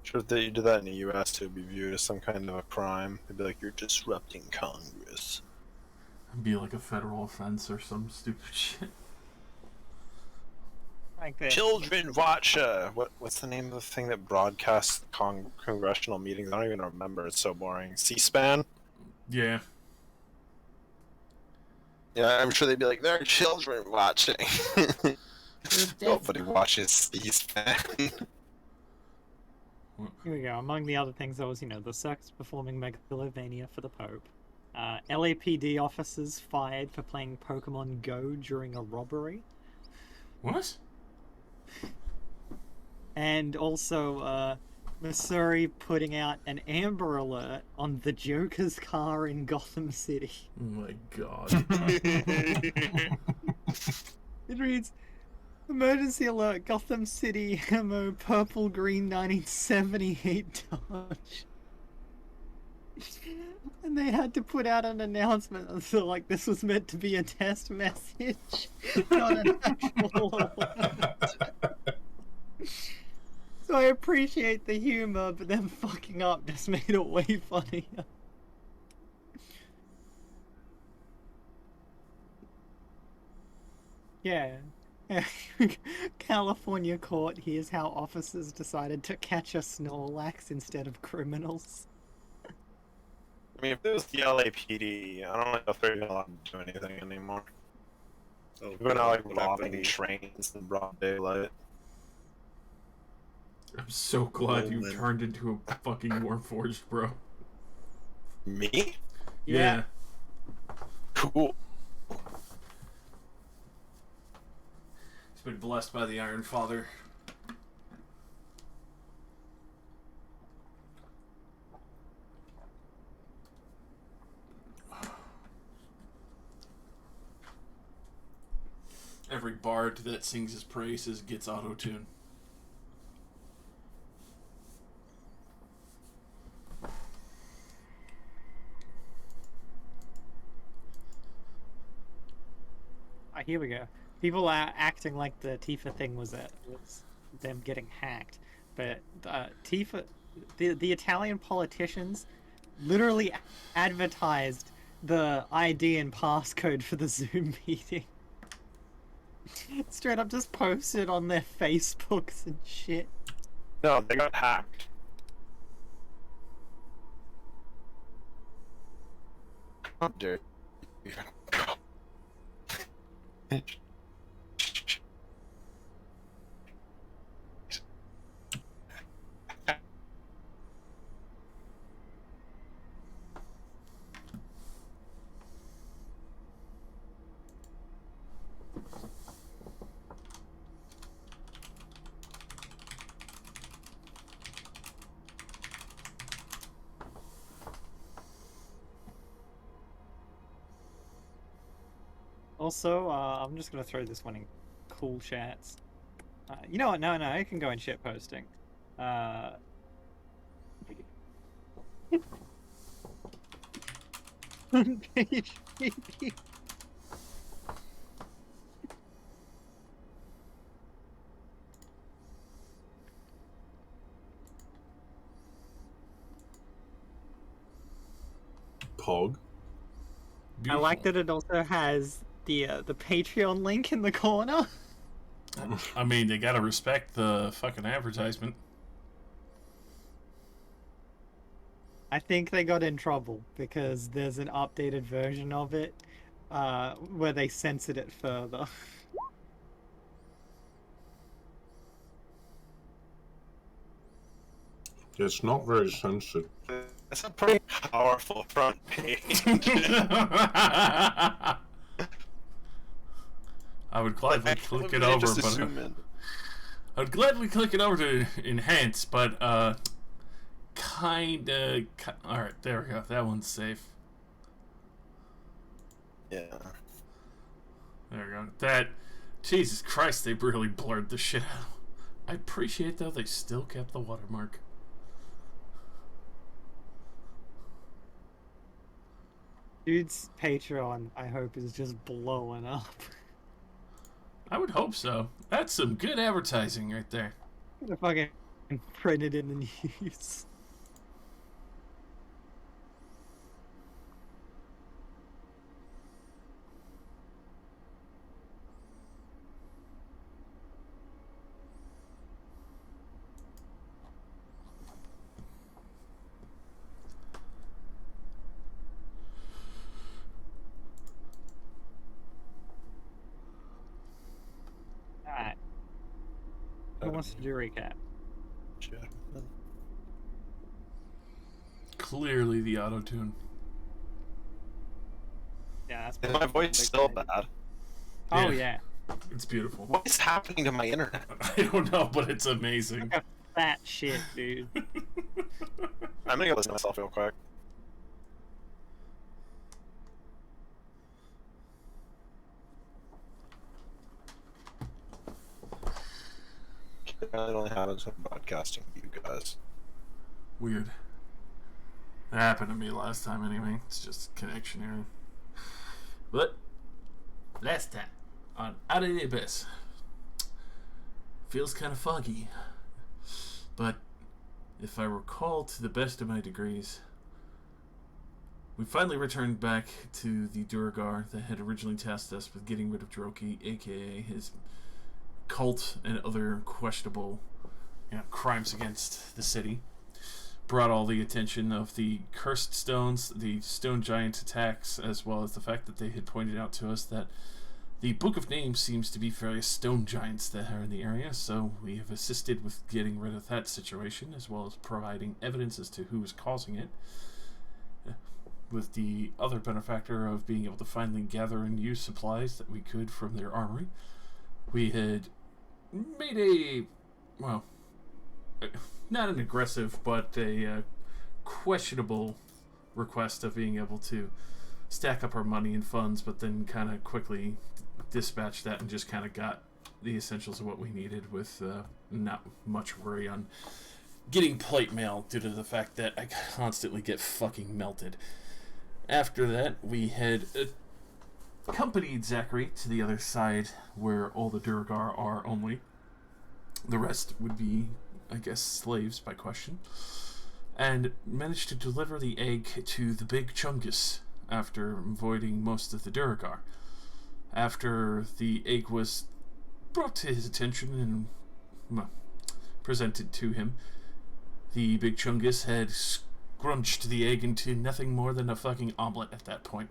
Sure, if you did that in the U.S., it would be viewed as some kind of a crime. They'd be like, "You're disrupting Congress." It'd be like a federal offense or some stupid shit. Like this. Children watch. What's the name of the thing that broadcasts congressional meetings? I don't even remember. It's so boring. C-SPAN. Yeah. Yeah, I'm sure they'd be like, "There are children watching." Nobody watches C-SPAN. Here we go. Among the other things, there was, the circus performing Megalovania for the Pope. LAPD officers fired for playing Pokemon Go during a robbery. What? And also, Missouri putting out an Amber Alert on the Joker's car in Gotham City. Oh my god. It reads, "Emergency alert, Gotham City ammo purple green 1978 Dodge." And they had to put out an announcement, so like this was meant to be a test message, not an actual alert. So I appreciate the humor, but them fucking up just made it way funnier. Yeah. California court hears how officers decided to catch a Snorlax instead of criminals. I mean, if it was the LAPD, I don't know if they're even allowed to do anything anymore. Oh, We're not like what happened? robbing trains in broad daylight. I'm so glad you Roman. turned into a fucking Warforged, bro. Me? Yeah. Cool. He's been blessed by the Iron Father. Every bard that sings his praises gets auto-tune. Here we go. People are acting like the Tifa thing was them getting hacked, but Tifa, the Italian politicians, literally advertised the ID and passcode for the Zoom meeting. Straight up, just posted on their Facebooks and shit. No, they got hacked. How dare you? Also, I'm just gonna throw this one in cool chats. You know what? No, it can go in shit posting. Pog. I like that it also has the Patreon link in the corner. I mean, they gotta respect the fucking advertisement. I think they got in trouble because there's an updated version of it where they censored it further. It's not very censored. That's a pretty powerful front page. I would gladly click it over, Just but zoom in. I would gladly click it over to enhance, but kinda. All right, there we go. That one's safe. Yeah. There we go. That. Jesus Christ, they really blurred the shit out. I appreciate though they still kept the watermark. Dude's Patreon, I hope, is just blowing up. I would hope so. That's some good advertising right there. The fucking and printed in the news. Alright. Who wants to do a recap? Clearly the auto-tune. Yeah, that's Is my voice still bad? Oh, Yeah. yeah. It's beautiful. What is happening to my internet? I don't know, but it's amazing. That shit, dude. I'm gonna go listen to myself real quick. I only happens when broadcasting to you guys. Weird. That happened to me last time anyway. It's just connection error. But last time on Out of the Abyss. Feels kind of foggy. But if I recall to the best of my degrees, we finally returned back to the Duergar that had originally tasked us with getting rid of Droki, aka his cult and other questionable crimes against the city. Brought all the attention of the cursed stones, the stone giant attacks, as well as the fact that they had pointed out to us that the Book of Names seems to be various stone giants that are in the area, so we have assisted with getting rid of that situation, as well as providing evidence as to who is causing it, with the other benefactor of being able to finally gather and use supplies that we could from their armory. We had made a, well, not an aggressive, but a questionable request of being able to stack up our money and funds, but then kind of quickly dispatch that and just kind of got the essentials of what we needed with not much worry on getting plate mail due to the fact that I constantly get fucking melted. After that, we had accompanied Zachary to the other side where all the Duergar are only. The rest would be, I guess, slaves by question. And managed to deliver the egg to the big Chungus after avoiding most of the Duergar. After the egg was brought to his attention and, well, presented to him, the big Chungus had scrunched the egg into nothing more than a fucking omelet at that point.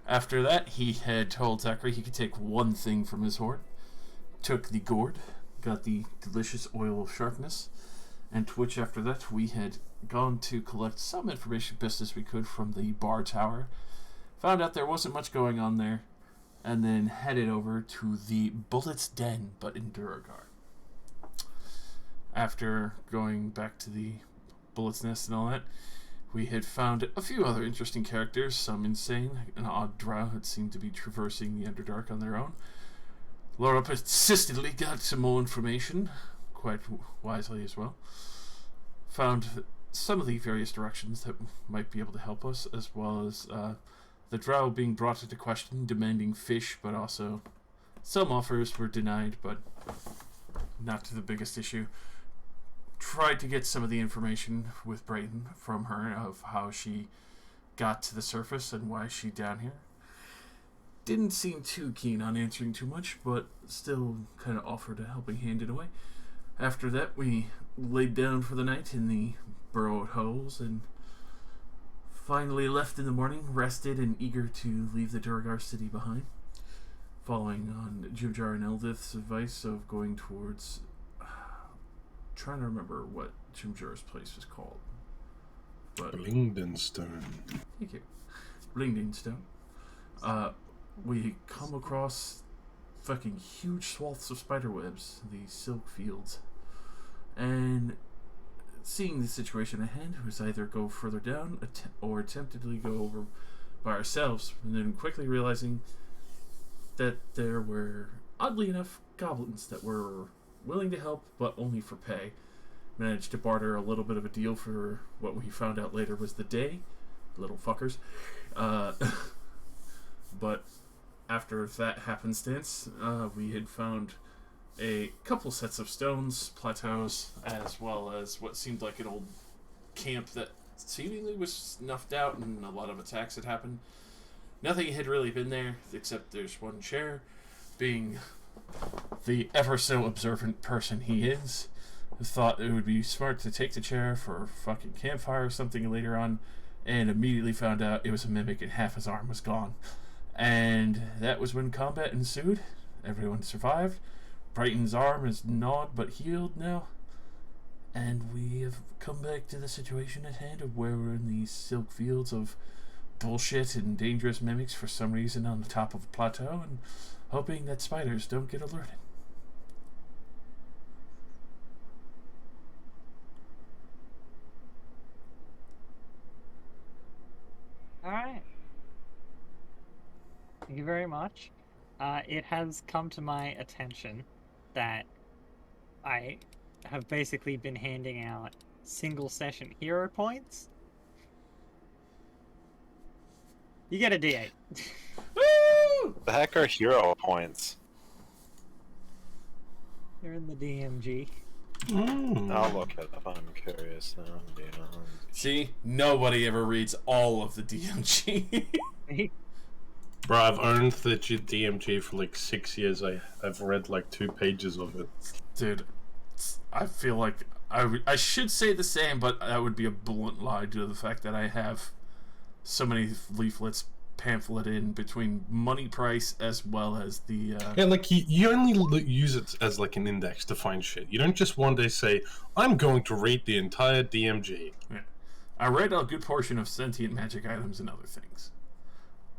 After that, he had told Zachary he could take one thing from his hoard. Took the gourd, got the delicious oil of sharpness, and to which after that we had gone to collect some information best as we could from the bar tower. Found out there wasn't much going on there, and then headed over to the Bullet's Den, but in Duergar. After going back to the Bullet's Nest and all that, we had found a few other interesting characters, some insane, an odd drow that seemed to be traversing the Underdark on their own. Laura persistently got some more information, quite wisely as well. Found some of the various directions that might be able to help us, as well as the drow being brought into question, demanding fish, but also some offers were denied, but not to the biggest issue. Tried to get some of the information with Brayton from her of how she got to the surface and why she's down here. Didn't seem too keen on answering too much, but still kind of offered a helping hand in a way. After that, we laid down for the night in the burrowed holes and finally left in the morning, rested and eager to leave the Duergar city behind, following on Jibjar and Eldith's advice of going towards... trying to remember what Jimjar's place was called. But Blingdenstone. thank you. Blingdenstone. We come across fucking huge swaths of spiderwebs, the silk fields, and seeing the situation at hand, was either go further down or attemptedly go over by ourselves, and then quickly realizing that there were, oddly enough, goblins that were willing to help, but only for pay. Managed to barter a little bit of a deal for what we found out later was the day. Little fuckers. But after that happenstance, we had found a couple sets of stones, plateaus, as well as what seemed like an old camp that seemingly was snuffed out and a lot of attacks had happened. Nothing had really been there, except there's one chair. Being the ever so observant person he is, thought it would be smart to take the chair for a fucking campfire or something later on, and immediately found out it was a mimic and half his arm was gone. And that was when combat ensued. Everyone survived. Brighton's arm is gnawed but healed now. And we have come back to the situation at hand of where we're in these silk fields of bullshit and dangerous mimics for some reason on the top of a plateau, and hoping that spiders don't get alerted. Alright. Thank you very much. It has come to my attention that I have basically been handing out single session hero points. You get a D8. Woo! The heck are hero points? You're in the DMG. I'll look it up. I'm curious now. See, nobody ever reads all of the DMG. Bro, I've owned the DMG for like 6 years. I've read like 2 pages of it. Dude, I feel like I should say the same, but that would be a blunt lie due to the fact that I have so many leaflets pamphlet in between money price as well as the Yeah, like you only use it as like an index to find shit. You don't just one day say, I'm going to read the entire DMG. Yeah. I read a good portion of sentient magic items and other things.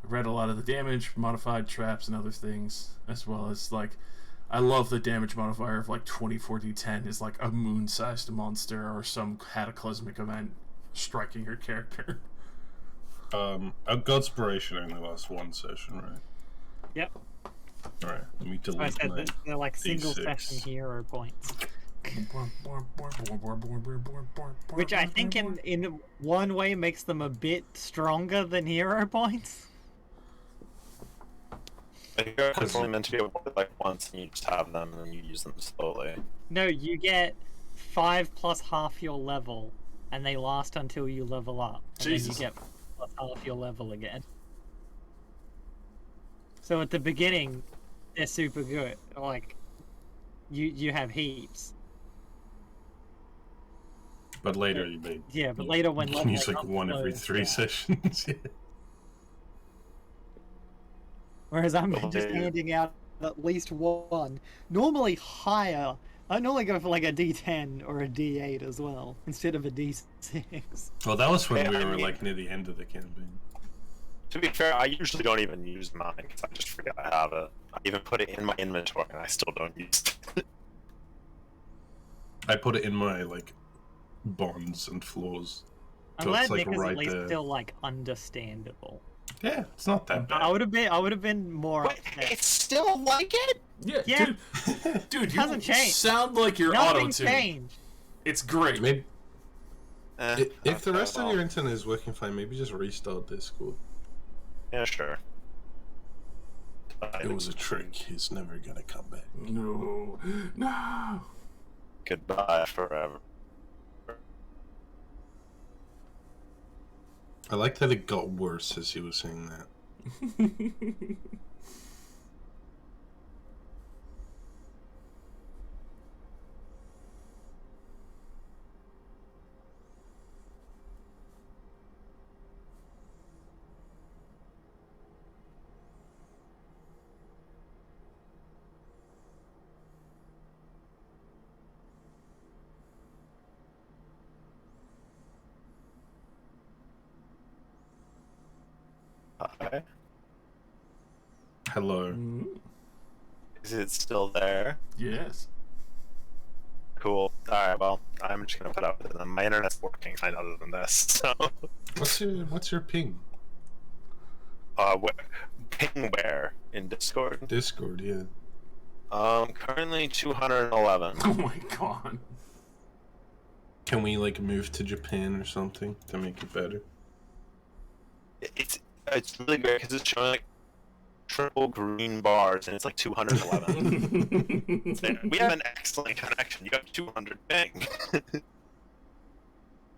I read a lot of the damage, modified traps and other things, as well as like I love the damage modifier of like 2040-10 is like a moon-sized monster or some cataclysmic event striking your character. Our Godspiration only lasts 1 session, right? Yep. Alright, let me I delete said my... that they're like single D6. session hero points. Which I think in one way makes them a bit stronger than hero points. Hero points only meant to be awarded like once, and you just have them, and then you use them slowly. No, you get 5 plus half your level, and they last until you level up. And Jesus. then you get plus half your level again. So at the beginning, they're super good. Like, you have heaps. But later you made... Yeah, but later when you can use like leveling one up every slows 3 down. sessions. Yeah. Whereas I'm Oh, just dude. handing out at least one. Normally higher. I normally go for like a D10 or a D8 as well, instead of a D6. Well, that was when Yeah, we I were mean- like near the end of the campaign. To be fair, I usually don't even use mine because I just forget I have it. I even put it in my inventory and I still don't use it. I put it in my like bonds and floors. I'm So glad it's, like, Nick is right at least there. still like understandable. Yeah, it's not that bad. I would have been more Wait, upset. it's still like it? Yeah. dude, you Hasn't changed. sound like you're Nothing's auto-tuned. changed. It's great. Maybe if the Okay, rest of well, your internet is working fine, maybe just restart Discord. yeah, sure. It was a trick. He's never gonna come back. No. Goodbye forever. I like that it got worse as he was saying that. Hi. Hello. Mm, Is it still there? yes. Cool. Alright, well, I'm just gonna put up with it. My internet's working fine other than this, so... What's your ping? Ping where? In Discord? Discord, yeah. Currently 211. Oh my god. Can we like move to Japan or something to make it better? It's really great because it's showing like triple green bars, and it's like 211. We have an excellent connection. You got 200 ping.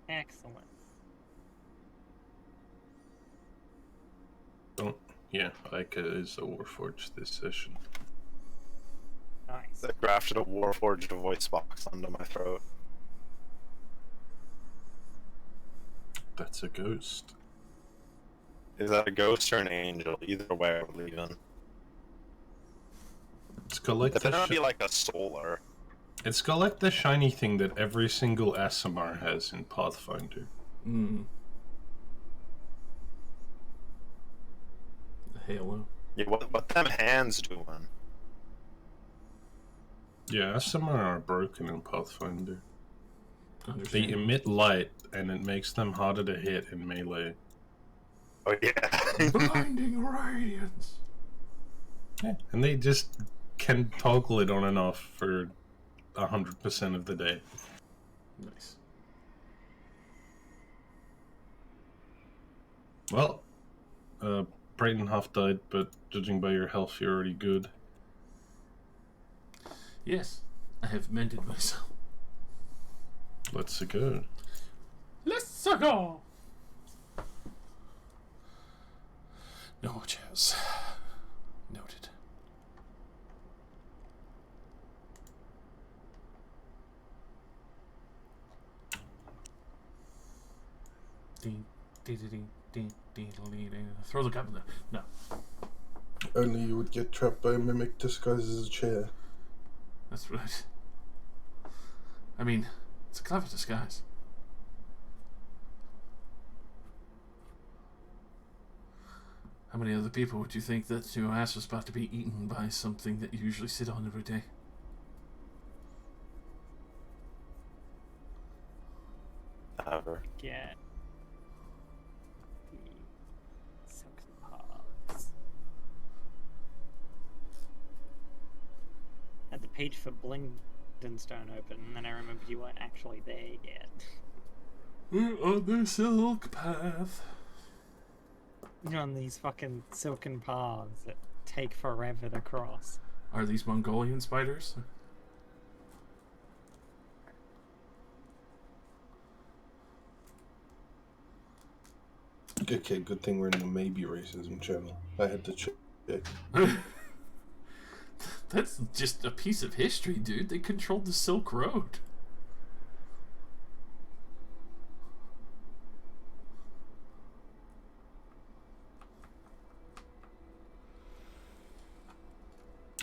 Excellent. Yeah, Ica is a Warforged this session. Nice. I grafted a Warforged voice box onto my throat. That's a ghost. Is that a ghost or an angel? Either way, we're leaving. It's got like It better not the be like a solar. it's got like the shiny thing that every single SMR has in Pathfinder. Mm. The halo. Yeah, what them hands doing? Yeah, SMR are broken in Pathfinder. They Understand. emit light, and it makes them harder to hit in melee. Oh yeah. Blinding radiance. Yeah, and they just can toggle it on and off for 100% of the day. Nice. Well, Brayton half died, but judging by your health, you're already good. Yes, I have mended myself. Let's go. Let's go. No more chairs. Noted. Ding, ding, ding, ding, ding, ding, ding. Throw the cup in there. No. Only you would get trapped by a mimic disguised as a chair. That's right. I mean, it's a clever disguise. How many other people would you think that your ass was about to be eaten by something that you usually sit on every day? Ever. Get the silken paths. Had the page for Blingdenstone open, and then I remembered you weren't actually there yet. We're on the silk path. You're on these fucking silken paths that take forever to cross. Are these Mongolian spiders? Okay, good thing we're in the maybe racism channel. I had to check. That's just a piece of history, dude. They controlled the Silk Road.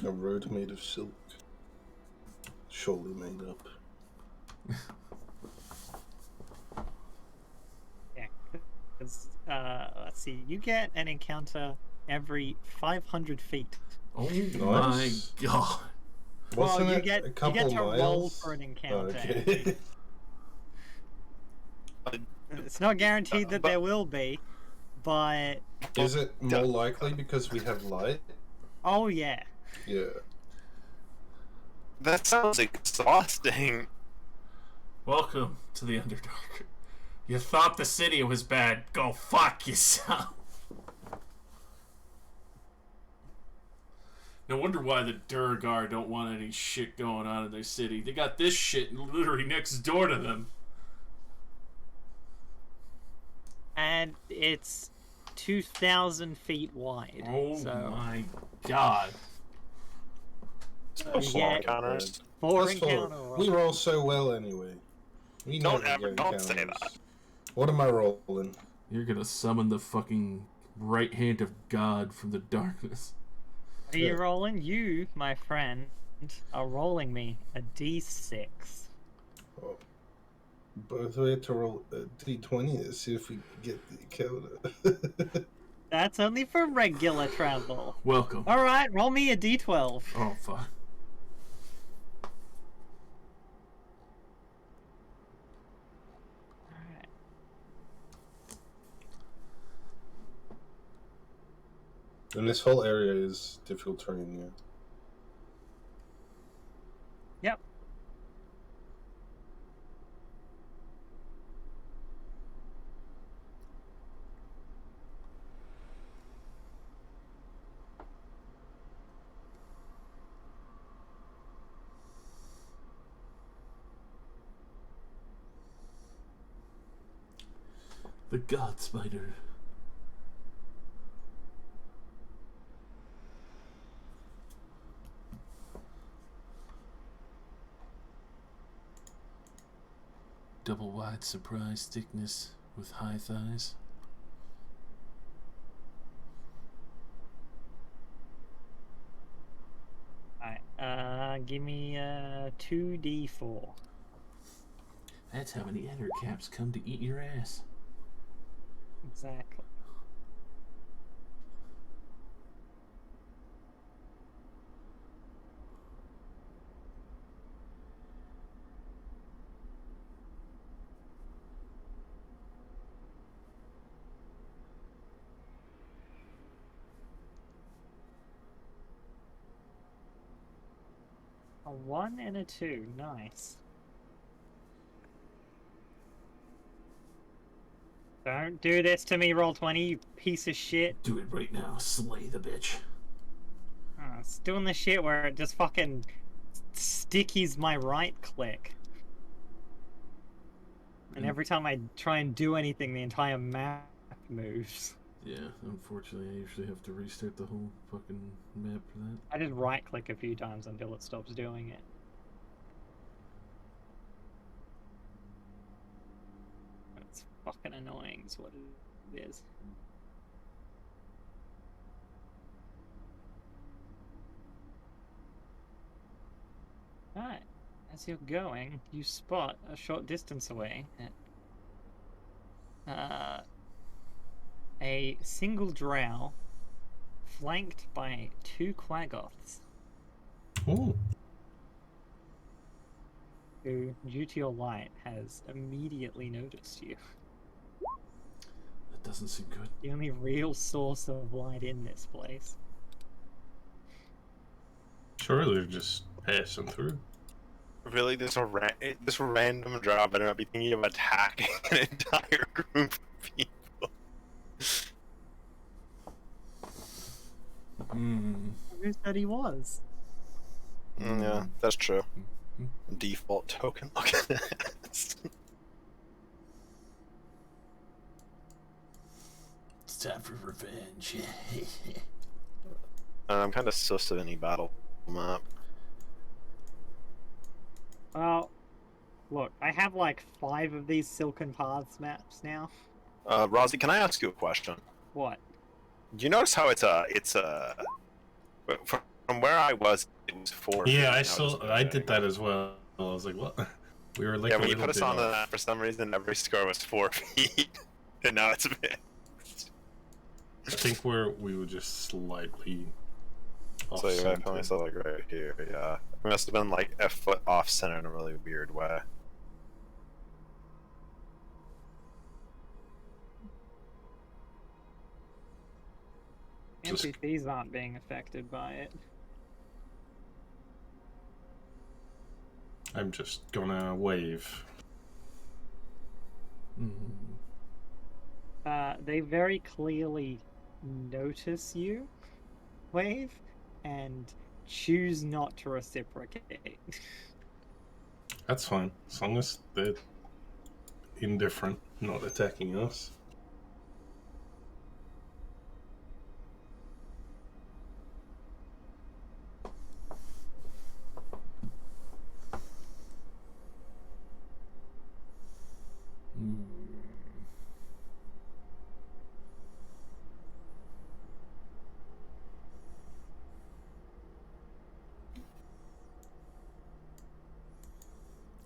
A road made of silk. Surely made up. Yeah, because, let's see, you get an encounter every 500 feet. Oh Nice. my god. Wasn't you it get a you couple get to miles? roll for an Oh, encounter. okay. It's not guaranteed that But- there will be, but Is it more likely because we have light? oh yeah. Yeah. That sounds exhausting. Welcome to the Underdark. You thought the city was bad. Go fuck yourself. No wonder why the Durgar don't want any shit going on in their city. They got this shit literally next door to them. And it's 2,000 feet wide. Oh so my god. So small Yeah. encounters. four That's all. encounter rolls. We roll so well anyway. We Don't never ever- get don't say encounters. that. What am I rolling? You're gonna summon the fucking right hand of God from the darkness. What are you Yeah. rolling? You, my friend, are rolling me a d6. Oh. Both we have to roll a d20 to see if we get the encounter. That's only for regular travel. Welcome. Alright, roll me a d12. Oh fuck. Alright. And this whole area is difficult terrain, yeah. Yep. The God Spider. Double wide surprise thickness with high thighs. Alright, give me 2d4. That's how many ender caps come to eat your ass. Exactly. A 1 and a 2, nice. Don't do this to me, Roll20, you piece of shit. Do it right now. Slay the bitch. Oh, it's doing the shit where it just fucking stickies my right click. And every time I try and do anything, the entire map moves. Yeah, unfortunately, I usually have to restart the whole fucking map for that. I just right click a few times until it stops doing it. That's fucking annoying, is what it is. Alright, as you're going, you spot a short distance away a single drow flanked by 2 quaggoths Oh, who, due to your light, has immediately noticed you. That doesn't seem good. The only real source of light in this place. surely they're just passing through. Really, this random job better not be thinking of attacking an entire group of people. Who said he was? Yeah, that's true. Default token. Look at this. It's time for revenge. I'm kind of sus of any battle map. Well, look, I have like 5 of these Silken Paths maps now. Rozzy, can I ask you a question? What? Do you notice how it's from where I was, it was 4 feet, Yeah, now I it's saw. I did that as well. I was like, what? We were like, Yeah, a when you little put us bit on the off. map, for some reason, every score was 4 feet, and now it's a bit. I think we were just slightly off So yeah, I center. found myself like right here. Yeah, it must have been like a foot off center in a really weird way. Just- NPCs aren't being affected by it. I'm just gonna wave. They very clearly notice you, Wave, and choose not to reciprocate. That's fine, as long as they're indifferent, not attacking us.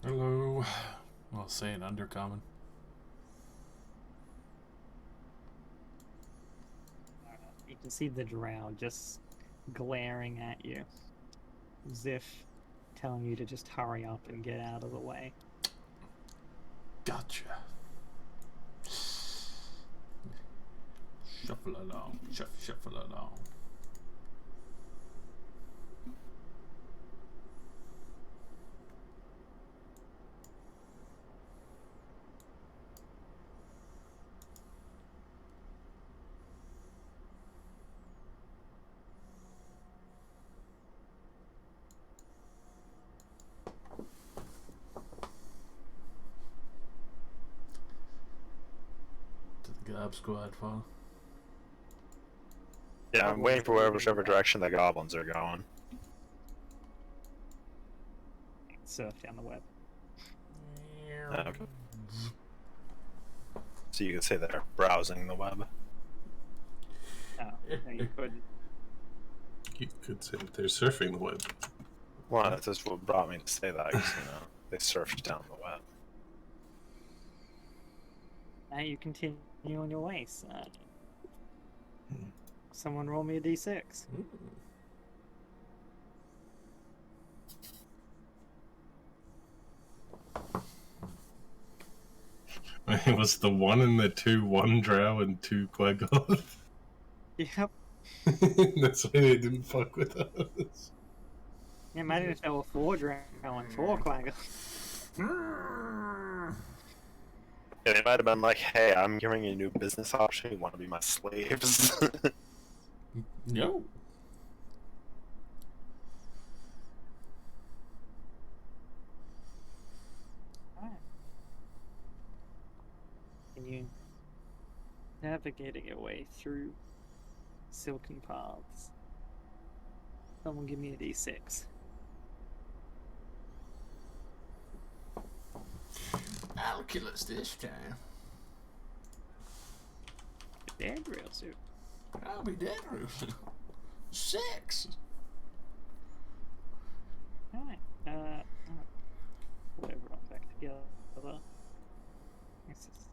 Hello. I'll say an undercommon. You can see the drow just glaring at you, as if telling you to just hurry up and get out of the way. Gotcha. Shuffle along, shuffle along. job, squad file. Yeah, I'm waiting for whichever direction the goblins are going. Surf down the web. Okay. So you could say they're browsing the web. Oh, no, you couldn't. You could say that they're surfing the web. Well, that's just what brought me to say that, 'cause, they surfed down the web. Now you continue on your way, sir. Hmm. Someone roll me a d6. It was the 1 and the 2, 1 drow and 2 Quaggoth. Yep. That's why they didn't fuck with us. Yeah, imagine if there were 4 drow and 4 quagga. Yeah, they might have been like, "Hey, I'm giving you a new business option. You want to be my slaves?" No. And you navigating your way through silken paths. Someone give me a d6. I'll kill us this time. Dead real soon. I'll be dead, Ruth. 6. Alright, put everyone back together. This is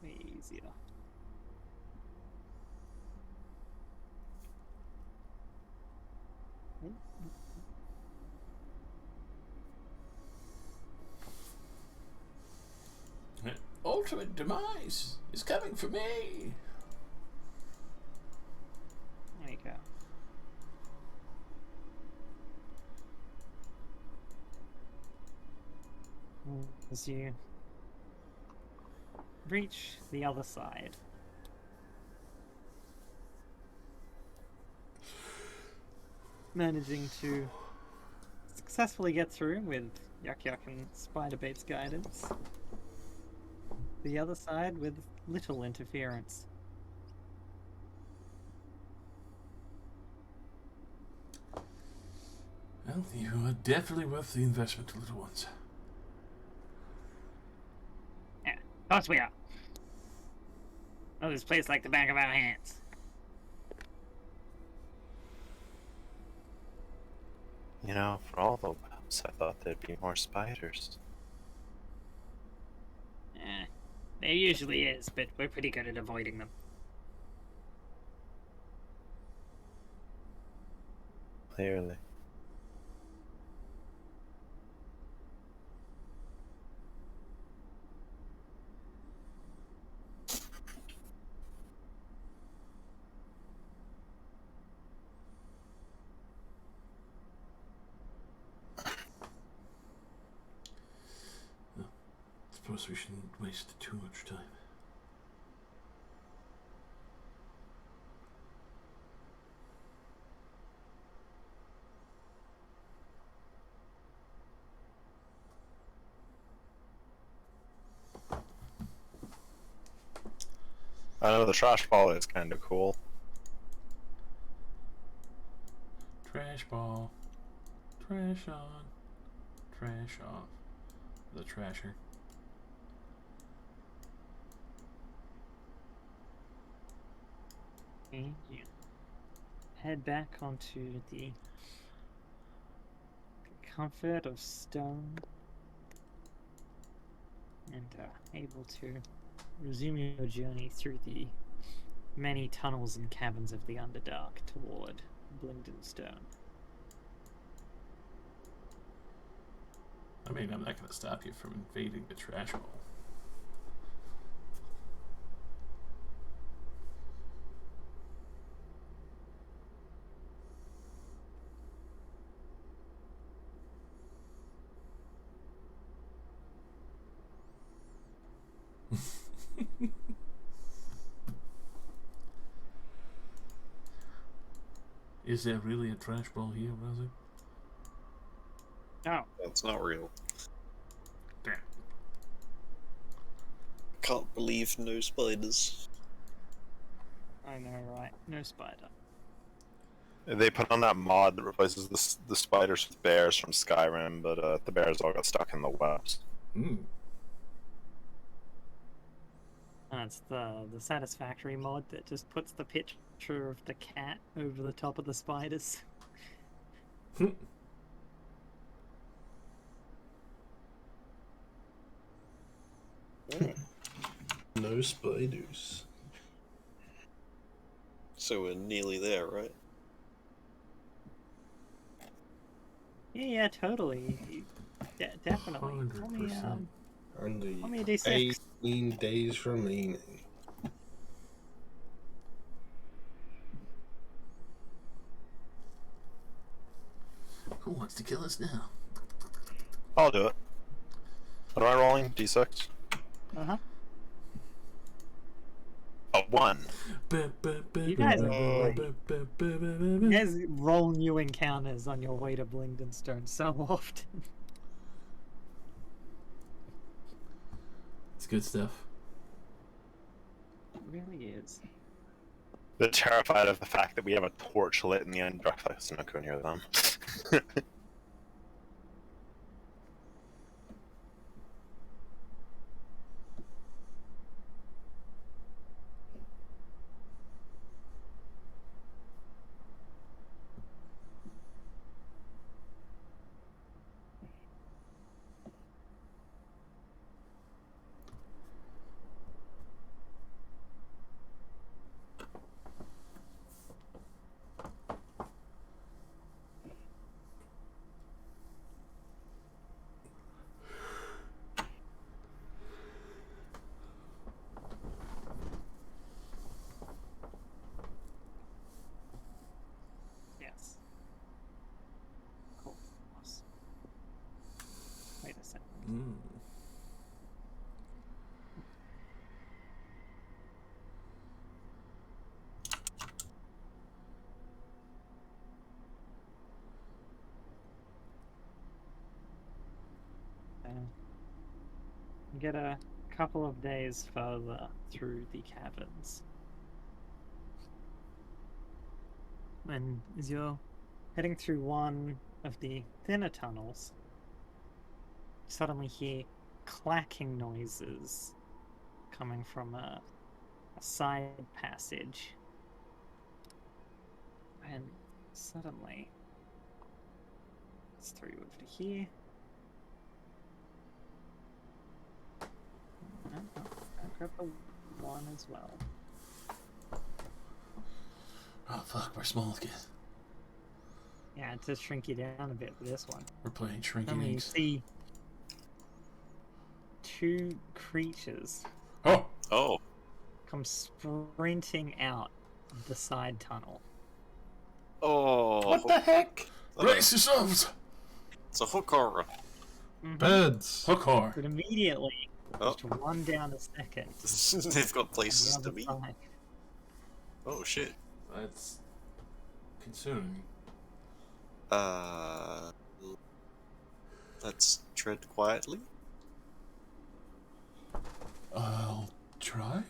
way easier. Ultimate demise is coming for me. There you go. As you reach the other side, managing to successfully get through with Yuck Yuck and Spiderbait's guidance. The other side with little interference. Well, you are definitely worth the investment, little ones. Yeah, of course we are. Oh, this place like the back of our hands. For all the webs, I thought there'd be more spiders. There usually is, but we're pretty good at avoiding them. Clearly. Suppose we shouldn't waste too much time. I know the trash ball is kind of cool. Trash ball. Trash on. Trash off. The trasher. And you head back onto the comfort of stone and able to resume your journey through the many tunnels and caverns of the Underdark toward Blingdenstone. I mean, I'm not going to stop you from invading the trash ball. Is there really a trash ball here, Razzie? No. That's not real. Damn. Can't believe no spiders. I know, right? No spider. They put on that mod that replaces the spiders with bears from Skyrim, but the bears all got stuck in the webs. Hmm. It's the Satisfactory mod that just puts the picture of the cat over the top of the spiders. No spiders. So we're nearly there, right? Yeah, totally. Definitely. Tell me, 100%. Only tell me a D6. 18 days remaining. Who wants to kill us now? I'll do it. What am I rolling? D6? Uh-huh. A 1. You guys are You guys roll new encounters on your way to Blingdenstone so often. It's good stuff. It really is. They're terrified of the fact that we have a torch lit in the end. Let's not go near them. Yes. Cool. Wait a second. Mm. Get a couple of days further through the caverns. And as you're heading through one of the thinner tunnels, you suddenly hear clacking noises coming from a side passage. And suddenly, let's throw you over to here. I'll grab the one as well. Oh fuck, we're small again. Yeah, to shrink you down a bit for this one. We're playing shrinking Suddenly you eggs. see two creatures Oh! Oh, come sprinting out of the side tunnel. oh! What the heck? Brace yourselves! It's a hook horror. Beds. Hook horror. But immediately, Oh, just one down a second. they've got on places the to other be. side. Oh shit. That's concerning. Let's tread quietly. I'll try.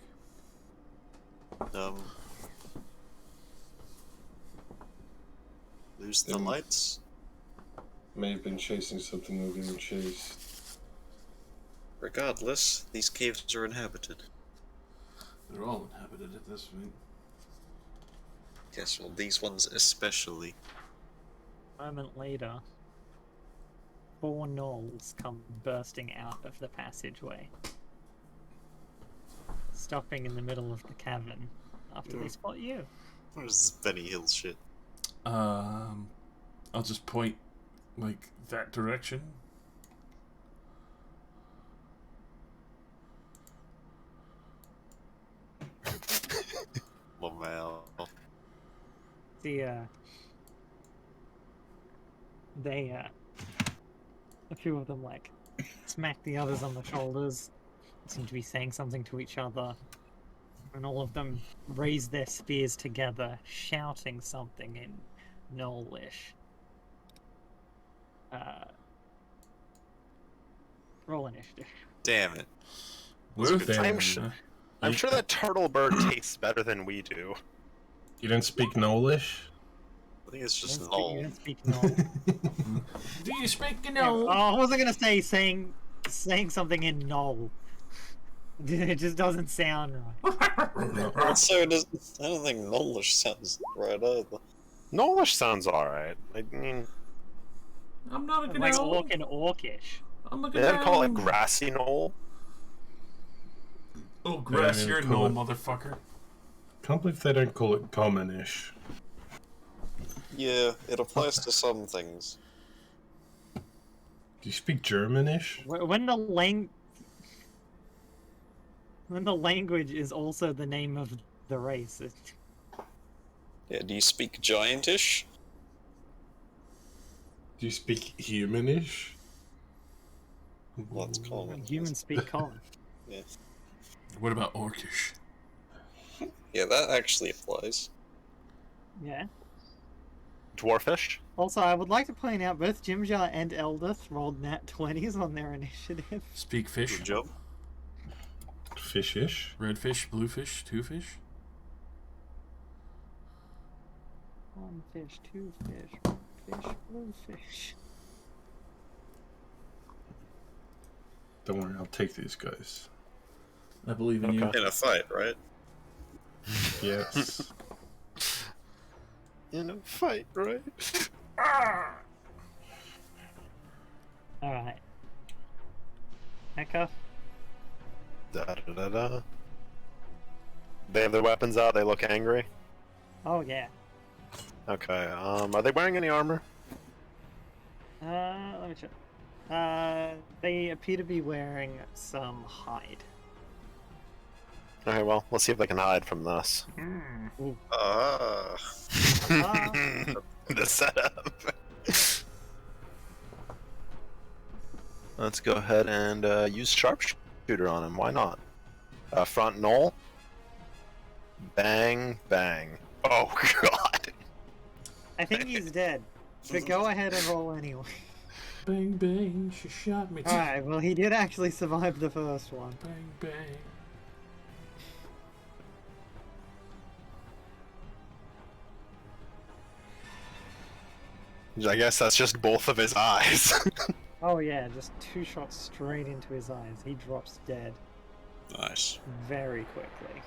Lose the lights. May have been chasing something or getting chased. Regardless, these caves are inhabited. They're all inhabited at this point. Yes, well, these ones especially. A moment later, 4 gnolls come bursting out of the passageway, stopping in the middle of the cavern after they spot you. Where's this Benny Hill shit? I'll just point, like, that direction. Lamau. A few of them, like, smack the others on the shoulders, seem to be saying something to each other, and all of them raise their spears together, shouting something in Gnollish. Roll initiative. Damn it. Worth it. I'm sh- I'm sure that turtle bird tastes better than we do. You don't speak Nolish? I think it's You just don't null. speak Knoll. Do you speak Oh, I wasn't gonna say saying something in Knoll. It just doesn't sound right. Also, I don't think nullish sounds right either. Nolish sounds alright. I mean, I'm not a Like gnoll. orc and orcish. I'm a they didn't call it gnoll. grassy knoll. Oh, grass, Yeah, you're a call gnoll, it- motherfucker. Can't believe they don't call it commonish. Yeah, it applies to some things. Do you speak Germanish? When the language is also the name of the race. Yeah, do you speak giantish? Do you speak humanish? Well, that's common. Humans speak common. Yeah. What about orcish? Yeah, that actually applies. Yeah. Dwarfish? Also, I would like to point out both Jimjar and Eldith rolled nat 20s on their initiative. Speak fish. Good job. Fishish? Red fish, blue fish, two fish. One fish, two fish, one fish, blue fish. Don't worry, I'll take these guys. I believe in you. Okay. In a fight, right? Yes. In a fight, right? Alright. Echo? Da da da da. They have their weapons out. They look angry. Oh, yeah. Okay. Are they wearing any armor? Let me check. They appear to be wearing some hide. Okay. Well, let's see if they can hide from this. Ooh. Ah. The setup. Let's go ahead and use sharpshooter on him. Why not? Front knoll. Bang, bang. Oh god. I think he's dead. But go ahead and roll anyway. Bang bang, she shot me. Alright, well, he did actually survive the first one. Bang bang. I guess that's just both of his eyes. Oh, yeah, just 2 shots straight into his eyes. He drops dead Nice. very quickly.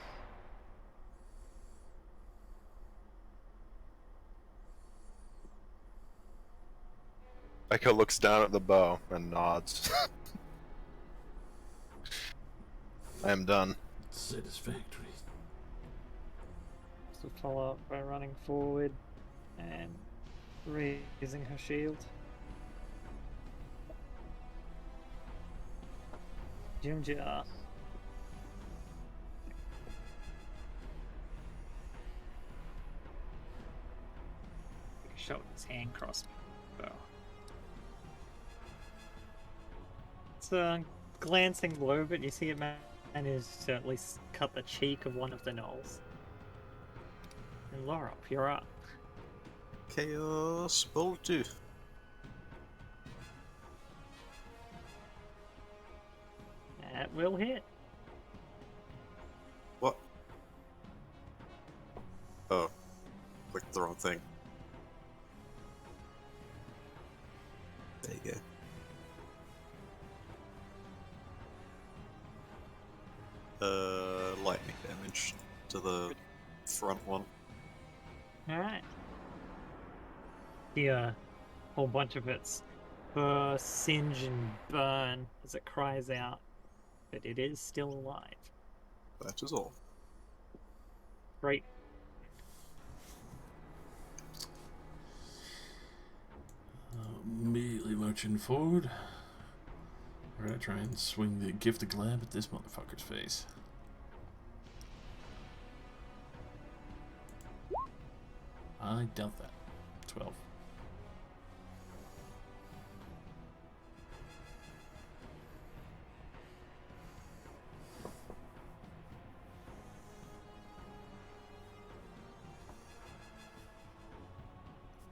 Echo looks down at the bow and nods. I am done. Satisfactory. So follow up by running forward and raising her shield. Jimjar. Shot his hand crossbow. It's a glancing blow, but you see it managed to at least cut the cheek of one of the gnolls. And Laura, you're up. Chaos Bolt 2. That will hit. What? Oh. Clicked the wrong thing. There you go. Lightning damage to the front one. Alright. A whole bunch of its fur singe and burn as it cries out, but it is still alive. That is all. Great. Immediately marching forward. We're gonna try and swing the gift of glab at this motherfucker's face. I doubt that. 12.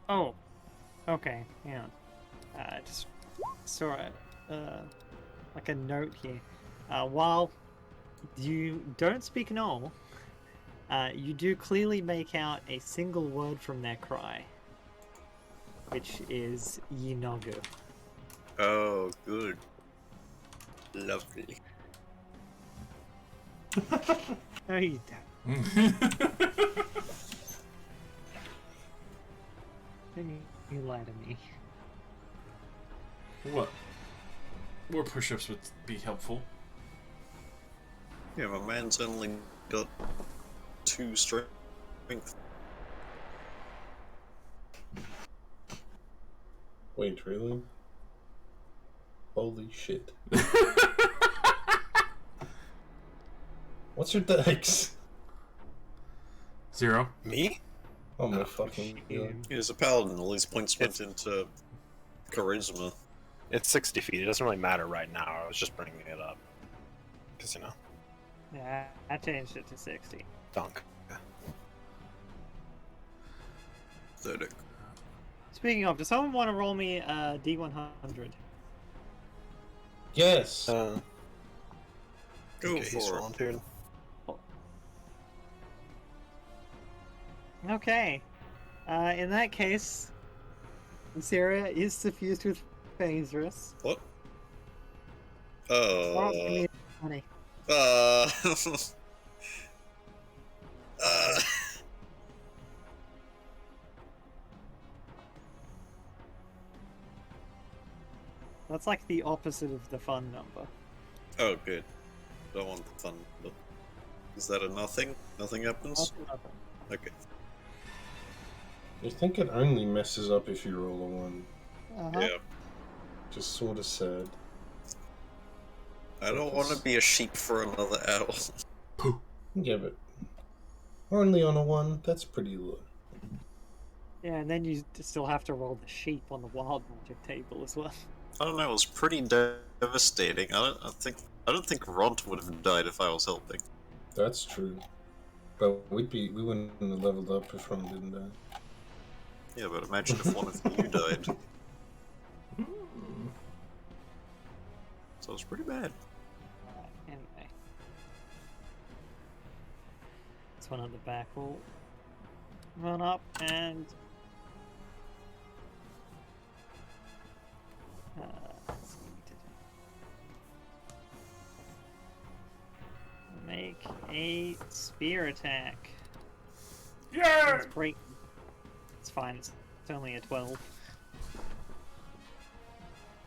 Oh. Okay, yeah. Just saw like a note here. While You don't speak Null. You do clearly make out a single word from their cry, which is Yinogu. Oh, good. Lovely. No, you don't. You lie to me. What? More push-ups would be helpful. Yeah, my man's only got 2 strength. Wait, really? Holy shit. What's your dex? 0. Me? Oh my fucking god. He's a paladin, all these points went into charisma. It's 60 feet. It doesn't really matter right now. I was just bringing it up. Because, you know, Yeah, I changed it to 60. dunk. Pathetic. Speaking of, does someone want to roll me a D100? Yes! Go Okay, he's for it. rolling, dude. Okay. In that case, Sarah is suffused with Phaedrus. What? Oh, give me money. uh, That's like the opposite of the fun number. oh, good. Don't want the fun. But is that a nothing? Nothing happens? Okay. I think it only messes up if you roll a 1. Uh-huh. Yeah. Just sort of sad. I don't want to be a sheep for another owl. Yeah, but only on a 1, that's pretty low. Yeah, and then you still have to roll the sheep on the wild magic table as well. I don't know. It was pretty devastating. I don't think Ront would have died if I was helping. That's true. But we wouldn't have leveled up if Ron didn't die. Yeah, but imagine if one of you died. So it's pretty bad. Anyway. This one at the back will run up and... let's see what to do. Make a spear attack. Yeah! It's great. It's fine. It's only a 12.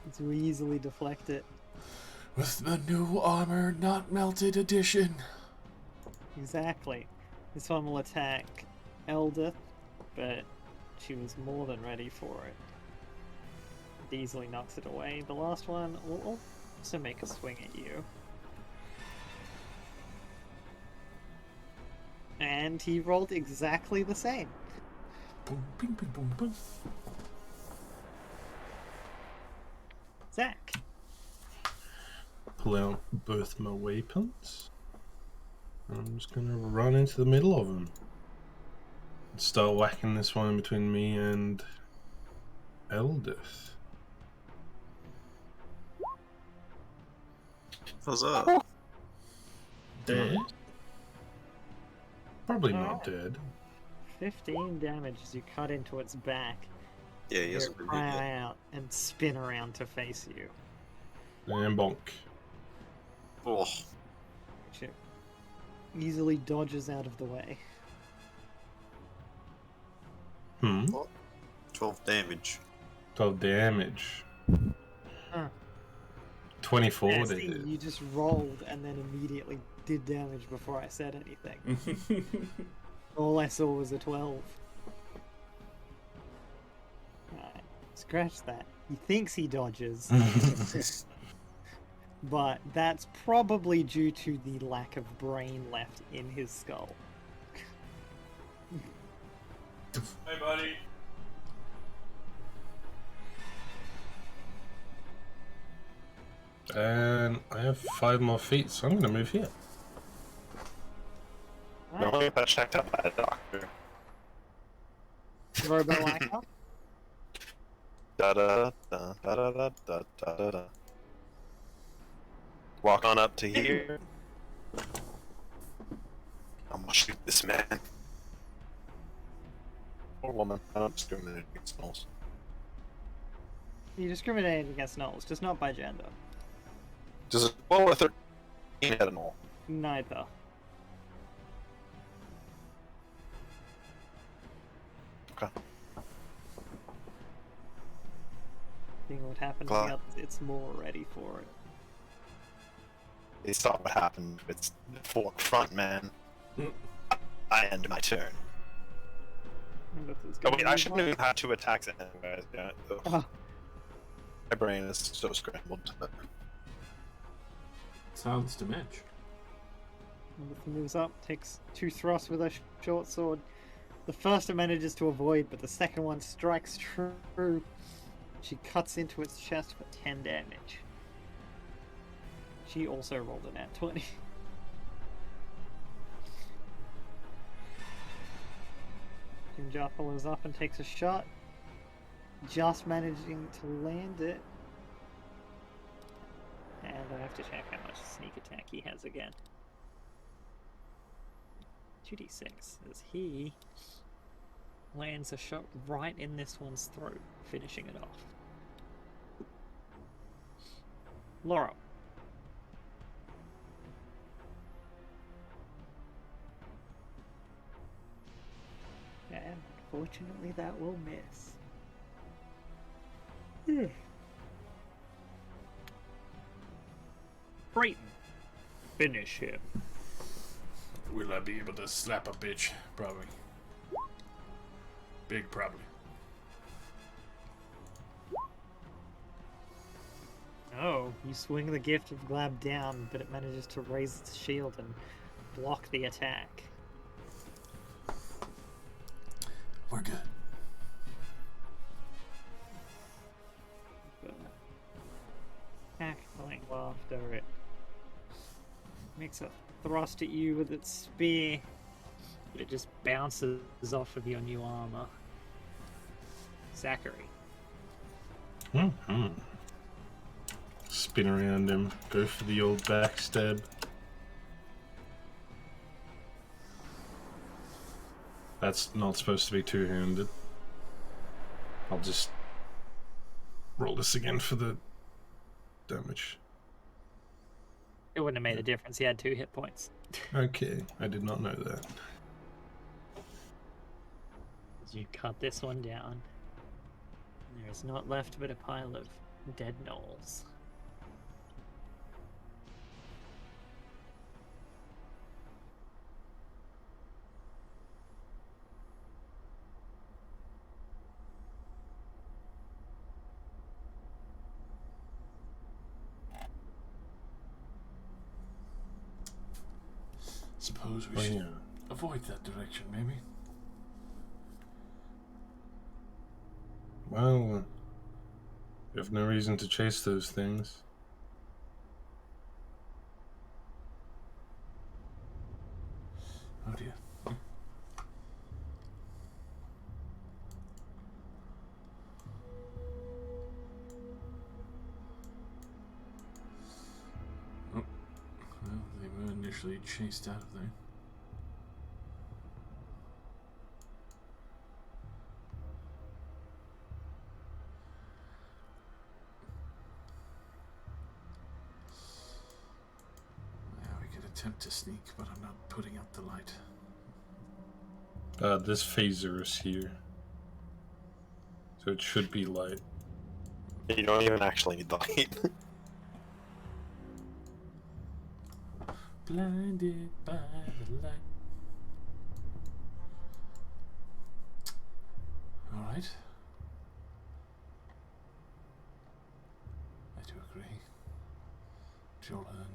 It's easily deflect it. With the new armor not melted edition. Exactly. This one will attack Eldith, but she was more than ready for it. It easily knocks it away. The last one will also make a swing at you. And he rolled exactly the same. Boom, bing, bing, boom, boom. Zach. Pull out both my weapons. I'm just gonna run into the middle of them. Start whacking this one in between me and Eldith. How's that? Dead? Probably not dead. 15 damage as you cut into its back. Yeah, he You hasn't been hit cry yet. out and spin around to face you. And bonk. Oh, Which it easily dodges out of the way. 12 damage. 12 damage. Huh. 24 Yeah, they see, did. you just rolled and then immediately did damage before I said anything. All I saw was a 12. Alright, scratch that. He thinks he dodges, but that's probably due to the lack of brain left in his skull. Hey, buddy. And I have 5 more feet, so I'm gonna move here. No one got checked out by a doctor. Robo Lacquer? Da da da da da da da da da. Walk on up to here. shoot this man. Or woman. I don't discriminate against gnolls. You discriminated against gnolls, just not by gender. Does a 12 or 13 hit a gnoll? Neither. Okay. Seeing what happens, Glad- the others, it's more ready for it. They saw what happened. It's the fork front, man. Mm. I end my turn. And this is Oh gonna wait, I move shouldn't on. have had 2 attacks anyways. Yeah. Ugh. Oh, My brain is so scrambled. Sounds to match. Lilith moves up, takes 2 thrusts with her short sword. The first it manages to avoid, but the second one strikes true. She cuts into its chest for 10 damage. She also rolled a nat 20. Jinjar follows up and takes a shot, just managing to land it. And I have to check how much sneak attack he has again. 2d6, as he lands a shot right in this one's throat, finishing it off. Laura. And unfortunately that will miss. Brayton. Finish him. Will I be able to slap a bitch? Probably. Big probably. Oh, you swing the gift of Glab down, but it manages to raise its shield and block the attack. We're good. But cackling laughter, it makes a thrust at you with its spear, but it just bounces off of your new armor. Zachary. Mm-hmm. Spin around him, go for the old backstab. That's not supposed to be two-handed. I'll just roll this again for the damage. It wouldn't have made a difference. He had 2 hit points. Okay, I did not know that. As you cut this one down, there is not left but a pile of dead gnolls. Suppose we Oh, should yeah. avoid that direction, maybe. Well, we have no reason to chase those things. Oh dear. Oh, well, they were initially chased out of there. Yeah, we could attempt to sneak, but I'm not putting out the light. This phaser is here. So it should be light. You don't even actually need the light. Blinded by the light. Alright. I do agree. Joel and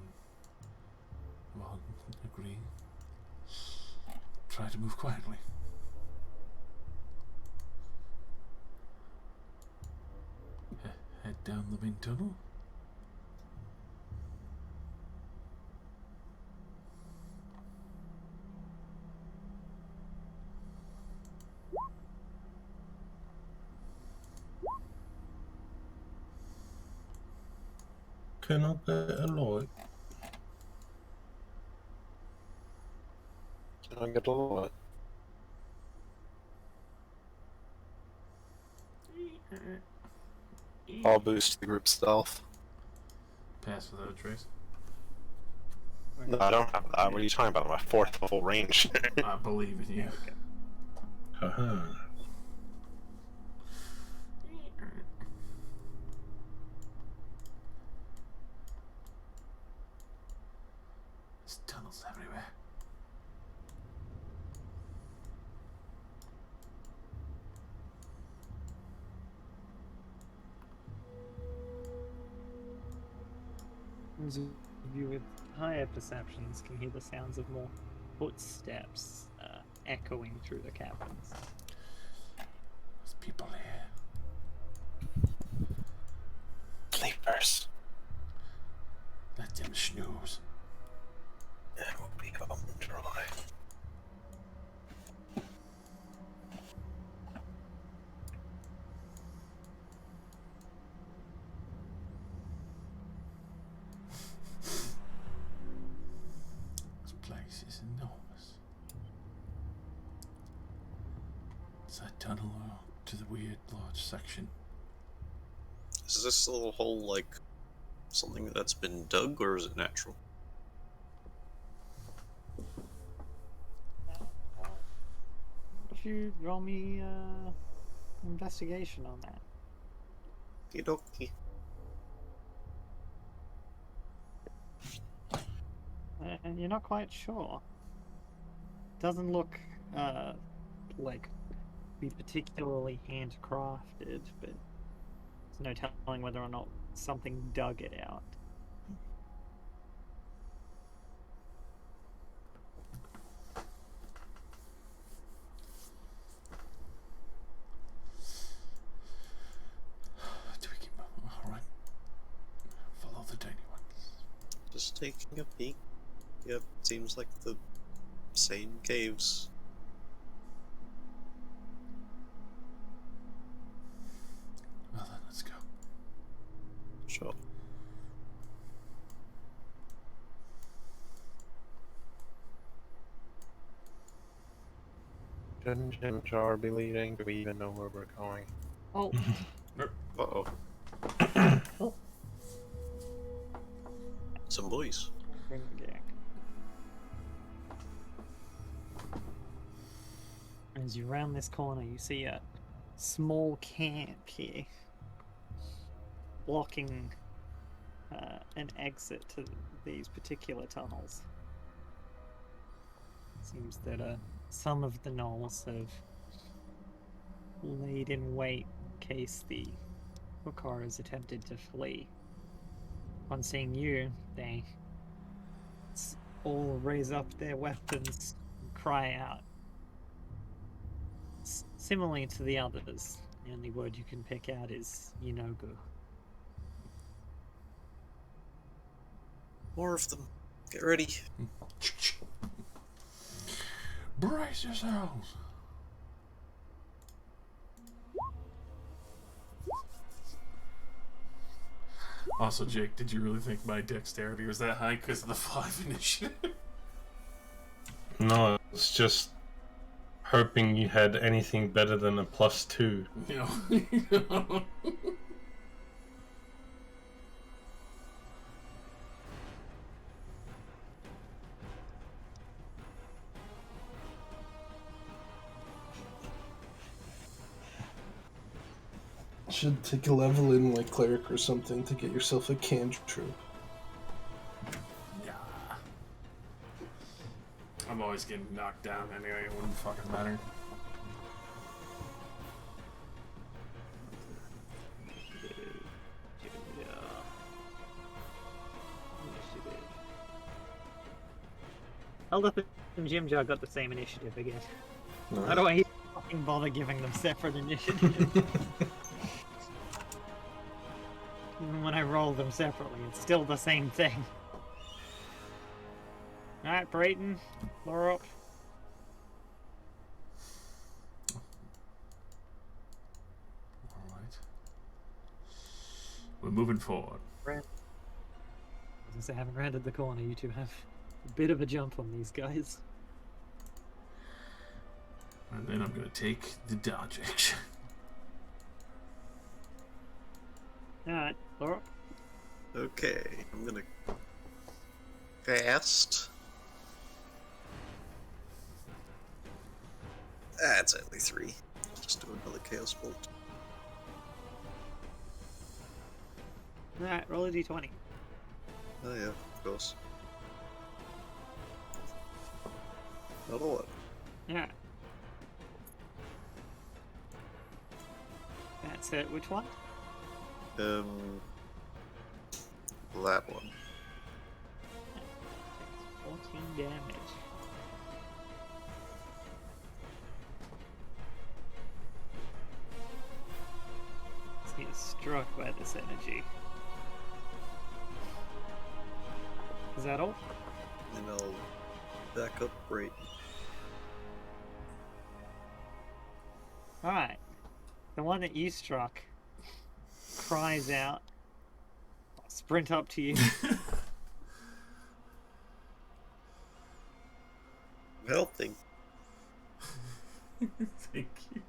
Ron agree. Try to move quietly. Head down the main tunnel. Can I get a light? I'll get a little bit. I'll boost the group stealth. Pass without a trace. No, I don't have that. What are you talking about? My 4th level range. I believe in you. Haha. There's tunnels everywhere. Those of you with higher perceptions can hear the sounds of more footsteps echoing through the caverns. There's people here. Sleepers. Let them snooze. It will become dry. This place is enormous. It's that tunnel to the weird large section. Is this little hole like something that's been dug, or is it natural? If you roll me investigation on that. Okie And you're not quite sure. Doesn't look like be particularly handcrafted, but there's no telling whether or not something dug it out. Do we keep alright? Follow the tiny one. Just taking a peek. Yep, seems like the same caves. Well then, let's go. Sure. Shouldn't Jim Jar be leading? Do we even know where we're going? Oh, Uh-oh. Some boys. As you round this corner, you see a small camp here, blocking an exit to these particular tunnels. Seems that some of the gnolls have laid in wait in case the Hookar's attempted to flee. On seeing you, they all raise up their weapons and cry out. Similarly to the others, the only word you can pick out is Yinogu. More of them. Get ready. Brace yourselves! Also, Jake, did you really think my dexterity was that high because of the 5 initiative? No, it's just hoping you had anything better than a +2. You know? Should take a level in like cleric or something to get yourself a cantrip. Yeah. I'm always getting knocked down anyway, it wouldn't fucking matter. Eldith and Jimjar got the same initiative again. No. I don't even fucking bother giving them separate initiatives. Even when I roll them separately, it's still the same thing. Alright, Brayton, Laura up. Alright. We're moving forward. Since I haven't rounded the corner, you two have a bit of a jump on these guys. And then I'm going to take the dodge action. Alright, Laura. Okay, I'm gonna cast. That's only 3. Just do another Chaos Bolt. Alright, roll a d20. Oh yeah, of course. Not a lot. Alright. That's it. Which one? That one. 14 damage. He is struck by this energy. Is that all? And I'll back up right. Alright. The one that you struck cries out. I'll sprint up to you. I'm helping. Thank you.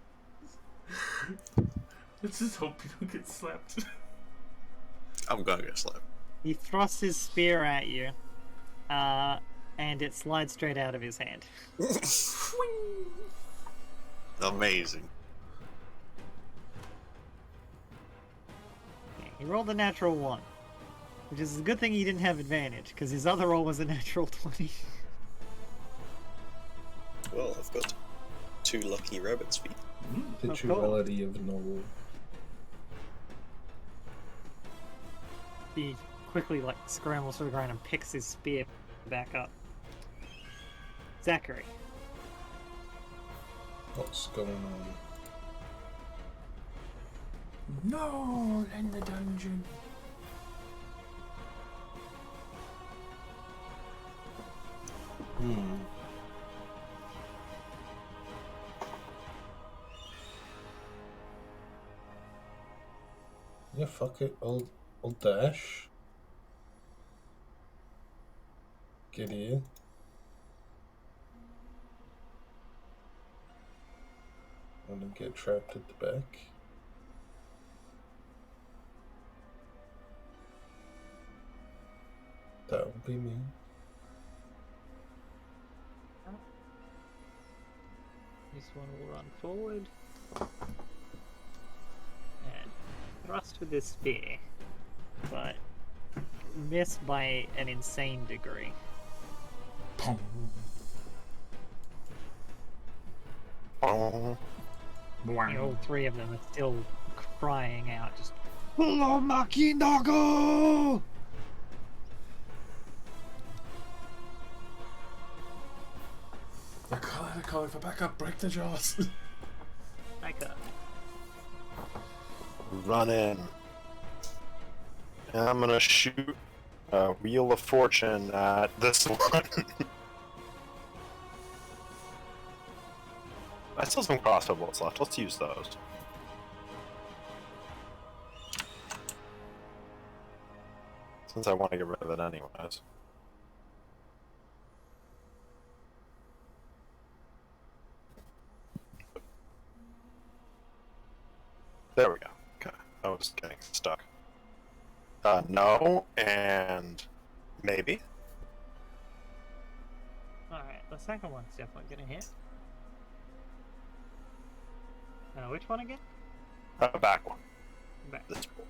Let's just hope you don't get slapped. I'm gonna get slapped. He thrusts his spear at you, and it slides straight out of his hand. Amazing. Okay, he rolled a natural 1, which is a good thing he didn't have advantage, because his other roll was a natural 20. Well, I've got 2 lucky rabbit's feet. The Oh, cool. duality of Noel. He quickly scrambles to the ground and picks his spear back up. Zachary. What's going on? No, in the dungeon. Yeah, fuck it. I'll dash. Get in. And then get trapped at the back. That would be me. This one will run forward. And thrust with his spear. But missed by an insane degree. Pong. Oh, All 3 of them are still crying out, just "Hello, Makinago!" They're calling for backup. Break the jaws. Like a run in. And I'm gonna shoot a Wheel of Fortune at this one. I still have some crossbow bolts left. Let's use those. Since I want to get rid of it anyways. There we go. Okay. I was getting stuck. No, and maybe. Alright, the second one's definitely gonna hit. Which one again? Back one. Back. This boy.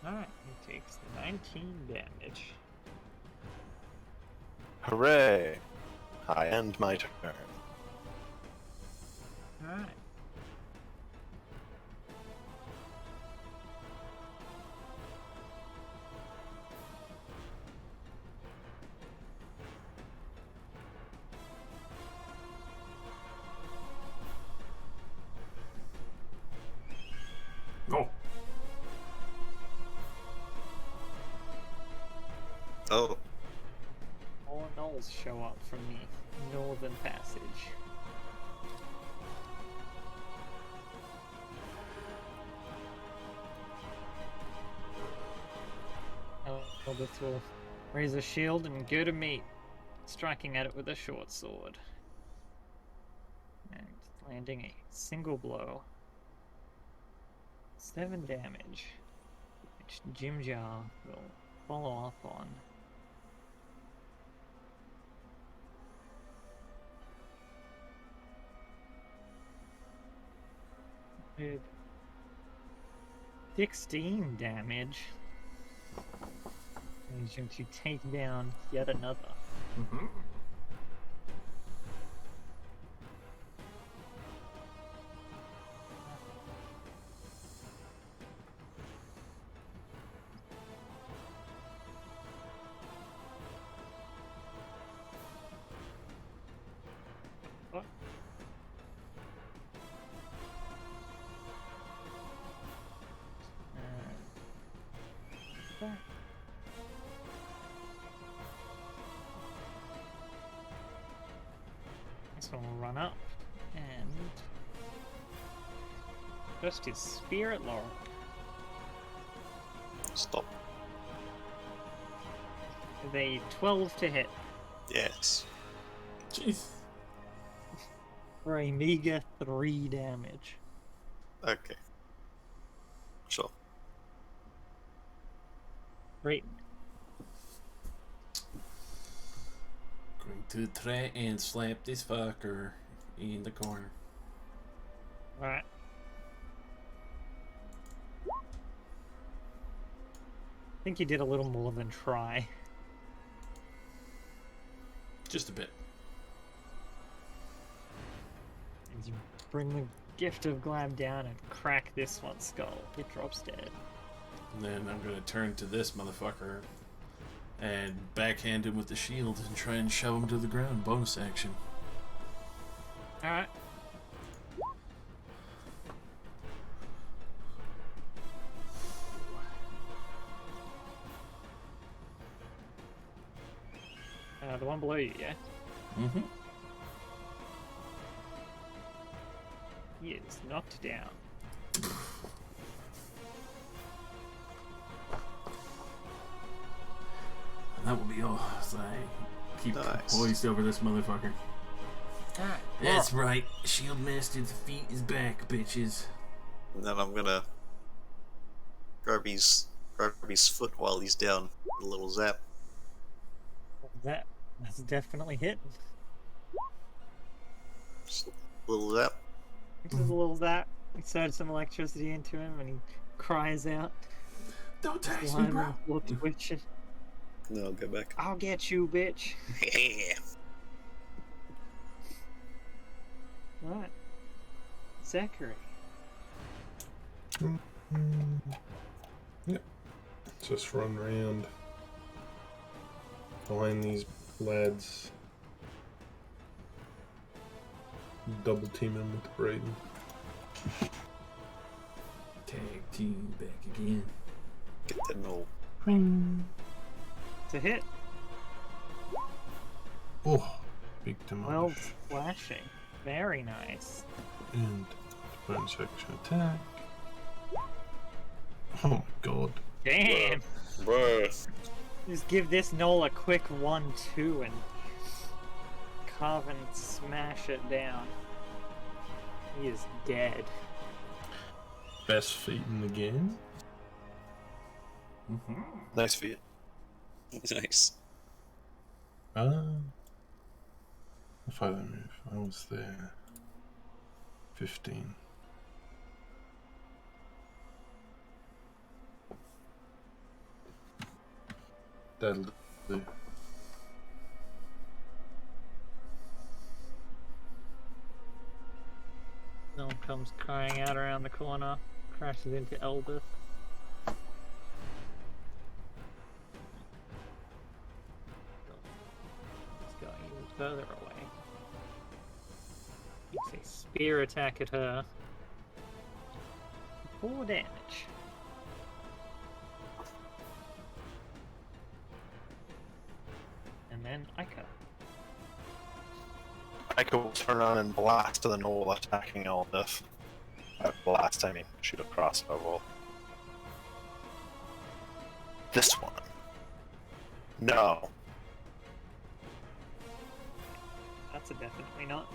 Alright, he takes the 19 damage. Hooray! I end my turn. Alright. No. Oh, More gnolls show up from the northern passage. Elbeth will raise a shield and go to meet, striking at it with a short sword. landing a single blow. 7 damage, which Jimjar will follow up on. With 16 damage, managing to take down yet another. Mm-hmm. What? That. This one will run up and just his spirit laurel. Stop. With a 12 to hit Yes. Jeez. for a meager 3 damage. Okay. Sure. Great. Going to try and slap this fucker in the corner. Alright. I think you did a little more than try. Just a bit. As you bring the gift of Glab down and crack this one's skull, it drops dead. And then I'm gonna turn to this motherfucker and backhand him with the shield and try and shove him to the ground. Bonus action. Alright. The one below you, yeah? Mm-hmm. He is knocked down. And that will be all as I keep Nice. poised over this motherfucker. Alright. That's right. Shield Master's feet is back, bitches. And then I'm gonna grab his foot while he's down. A little zap. That's definitely hit. Just a little zap. Just a little zap. Insert some electricity into him and he cries out. Don't tax me, Lying bro. on the floor twitching. No, I'll go back. I'll get you, bitch. Yeah. Alright. Zachary. Yep. Just run around behind these lads. Double team him with Brayden. Tag team back again. Get that no. It's a hit. Oh, big damage. Well, flashing. Very nice. And bonus action attack. Oh my god. Damn! Bruh. Just give this Knoll a quick 1-2 and carve and smash it down. He is dead. Best feat in the game. Mm-hmm. Nice feat. Nice. If I don't move, I was there. 15. That'll do. Knoll comes crying out around the corner, crashes into Eldith. He's going even further away. Makes a spear attack at her. 4 damage. And then Ica. Ica will turn on and blast to the knoll attacking Eldith. Blast, I mean, shoot a crossbow bolt. This one. No. That's a definitely not.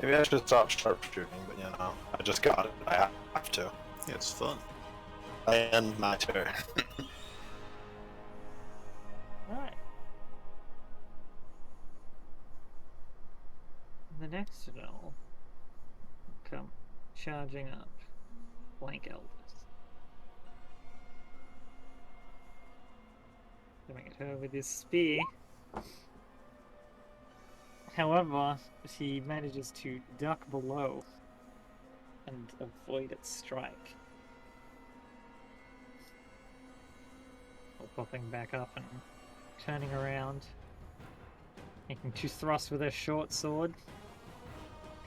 Maybe I should stop sharpshooting, but you know, I just got it. I have to. Yeah, it's fun. I end my turn. Alright. The next gnoll come charging up. Blank Elders. Coming at her with his spear. However, she manages to duck below and avoid its strike. While popping back up and turning around, making 2 thrusts with her short sword,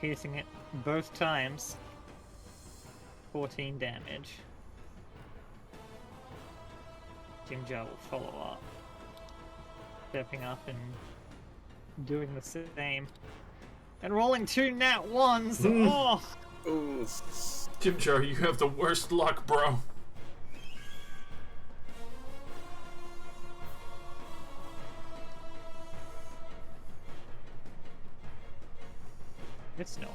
piercing it both times. 14 damage. Jinja will follow up, stepping up and doing the same, and rolling 2 nat 1s. Oh! Ooh. Jimjar, you have the worst luck, bro. It's no.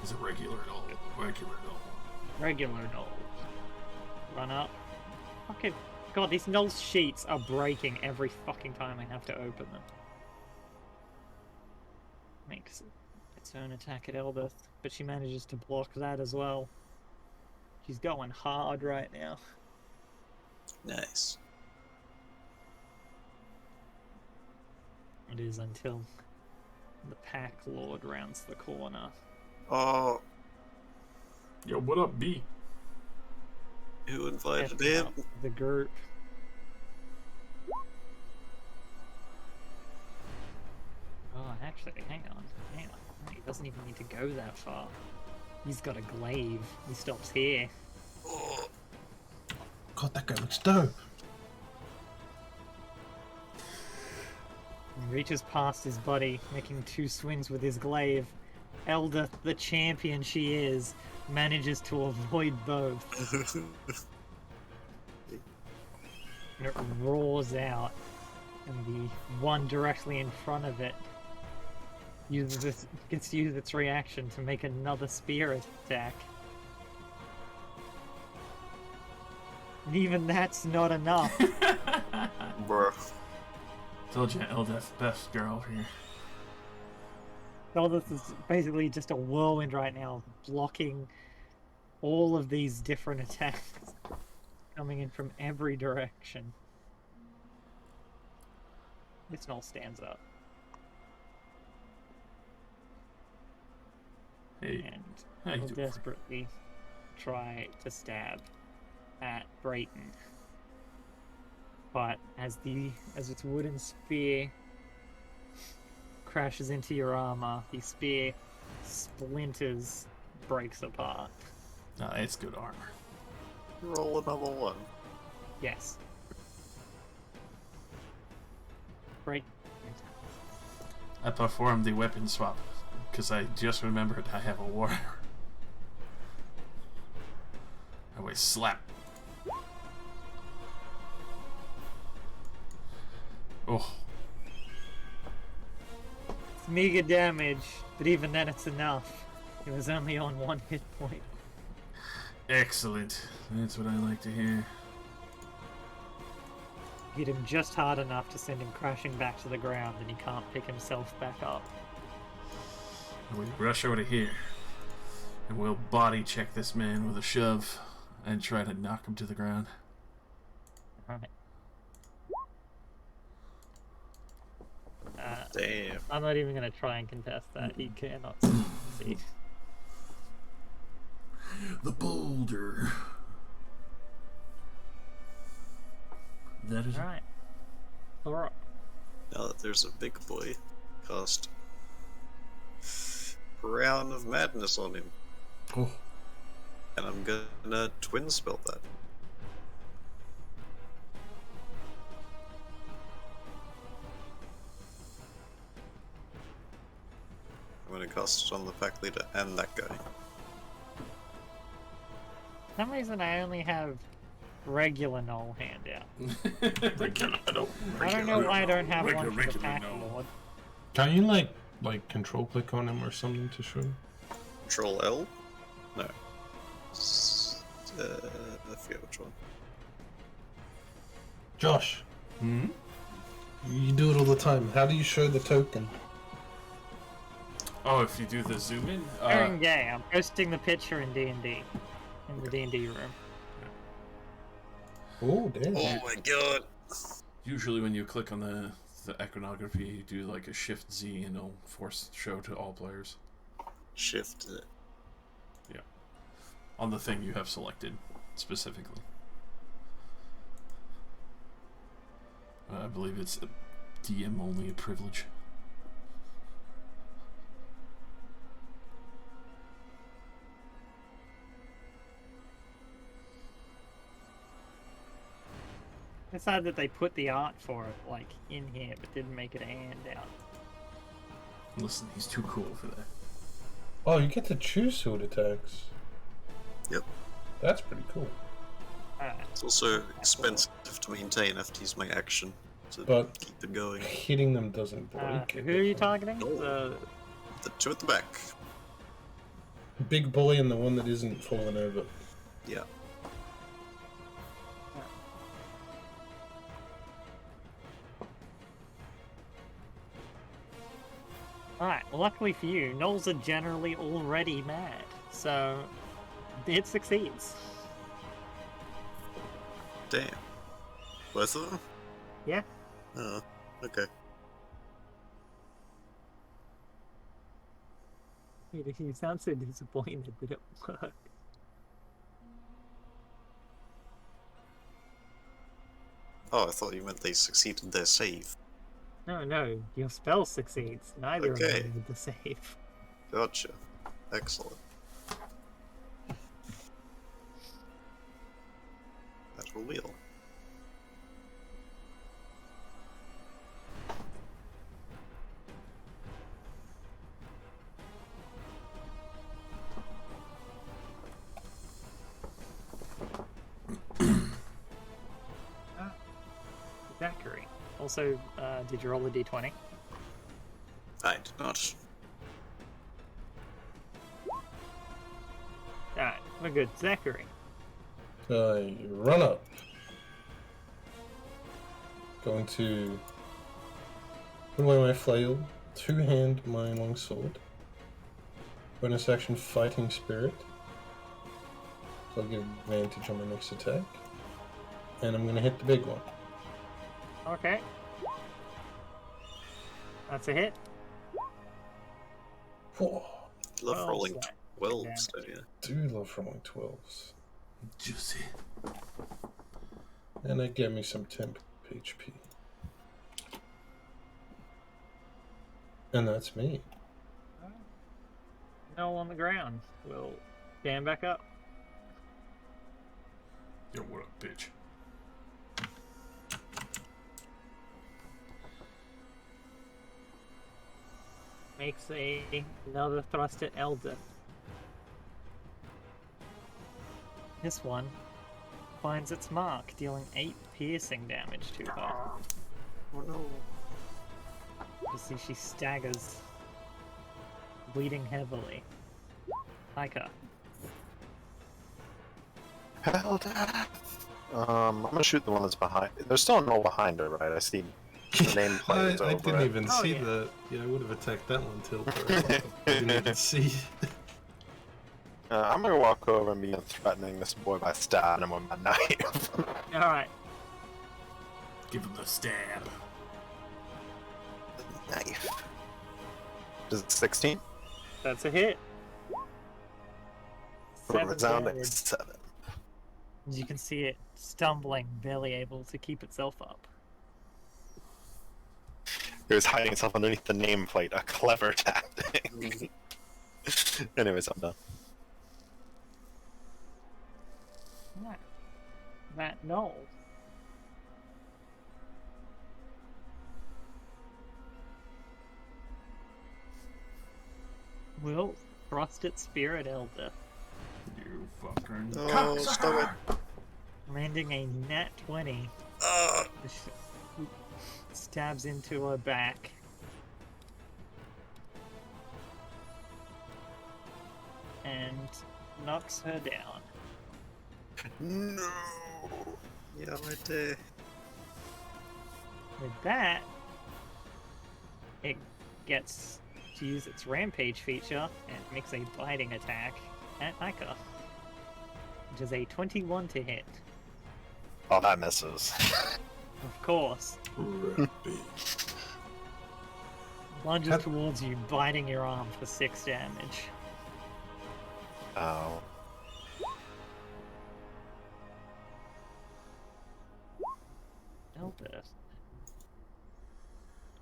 It's a regular null. Regular null. Regular null. Run up. Okay. God, these null sheets are breaking every fucking time I have to open them. Makes its own attack at Eldith, but she manages to block that as well. She's going hard right now. Nice. It is until the Pack Lord rounds the corner. Oh, Yo, what up, B? who invited Stepping him? up the group. Oh, actually, hang on. He doesn't even need to go that far. He's got a glaive. He stops here. Oh, God, that guy looks dope. He reaches past his buddy, making 2 swings with his glaive. Eldith, the champion she is, manages to avoid both. And it roars out, and the one directly in front of it gets to use its reaction to make another spear attack. And even that's not enough. bruh. Told you, Eldeth, best girl here. All this is basically just a whirlwind right now, blocking all of these different attacks coming in from every direction. This null stands up. Hey, And how you will doing? desperately try to stab at Brayton. But as its wooden spear crashes into your armor, the spear splinters, breaks apart. Nah, it's good armor. Roll another one. Yes. Break. I performed the weapon swap because I just remembered I have a warrior. I wait, slap. Oh, It's meager damage, but even then it's enough. It was only on 1 hit point. excellent. That's what I like to hear. Hit him just hard enough to send him crashing back to the ground, and he can't pick himself back up. We rush over to here, and we'll body check this man with a shove and try to knock him to the ground. Alright. Damn. I'm not even going to try and contest that. He cannot see. The boulder. That is Alright. Alright. Now that there's a big boy, cast Round of Madness on him. Oh, And I'm gonna twin spell that. I'm gonna cast it on the pack leader and that guy. For some reason I only have regular null handout. regular, I don't know why I don't have one for the regular Pack no. Lord. Can't you, like, like control click on him or something to show? Control L? No. I forget which one. Josh, Hmm? you do it all the time. How do you show the token? Oh, if you do the zoom in? Aaron Gay, I'm posting the picture in D&D. In the D&D room. Oh, damn. Oh my god! Usually when you click on the iconography, you do like a Shift Z and it'll force show to all players. Shift it. On the thing you have selected, specifically. I believe it's a DM only a privilege. It's sad that they put the art for it, like, in here, but didn't make it a handout. Listen, he's too cool for that. Oh, you get to choose who it attacks. Yep. That's pretty cool. It's also expensive to maintain. I have to use my action to But keep it going. hitting them doesn't break it. Who are you targeting? No. The two at the back. Big bully and the one that isn't falling over. Yeah. Alright, well, luckily for you, gnolls are generally already mad, so it succeeds. Damn. Both of them? Yeah. Oh, okay. You sound so disappointed that it worked. Oh, I thought you meant they succeeded their save. No, your spell succeeds. Neither of Okay. them need the save. Gotcha. Excellent. Battle wheel. Zachary. Also, did you roll a d20? I did not. Alright, we're good. Zachary. Run up. Going to put away my flail, two-hand my longsword. Bonus action fighting spirit. So I'll get advantage on my next attack. And I'm gonna hit the big one. Okay. That's a hit. Whoa. Love Well, rolling so- 12s, don't you? Do love rolling 12s. Juicy. And that gave me some temp HP. And that's me. No on the ground. We'll stand back up. Yo, what up, bitch? Makes another thrust at Elder. This one finds its mark, dealing 8 piercing damage to her. Oh no. You see she staggers, bleeding heavily. Hiker. Hell, I'm gonna shoot the one that's behind. There's still no behind her, right? I see the nameplate. I didn't even Oh, see yeah. the. Yeah, I would have attacked that one till. I didn't even see. I'm gonna walk over and begin threatening this boy by stabbing him with my knife. Alright, Give him the stab. Knife. Is it 16? that's a hit. For a 7 resounding damage. 7. You can see it stumbling, barely able to keep itself up. It was hiding itself underneath the nameplate. A clever tactic. Anyways, I'm done. Right. That knoll. Will thrust its spear at Elder, You fucking. Oh, stop it. landing a nat 20. Ah, Stabs into her back. knocks her down. No. Yeah, I did. With that, it gets to use its rampage feature and makes a biting attack at Ika, which is a 21 to hit. Oh, that misses. Of course. Lunges towards you, biting your arm for 6 damage. Oh. Elbert.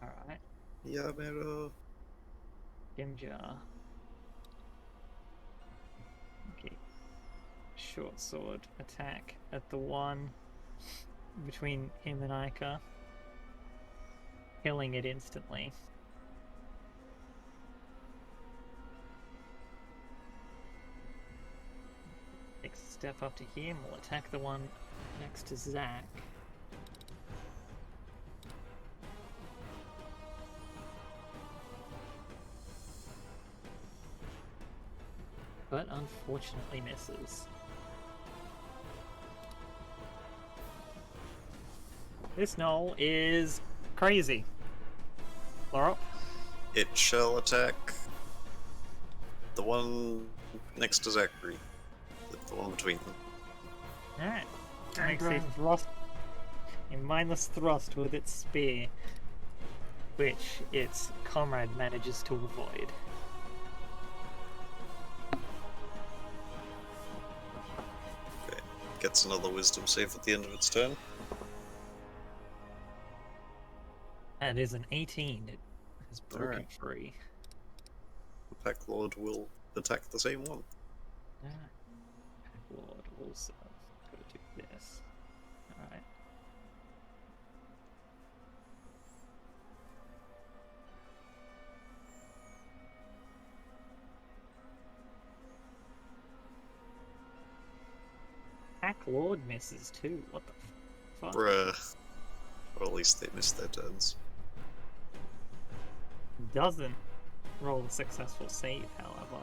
Alright, Yamero. Gimjar. Okay. Short sword attack at the one between him and Ika, killing it instantly. Takes a step up to here and will attack the one next to Zack. But unfortunately misses. This knoll is crazy. Lorop? It shall attack the one next to Zachary. The one between them. Alright. Makes a thrust. A mindless thrust with its spear, which its comrade manages to avoid. Okay. Gets another wisdom save at the end of its turn. That is an 18. It has broken Alright. free. The Pack Lord will attack the same one. Alright. Lord also. Go do this. Alright. Pack Lord misses too. What the fuck? Bruh. Or at least they missed their turns. Doesn't roll a successful save, however.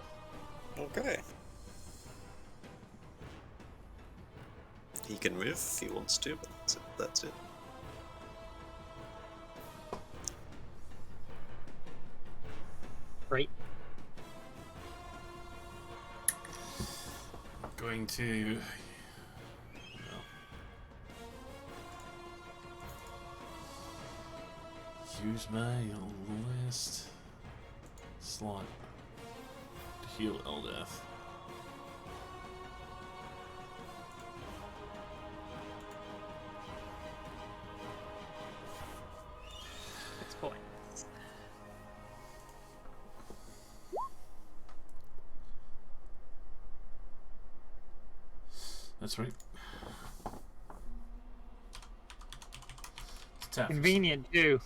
Okay. He can move if he wants to, but that's it. Great. Going to. Use my last slot to heal Eldath. Six points. That's right. It's tough. Convenient too.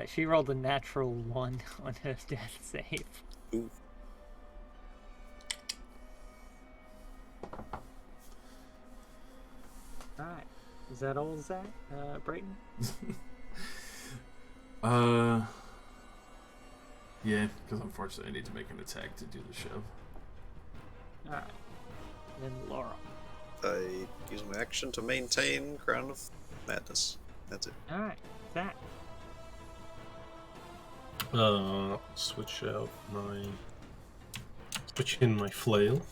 She rolled a natural 1 on her death save. Ooh. Alright. Is that all, Zach? Brayton? Yeah, because unfortunately I need to make an attack to do the shove. Alright. Then Laura. I use my action to maintain Crown of Madness. That's it. Alright. Zach. Switch in my flail.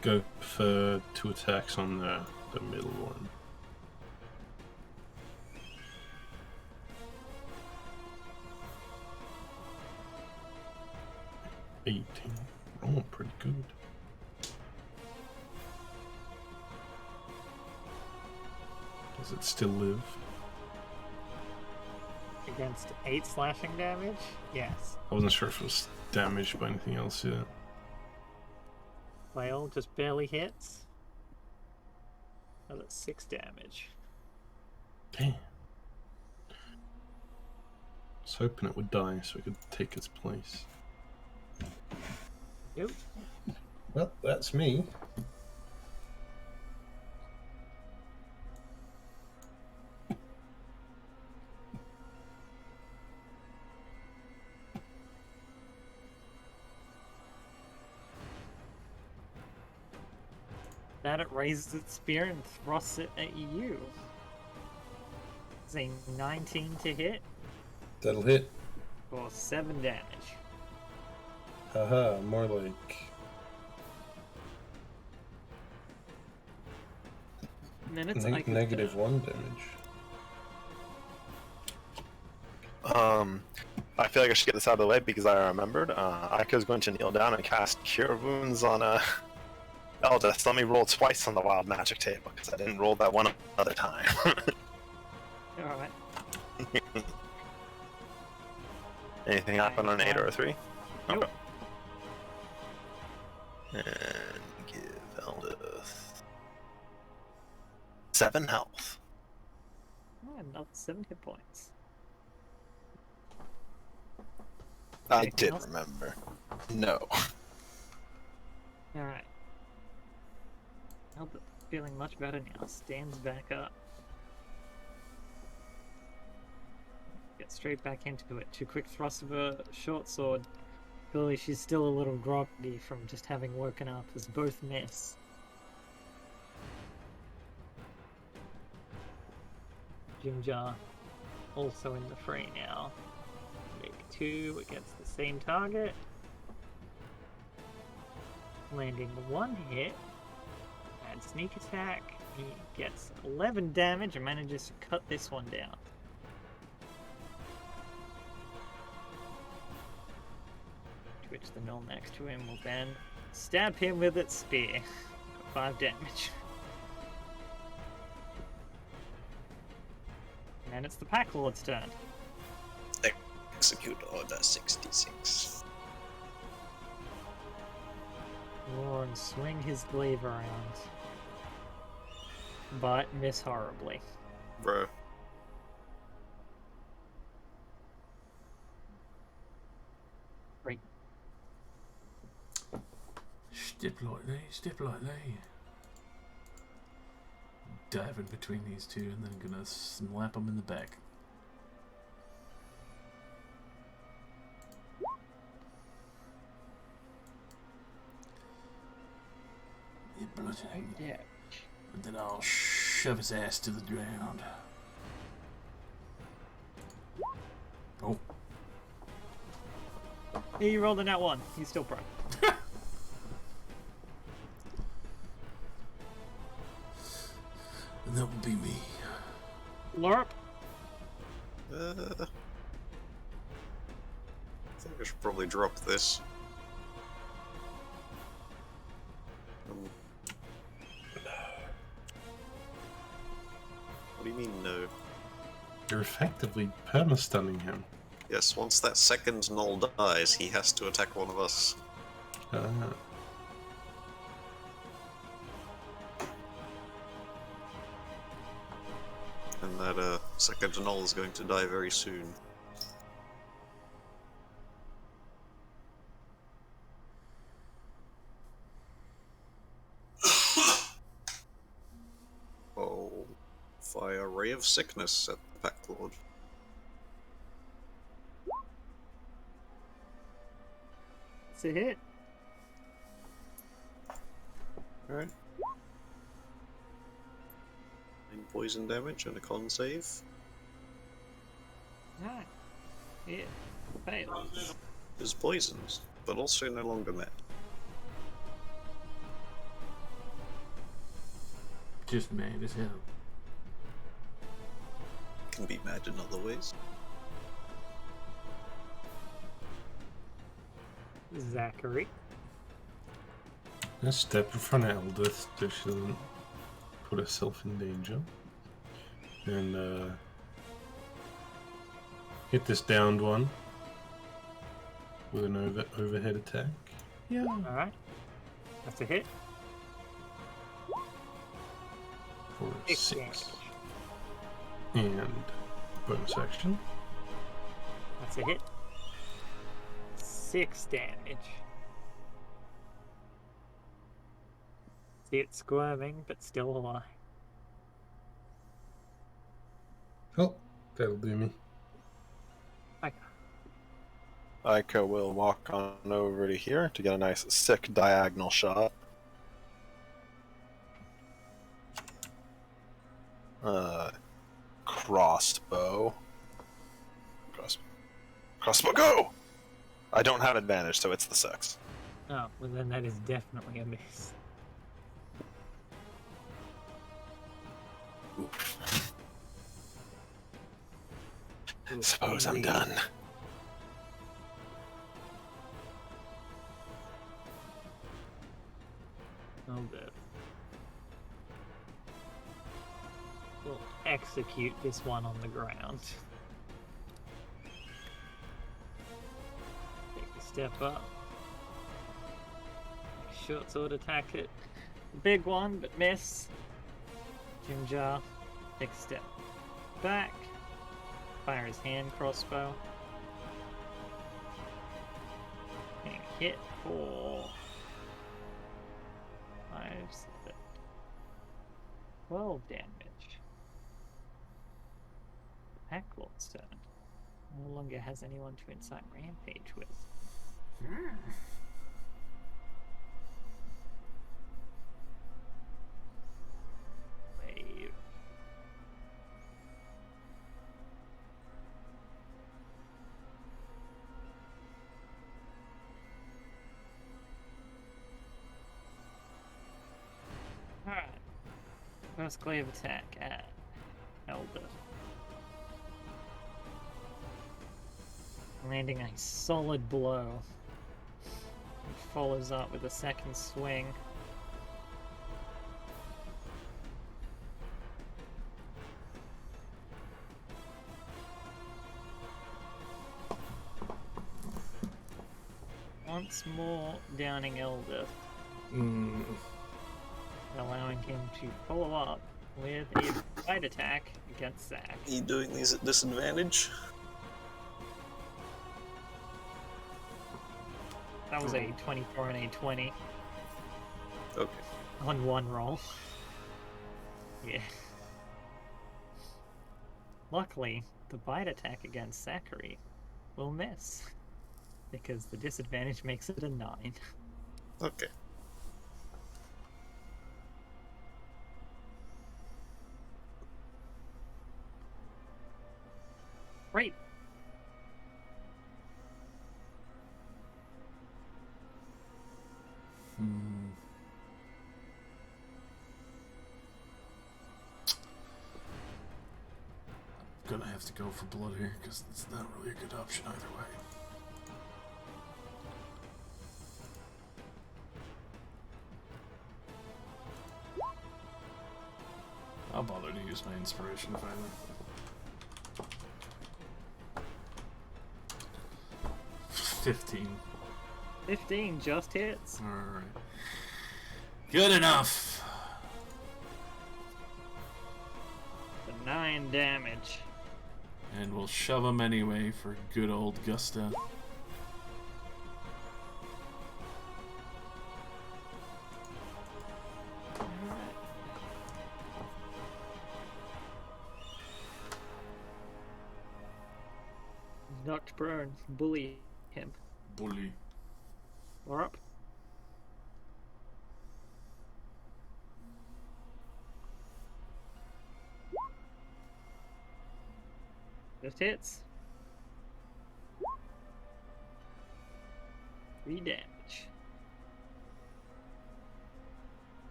Go for 2 attacks on the middle one. Oh, pretty good. Does it still live? Against 8 slashing damage? Yes. I wasn't sure if it was damaged by anything else yet. Flail just barely hits. Oh, that's 6 damage. Damn. I was hoping it would die so it could take its place. Yep. Well, that's me. that, it raises its spear and thrusts it at you. It's a 19 to hit That'll hit. for 7 damage. Haha, more like. And then it's Negative 1 damage. I feel like I should get this out of the way because I remembered. Aiko's going to kneel down and cast Cure Wounds on Eldest. Let me roll twice on the wild magic table because I didn't roll that one other time. Alright. Anything happen on an 8 or a 3? Nope. And give Eldest 7 health. Oh, another 7 hit points. I Anything did else? remember. No. Alright. Albert feeling much better now. Stands back up. Get straight back into it. 2 quick thrusts of her short sword. Clearly she's still a little groggy from just having woken up as both miss. Jimjar also in the fray now. Make 2 against the same target. Landing 1 hit. Add sneak attack. He gets 11 damage and manages to cut this one down. To which the gnoll next to him will then stab him with its spear. 5 damage. And it's the Pack Lord's turn. Execute Order 66. Roar and swing his glaive around. But miss horribly. Bro. Great. Step lightly, step lightly. Diving between these two and then gonna slap them in the back. Bludgeoning. Yeah. And then I'll shove his ass to the ground. Oh. He rolled a nat 1. He's still prone. And that will be me. Lurp. I think I should probably drop this. What do you mean, no? You're effectively perma-stunning him. Yes, once that second gnoll dies, he has to attack one of us. And that second gnoll is going to die very soon. Oh, fire ray of sickness at the Pack Lord. It's a hit. Alright. 9 poison damage and a con save. Alright. It fails. Is poisoned, but also no longer mad. Just mad as hell. Can be mad in other ways. Zachary. Let's step in front of Eldith so she doesn't put herself in danger. And hit this downed one with an overhead attack. Yeah. Alright. That's a hit. For a 6. Damage. And bonus action. That's a hit. 6 damage. See it squirming, but still alive. Oh, that'll do me. Aiko will walk on over to here to get a nice sick diagonal shot. Crossbow. Crossbow, go! I don't have advantage, so it's the 6. Oh, well then that is definitely a miss. Suppose I'm done. Oh, good. We'll execute this one on the ground. Take a step up. Short sword attack it. Big one, but miss. Jimjar, take a step back. Fire his hand crossbow. And hit for 5, 7, 12 damage. Pack Lord's turn. No longer has anyone to incite rampage with. Wave. Alright. First glaive attack at Elder. Landing a solid blow. It follows up with a second swing. Once more downing Elder, allowing him to follow up with a bite attack against Zack. Are you doing these at disadvantage? That was a 24 and a 20 Okay. on one roll. Yeah. Luckily, the bite attack against Zachary will miss, because the disadvantage makes it a 9. Okay. Right. I'm gonna have to go for blood here, because it's not really a good option either way. I'll bother to use my inspiration finally. 15. 15 just hits. Alright. Good enough! For 9 damage. And we'll shove him anyway for good old Gusta. Knocked prone. Bully him. Bully. Or up. Just hits. 3 damage.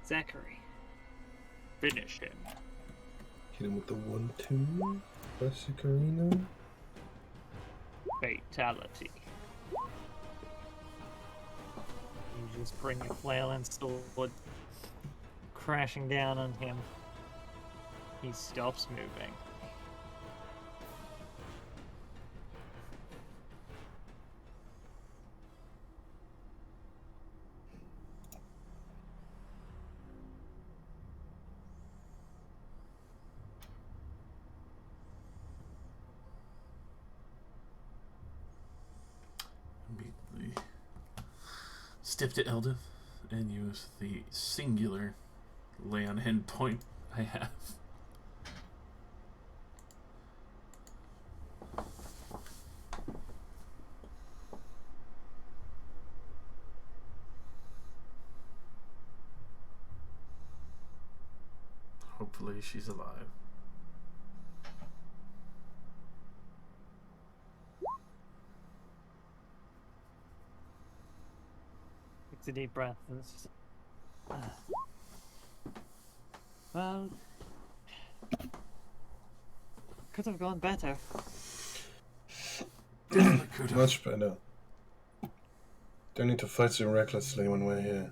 Zachary. Finish him. Hit him with the 1-2. Classic Arena. Fatality. You just bring your flail and sword crashing down on him. He stops moving. Immediately step to Eldith and use the singular lay on hand point I have. Hopefully she's alive. Takes a deep breath. And it's just, well, could have gone better. Definitely could have. Much better. Don't need to fight so recklessly when we're here.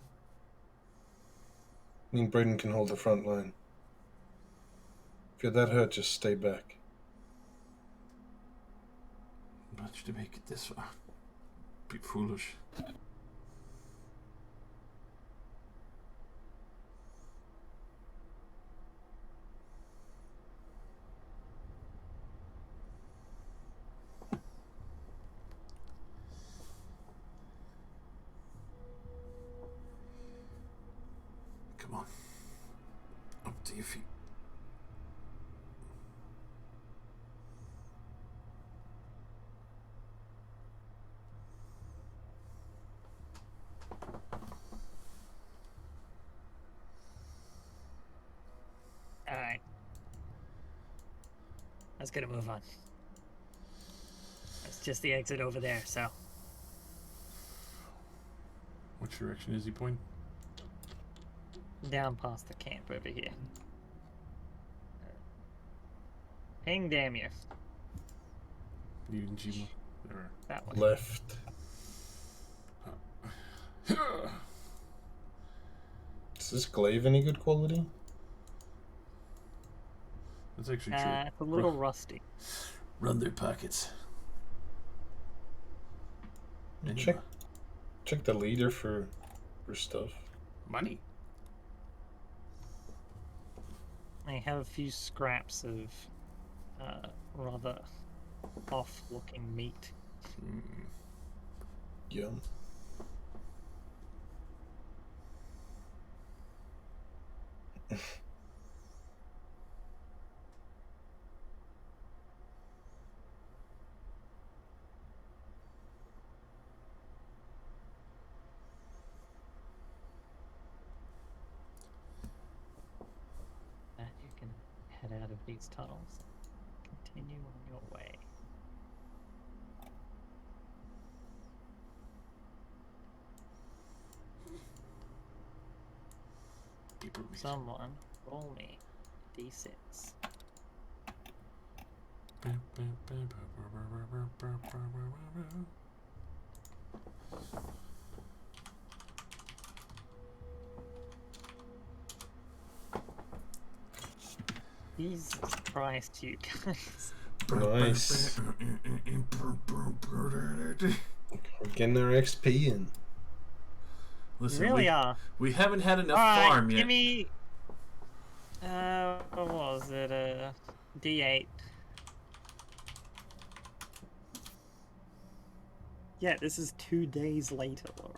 Me and Braden can hold the front line. If you're that hurt, just stay back. Much to make it this far. Be foolish. Come on. Up to your feet. Alright. Let's get a move on. It's just the exit over there, so. Which direction is he pointing? Down past the camp over here. Ping, damn you. You and Jima. There. That way. Left. Is this glaive any good quality? That's actually true. It's a little rusty. Run their pockets. Check the leader for stuff. Money. I have a few scraps of rather off-looking meat. Yum. And you can head out of these tunnels. Continue on your way. People meet. Someone roll me d6. Jesus Christ, you guys. Nice. We're getting our XP in. Listen, You really are. we haven't had enough Alright, farm yet. give me. What was it? D8. Yeah, this is 2 days later, Laura.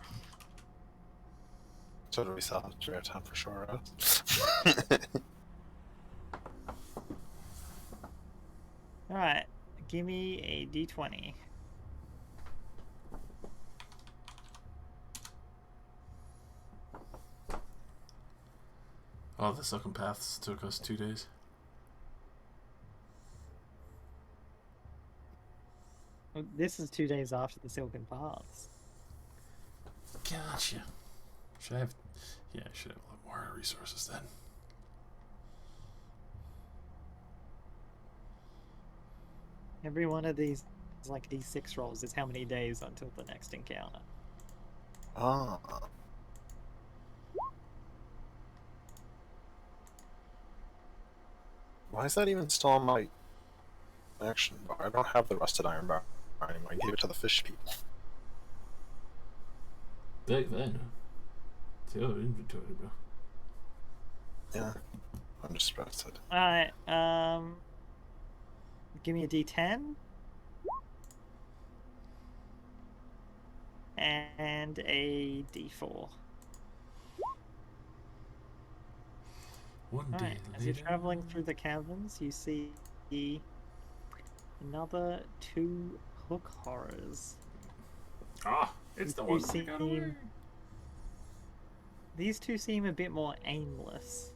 So do we salvage your time for sure? Alright, give me a d20. Oh, the Silken Paths took us 2 days. Well, this is 2 days after the Silken Paths. Gotcha. Should I have... Yeah, I should have a lot more resources then. Every one of these, like d6 rolls, is how many days until the next encounter. Ah. Why is that even still on my action bar? I don't have the rusted iron bar anymore. I gave it to the fish people. Back then. It's your inventory, bro. Yeah. I'm just rusted. Alright, give me a d10. And a d4. One day Alright, as you're traveling through the caverns, you see another 2 hook horrors. Ah, it's the You one that got away. seem- These two seem a bit more aimless.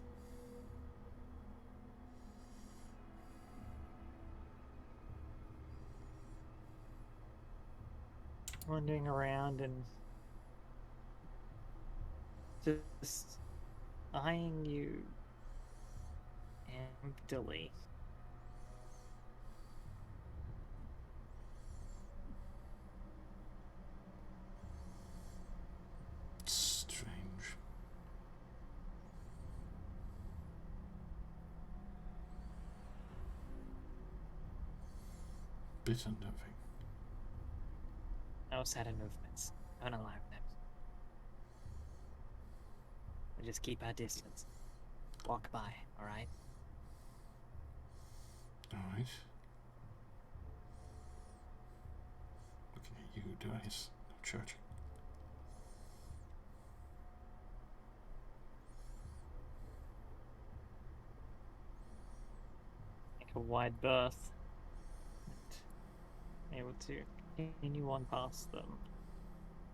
wandering around and just eyeing you emptily. Strange. Bit unnerving. No sudden movements. Don't alarm them. We just keep our distance. Walk by, alright? Alright. Looking at you, Dice. No charging. Make a wide berth. And able to continue on past them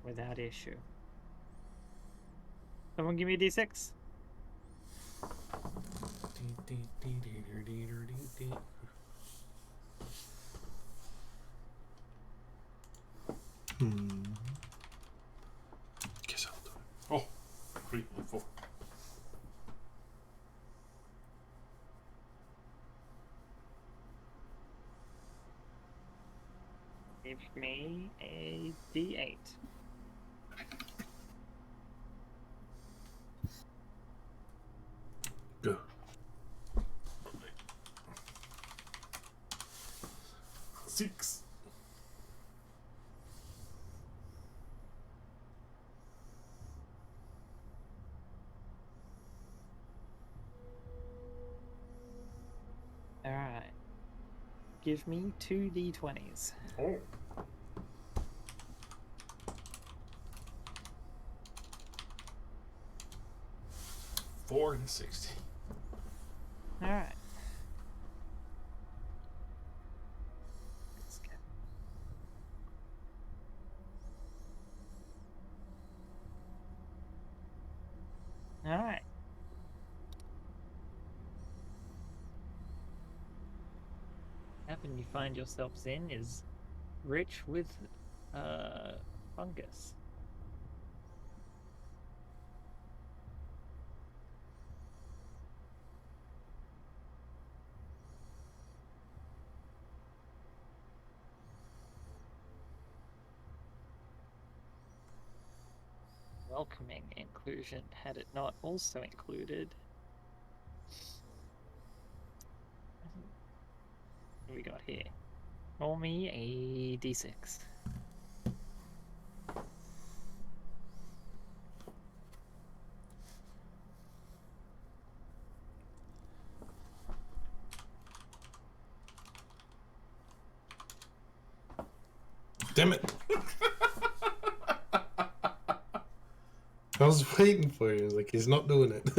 without issue. Someone give me a d6. Guess I'll do it. Oh, 3 and 4. Give me a d8. Go. 6. Alright. Give me 2 d20s. Oh. Four and 60. Alright. Let's go. Alright. Happen you find yourselves in is rich with fungus. Welcoming inclusion had it not also included. What we got here? Roll me a d6. Damn it! I was waiting for you. Like, he's not doing it.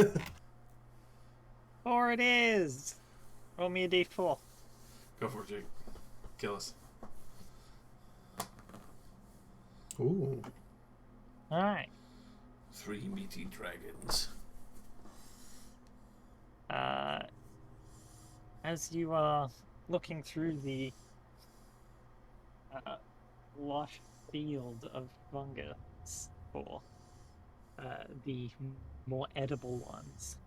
4 it is! Roll me a d4. Go for it, Jake. Kill us. Ooh. Alright. 3 meaty dragons. As you are looking through the lush field of fungus for the more edible ones,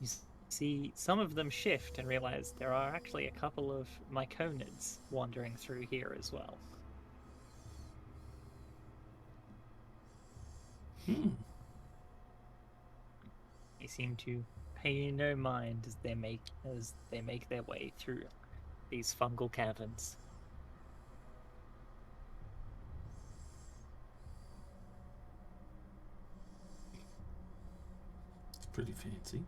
you see some of them shift and realize there are actually a couple of myconids wandering through here as well. They seem to pay no mind as they make their way through these fungal caverns. It's pretty fancy.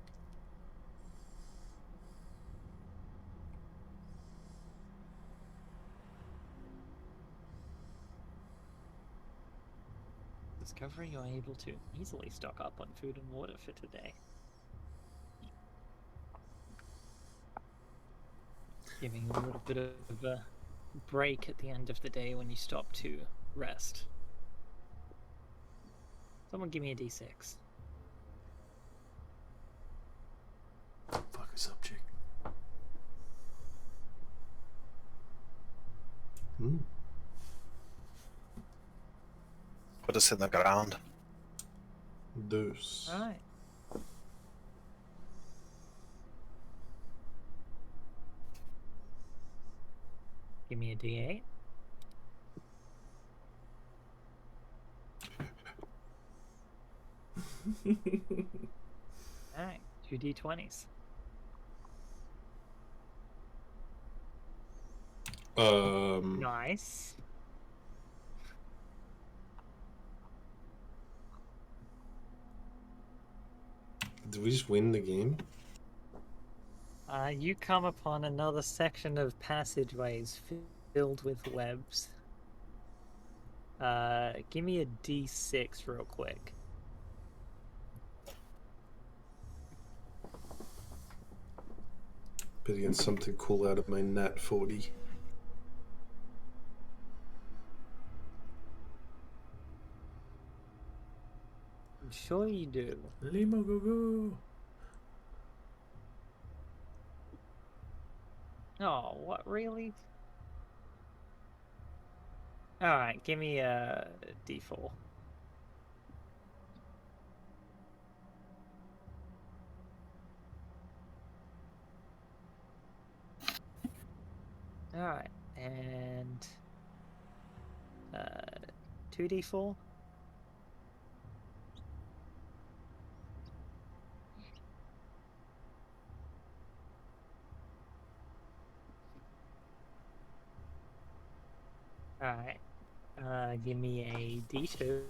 Discover you're able to easily stock up on food and water for today. Giving you a little bit of a break at the end of the day when you stop to rest. Someone give me a d6. Fuck us up, Jake. put us in the ground. Deuce. Alright. Give me a D8. Alright, 2 D20s. Nice. Did we just win the game? You come upon another section of passageways filled with webs. Give me a D6 real quick. Better get something cool out of my nat 40. I'm sure you do. Limo go go. Oh, what, really? Alright, give me a D4. Alright, and 2D4. Alright, give me a D2.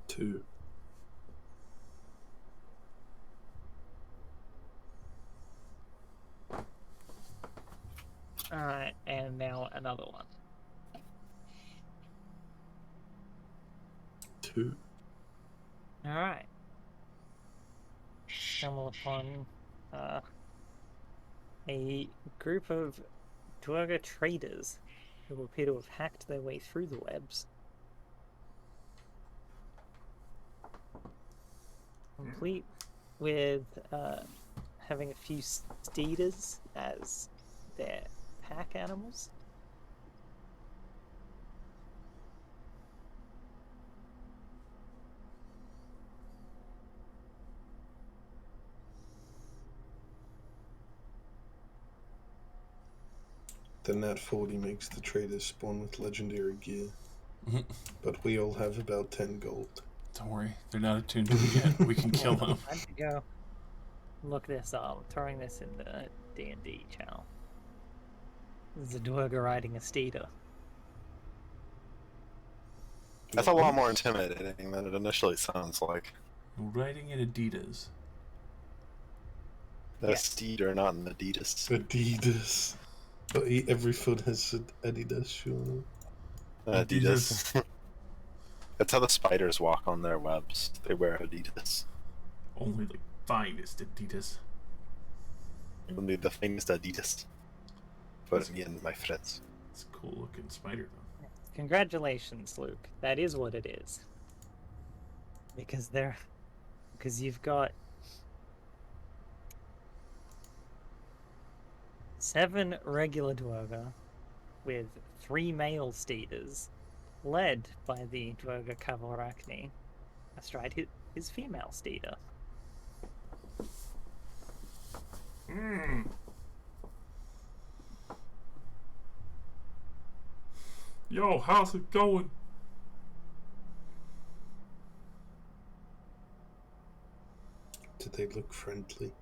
2. Alright, and now another one. 2. Alright. Stumble upon a group of Duergar traders who appear to have hacked their way through the webs. Complete with having a few steeders as their pack animals. The nat 40 makes the traders spawn with legendary gear. But we all have about 10 gold. Don't worry, they're not attuned to it yet. We can kill them. Time to go look this up. I'm throwing this in the D&D channel. This is a Duergar riding a steeder. That's a lot more intimidating than it initially sounds like. Riding in Adidas. The steeder, not an Adidas. Adidas. But every foot has an Adidas shoe on it. Adidas. That's how the spiders walk on their webs. They wear Adidas. Only the finest Adidas. Only the famous Adidas. But again, my friends. It's a cool looking spider though. Congratulations, Luke. That is what it is. Because you've got 7 regular Duergar with 3 male steeders, led by the Duergar Cavalrachni astride his female steeder. Yo, how's it going? Do they look friendly?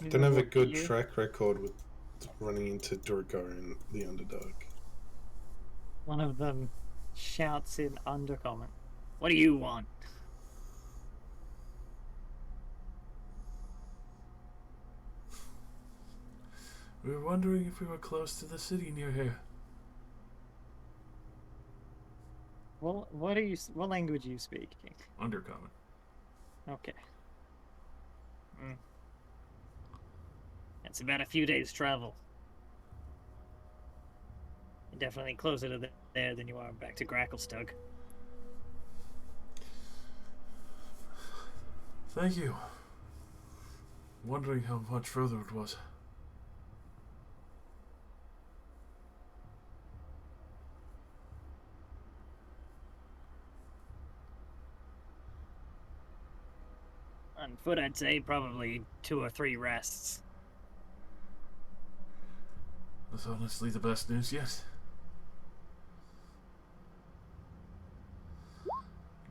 Don't have a good track record with running into Duergar and the Underdog. One of them shouts in Undercommon, "What do you want?" We were wondering if we were close to the city near here. Well, what language are you speaking? Undercommon. Okay. It's about a few days' travel. You're definitely closer to there than you are back to Gracklestug. Thank you. Wondering how much further it was. On foot, I'd say probably 2 or 3 rests. That's honestly the best news yet.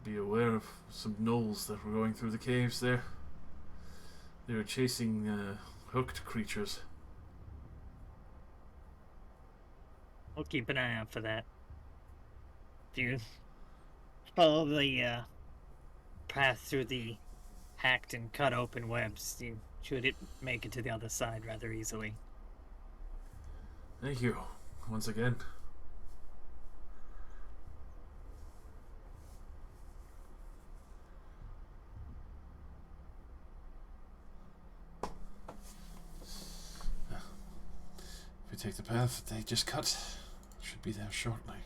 Be aware of some gnolls that were going through the caves there. They were chasing hooked creatures. We'll keep an eye out for that. If you follow the path through the hacked and cut open webs, you should make it to the other side rather easily. Thank you, once again. If we take the path they just cut, should be there shortly.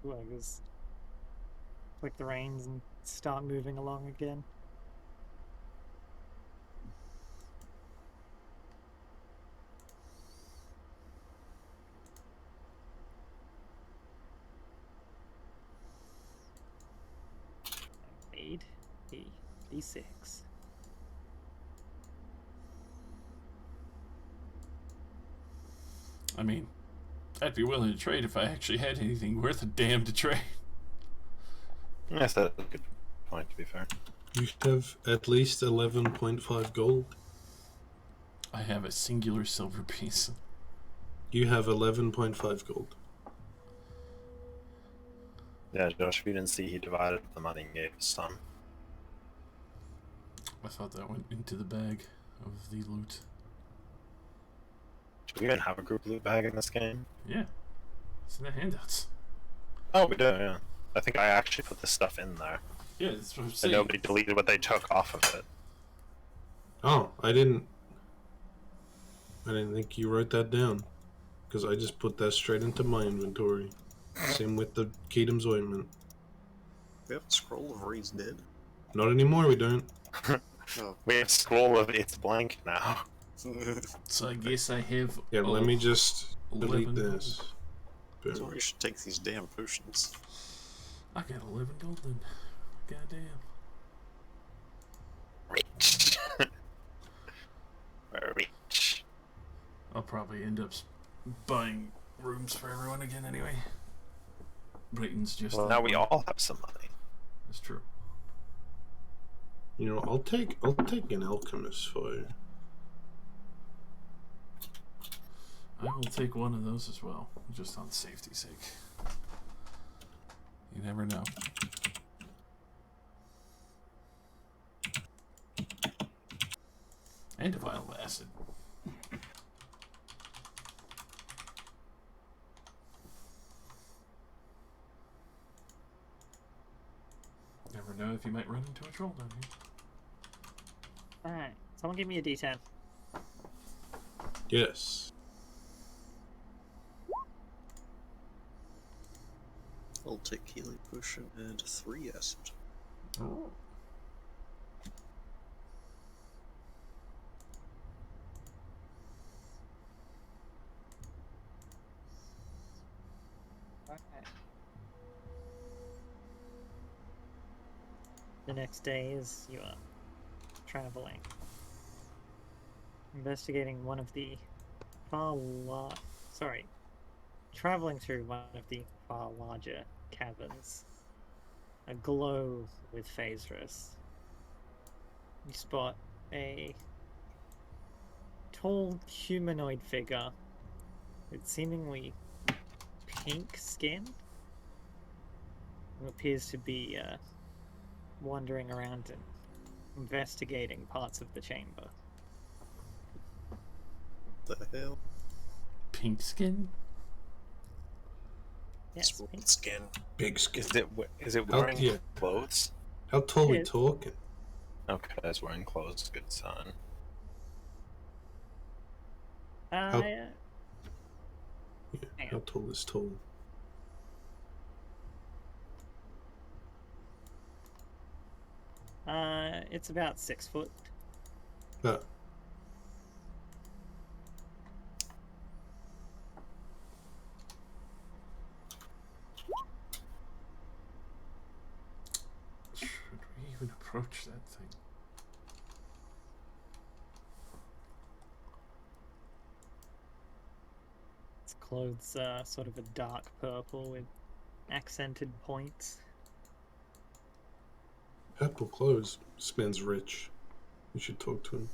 Well, I just click the reins and start moving along again. Made a D6. I mean, I'd be willing to trade if I actually had anything worth a damn to trade. Yes, that's a good point, to be fair. You have at least 11.5 gold. I have a singular silver piece. You have 11.5 gold. Yeah, Josh, if you didn't see, he divided the money and gave us some. I thought that went into the bag of the loot. Do we even have a group loot bag in this game? Yeah, it's in the handouts. Oh, we do, yeah. I think I actually put this stuff in there. Yeah, that's what I'm And saying. nobody deleted what they took off of it. Oh, I didn't think you wrote that down. Because I just put that straight into my inventory. Same with the Kedum's ointment. We have a scroll of Ray's dead. Not anymore, we don't. Oh. We have scroll of it's blank now. So I guess I have. Yeah, let me just 11 delete this. So Boom. we should take these damn potions. I got 11 gold then. Goddamn. Rich. We're rich. I'll probably end up buying rooms for everyone again anyway. Brayton's just. Well, now we all have some money. That's true. You know, I'll take an alchemist for you. I will take one of those as well, just on safety's sake. You never know. And a vial of acid. Never know if you might run into a troll down here. Alright, someone give me a D10. Yes. I'll take healing potion and 3 acid. Oh. Okay. The next day is you are traveling, investigating one of the traveling through one of the far larger caverns, aglow with Phaedrus. You spot a tall humanoid figure with seemingly pink skin, who appears to be wandering around and investigating parts of the chamber. The hell? Pink skin? Yes, Small pink. skin. Big skin. Is it Oh, wearing yeah. clothes? How tall we Yes. talking? Okay, it's wearing clothes. Good sign. Yeah. Yeah, Hang how on. tall is tall? It's about 6 foot. But Should we even approach that thing? Its clothes are sort of a dark purple with accented points. purple clothes. This man's rich. You should talk to him.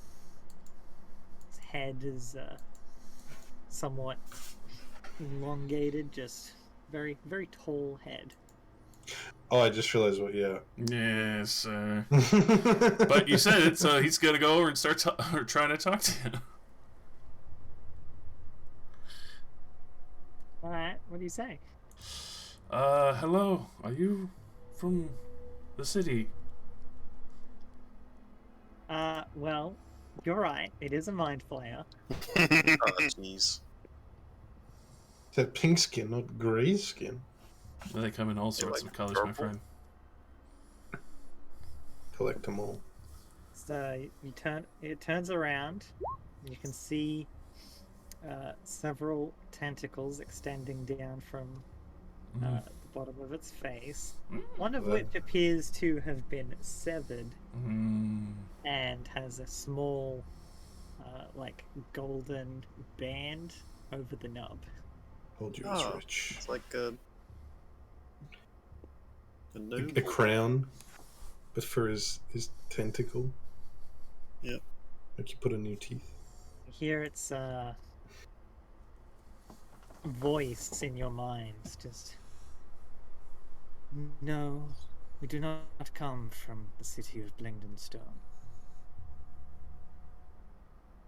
Its head is somewhat elongated, just very, very tall head. Oh, I just realized what. Yeah. Yes, but you said it, so he's gonna go over and start trying to talk to him. Alright, what do you say? Hello. Are you from the city? Well, you're right. It is a mind flayer. Oh, jeez. Is that pink skin, not grey skin? They come in all sorts like of colors, my purple? friend. Collect them all. So it turns around. You can see several tentacles extending down from the bottom of its face. One of which appears to have been severed and has a small, like, golden band over the nub. Told you it's Oh, rich. it's like a gnome. A crown, but for his tentacle. Yep. Like you put on your teeth. Hear its voice in your mind, just... No, we do not come from the city of Blingdenstone.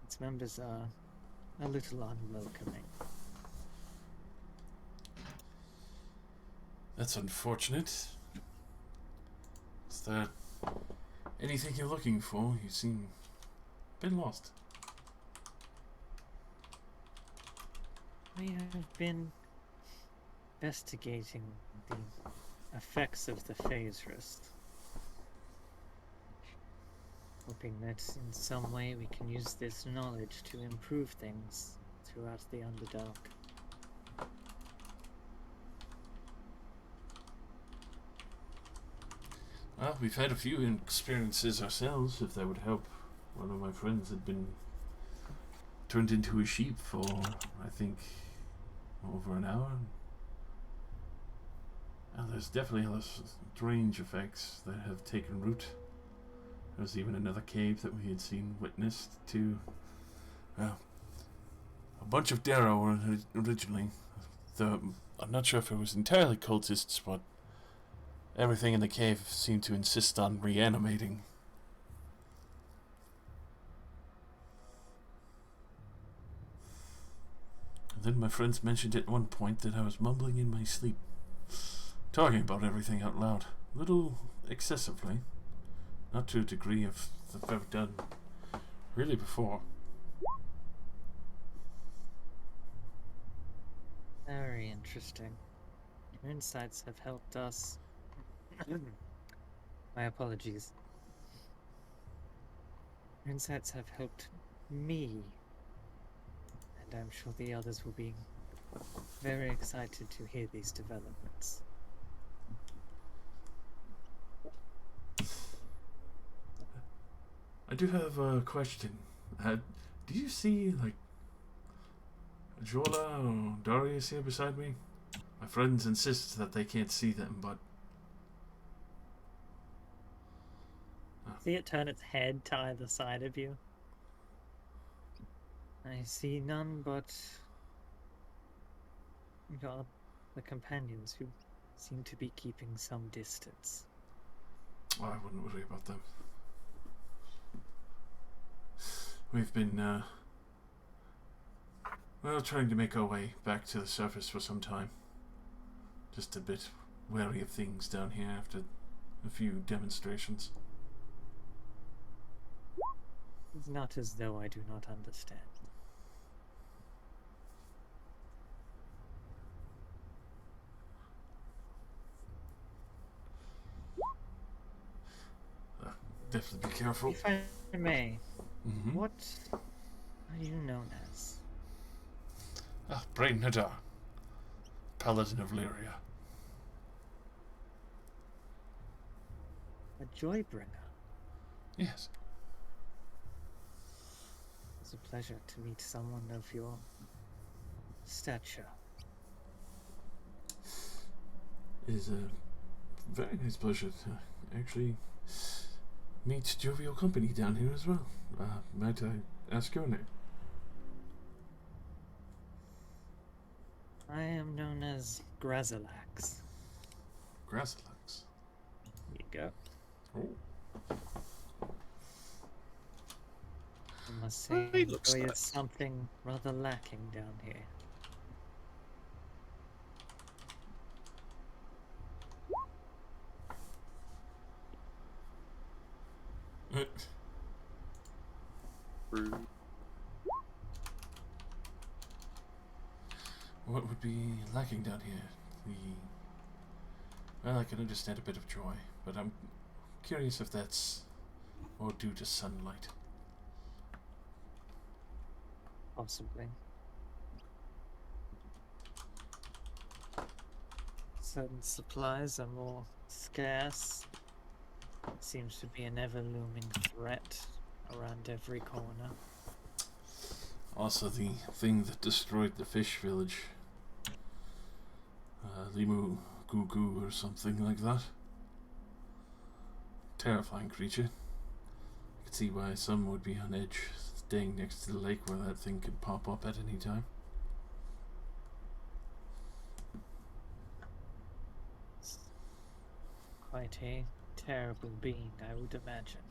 Its members are a little unwelcoming. That's unfortunate. Is there anything you're looking for? You seem a bit lost. We have been investigating the effects of the phase wrist. Hoping that in some way we can use this knowledge to improve things throughout the Underdark. Well, we've had a few experiences ourselves, if that would help. One of my friends had been turned into a sheep for, I think, over an hour. Well, there's definitely other strange effects that have taken root. There was even another cave that we had seen witnessed to. Well, a bunch of Darrow were originally. I'm not sure if it was entirely cultists, but everything in the cave seemed to insist on reanimating. And then my friends mentioned at one point that I was mumbling in my sleep, talking about everything out loud, a little excessively, not to a degree of that I've ever done really before. Very interesting. Your insights have helped us. My apologies. Your insights have helped me. And I'm sure the others will be very excited to hear these developments. I do have a question. Do you see, like, Jola or Darius here beside me? My friends insist that they can't see them, but... See it turn its head to either side of you? I see none but your the companions who seem to be keeping some distance. Oh, I wouldn't worry about them. We've been, well, trying to make our way back to the surface for some time. Just a bit wary of things down here after a few demonstrations. It's not as though I do not understand. Definitely be careful. If I may, Mm-hmm. what are you known as? Brain Nadar, Paladin of Lyria. A Joybringer. Yes. It's a pleasure to meet someone of your stature. It is a very nice pleasure to actually meet jovial company down here as well. Might I ask your name? I am known as Grazilax. Grazilax. Here you go. Oh. I must say, he looks joy nice. is something rather lacking down here. What would be lacking down here? Well, I can understand a bit of joy, but I'm curious if that's more due to sunlight. Possibly. Certain supplies are more scarce. Seems to be an ever-looming threat around every corner. Also, the thing that destroyed the fish village. Limu Gugu or something like that. Terrifying creature. I could see why some would be on edge staying next to the lake where that thing could pop up at any time. It's quite a terrible being, I would imagine.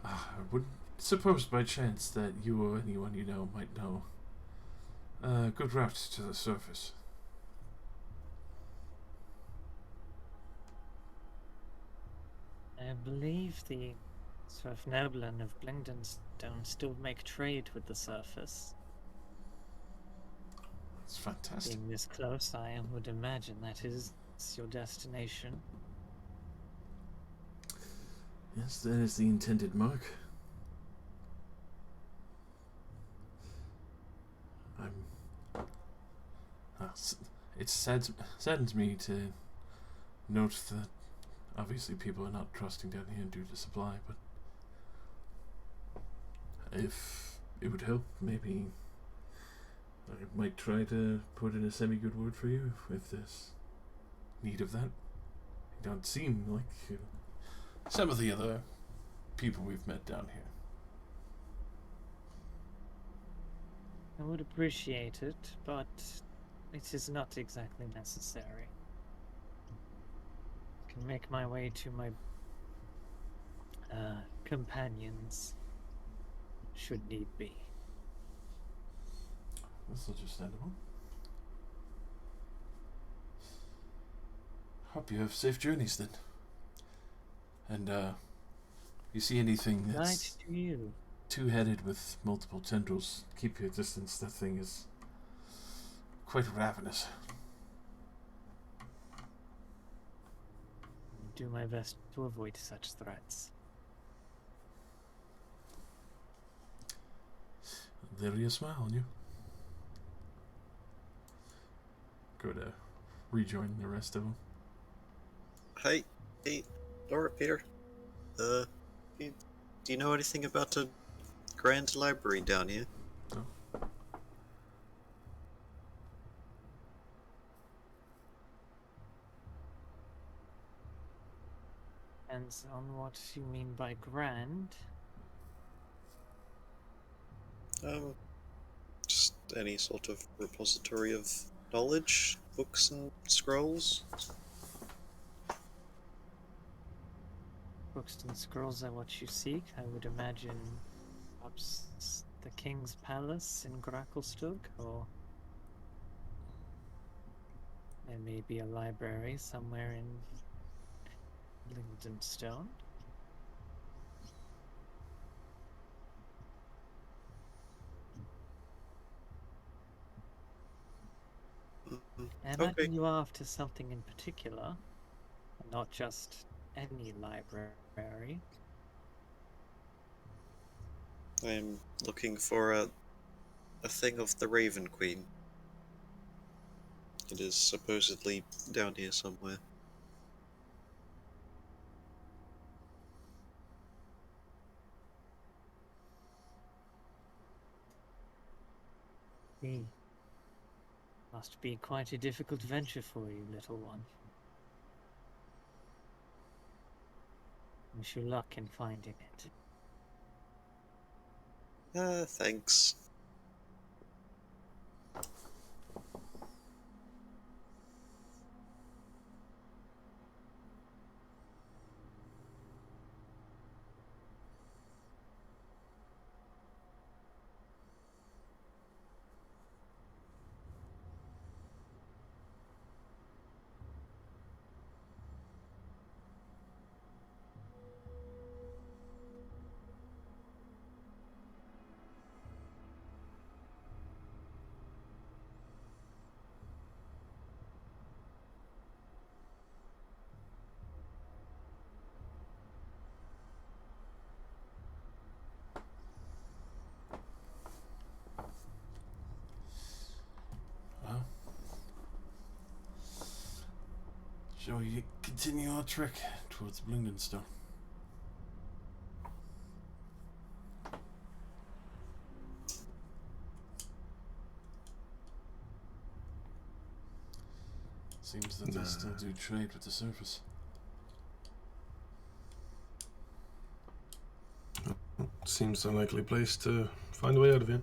I would suppose by chance that you or anyone you know might know a good route to the surface. I believe the Swerfnoblen of Blingdenstone still make trade with the surface. It's fantastic. Being this close, I would imagine that is your destination. Yes, that is the intended mark. It saddens me to note that obviously people are not trusting down here due to supply, but if it would help, maybe I might try to put in a semi-good word for you if there's need of that. You don't seem like some of the other people we've met down here. I would appreciate it, but it is not exactly necessary. I can make my way to my companions, should need be. That's understandable. Hope you have safe journeys then. And you see anything that's Right to you. two-headed with multiple tendrils, keep your distance. That thing is quite ravenous. Do my best to avoid such threats. There is a smile on you. Go to rejoin the rest of them. Hey, Laura, Peter. Do you know anything about a grand library down here? No? Depends on what you mean by grand. Just any sort of repository of knowledge, books and scrolls. Books and scrolls are what you seek. I would imagine perhaps the King's Palace in Gracklestug, or there may be a library somewhere in Blingdenstone. Mhm. And imagine Okay. you are after something in particular, not just any library. I'm looking for a thing of the Raven Queen. It is supposedly down here somewhere. Hmm. Must be quite a difficult venture for you, little one. Wish you luck in finding it. Thanks. Well, shall we continue our trek towards Blingdenstone? Seems that they still do trade with the surface. Seems a likely place to find a way out of here.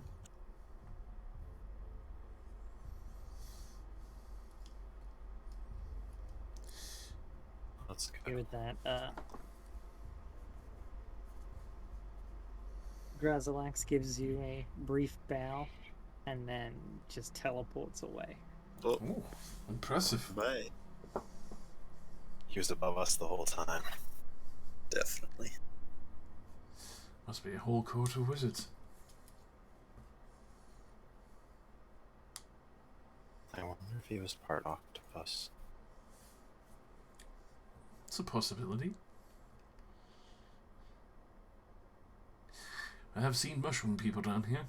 Let's Here go. with that, Grazalax gives you a brief bow and then just teleports away. Oh, Ooh, impressive. bye. He was above us the whole time. Definitely. Must be a whole court of wizards. I wonder if he was part octopus. It's a possibility. I have seen mushroom people down here.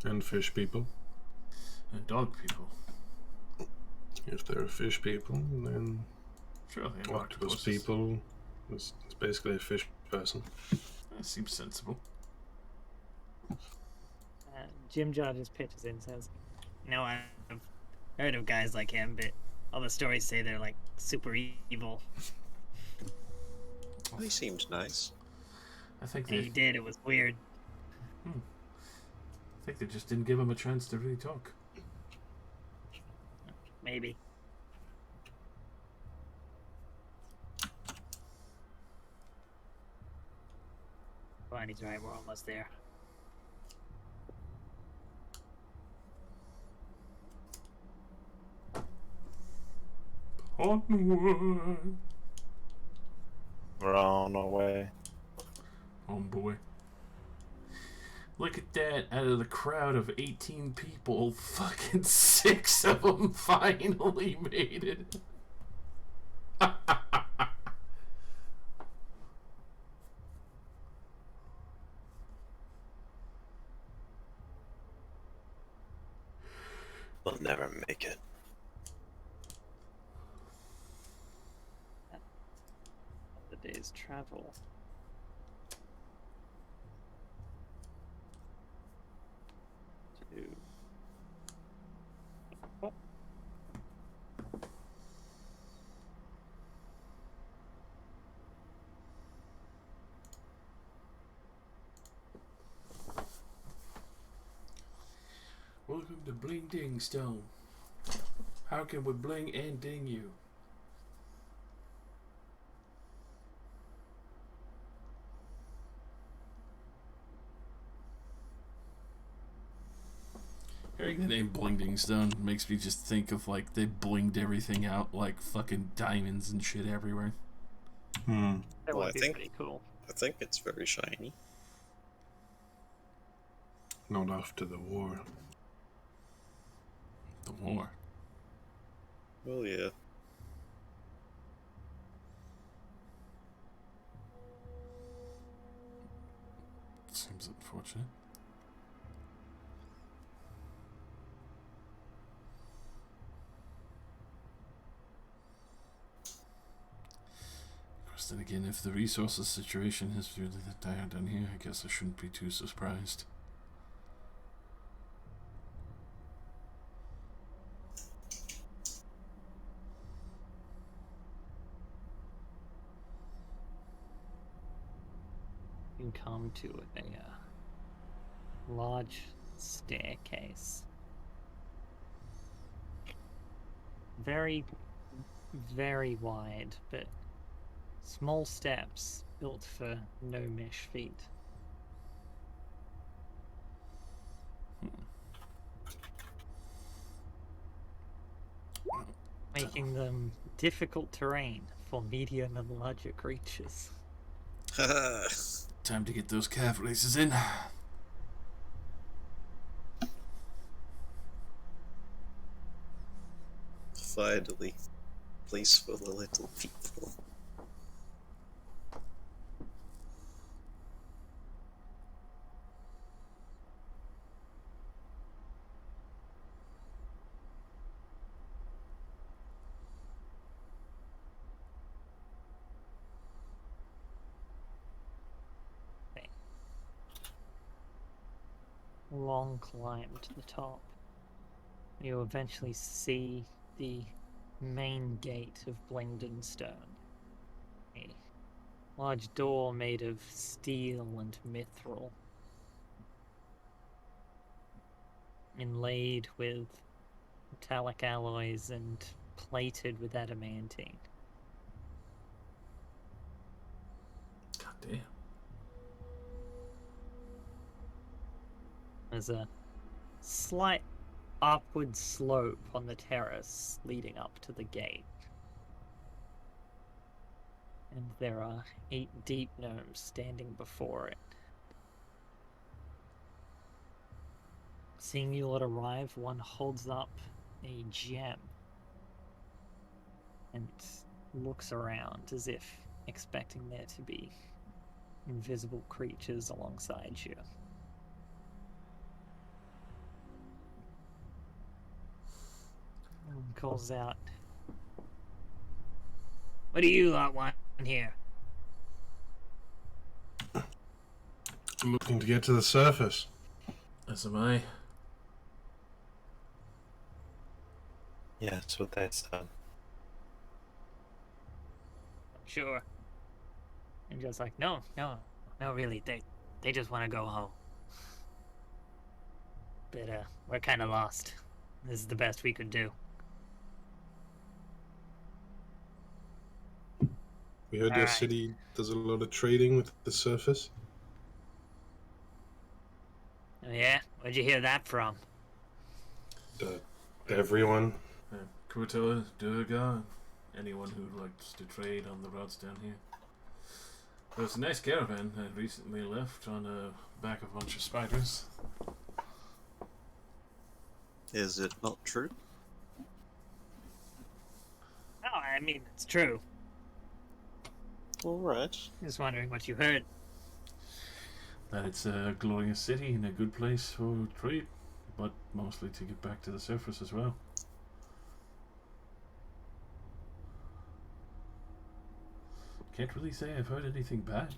And fish people. And dog people. If there are fish people, then Sure, they have octopus octopuses. people. It's basically a fish person. That seems sensible. Jim Jar just pitches in and says, "No, I've heard of guys like him, but all the stories say they're like super evil. He seemed nice. I think And they, he did, it was weird. I think they just didn't give him a chance to really talk. Maybe. Fine, he's right, we're almost there. Onward, We're on our way. oh boy. Look at that! Out of the crowd of 18 people, fucking 6 of them finally made it. We'll never make it. The day's travel. To... Oh. Welcome to Bling Ding Stone. How can we bling and ding you? Hearing the name Bling Ding Stone makes me just think of like they blinged everything out like fucking diamonds and shit everywhere. Hmm. That Well, would I be think- pretty cool. I think it's very shiny. Not after the war. The war. Oh yeah. Seems unfortunate. Of course, then again, if the resources situation is really that dire down here, I guess I shouldn't be too surprised. You come to a large staircase. Very, very wide, but small steps built for gnomish feet. Making them difficult terrain for medium and larger creatures. Time to get those calf races in. Finally. Place for the little people. Long climb to the top. You eventually see the main gate of Blingden Stone. A large door made of steel and mithril, inlaid with metallic alloys and plated with adamantine. God damn. There's a slight upward slope on the terrace leading up to the gate. And there are 8 deep gnomes standing before it. Seeing you lot arrive, one holds up a gem and looks around as if expecting there to be invisible creatures alongside you. And calls out, What do you lot want here? I'm looking to get to the surface. As am I. Yeah, that's what they said. Sure. And just like, no, really, they just want to go home. But we're kind of lost. This is the best we could do. We heard your Alright. city does a lot of trading with the surface. Oh yeah? Where'd you hear that from? Everyone. Kurtella, Durga, anyone who likes to trade on the roads down here. There was a nice caravan that recently left on the back of a bunch of spiders. Is it not true? No, I mean, it's true. Alright. Just wondering what you heard. That it's a glorious city and a good place for trade, but mostly to get back to the surface as well. Can't really say I've heard anything bad.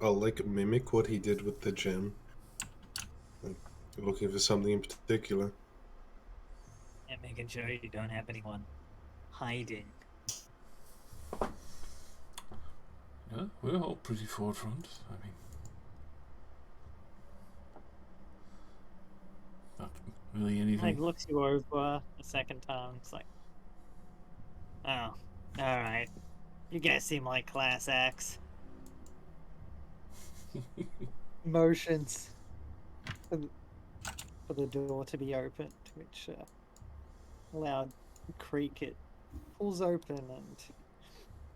I'll mimic what he did with the gem. Looking for something in particular. And making sure you don't have anyone hiding. Yeah, we're all pretty forefront. I mean, not really anything. Like looks you over a second time. It's like, Oh, alright. You guys seem like class acts. motions for the door to be opened, which loud creak. It pulls open and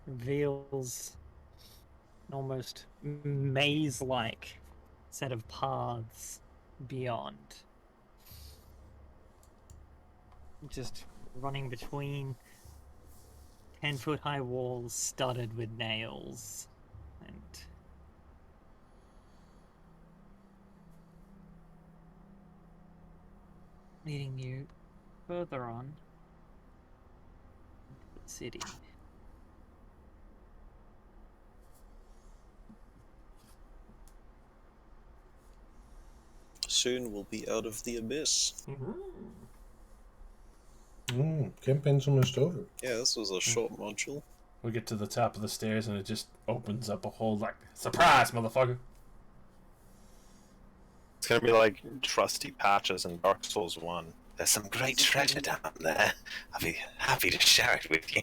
reveals an almost maze-like set of paths beyond. Just running between 10-foot high walls studded with nails and leading you further on into the city. Soon we'll be out of the abyss. Campaign's almost over. Yeah, this was a short module. We get to the top of the stairs and it just opens up a whole, like, surprise, motherfucker. It's gonna be like trusty patches in Dark Souls 1. There's some great treasure down there. I'll be happy to share it with you.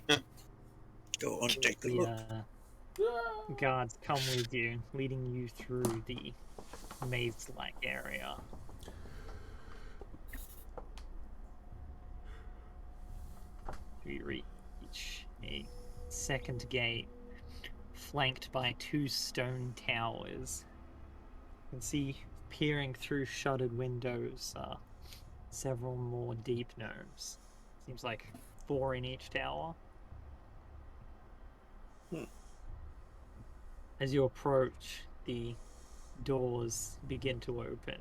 Go on, take a The look. guards come with you, leading you through the maze-like area. You reach a second gate, flanked by 2 stone towers. You can see, peering through shuttered windows, several more deep gnomes. Seems like 4 in each tower. As you approach, the doors begin to open.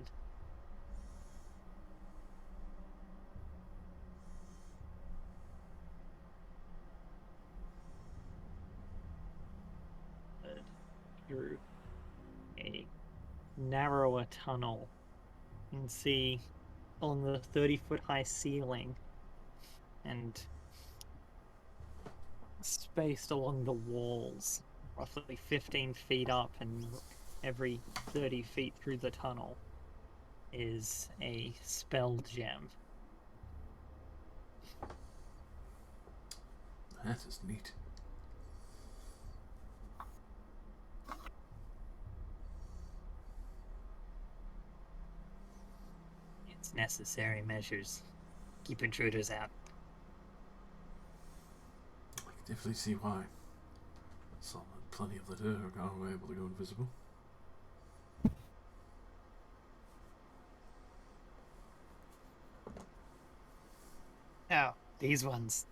Through a narrower tunnel, you can see on the 30-foot high ceiling and spaced along the walls, roughly 15 feet up and every 30 feet through the tunnel, is a spell gem. That is neat. It's necessary measures. Keep intruders out. I can definitely see why. Saw that plenty of the Durgar were able to go invisible. Oh, these ones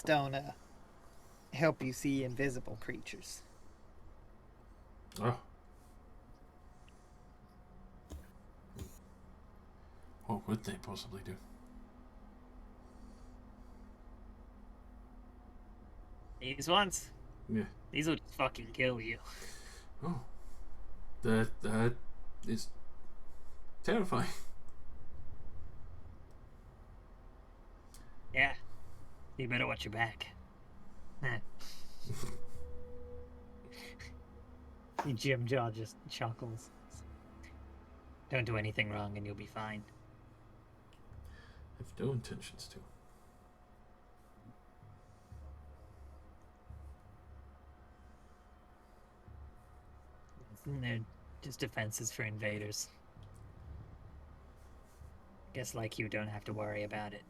don't help you see invisible creatures. Oh. What would they possibly do? These ones? Yeah. These will just fucking kill you. Oh. That is terrifying. Yeah. You better watch your back. Jim Jaw just chuckles. Don't do anything wrong and you'll be fine. I have no intentions to. They're just defenses for invaders. Guess like you don't have to worry about it.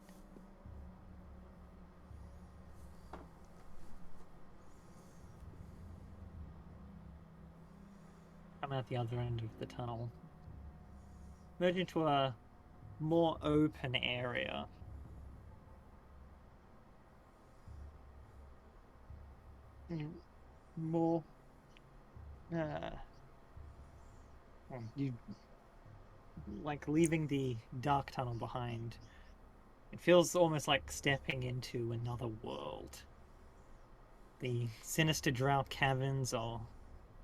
Come out the other end of the tunnel. Merge into a more open area. More you like leaving the dark tunnel behind. It feels almost like stepping into another world. The sinister drought caverns or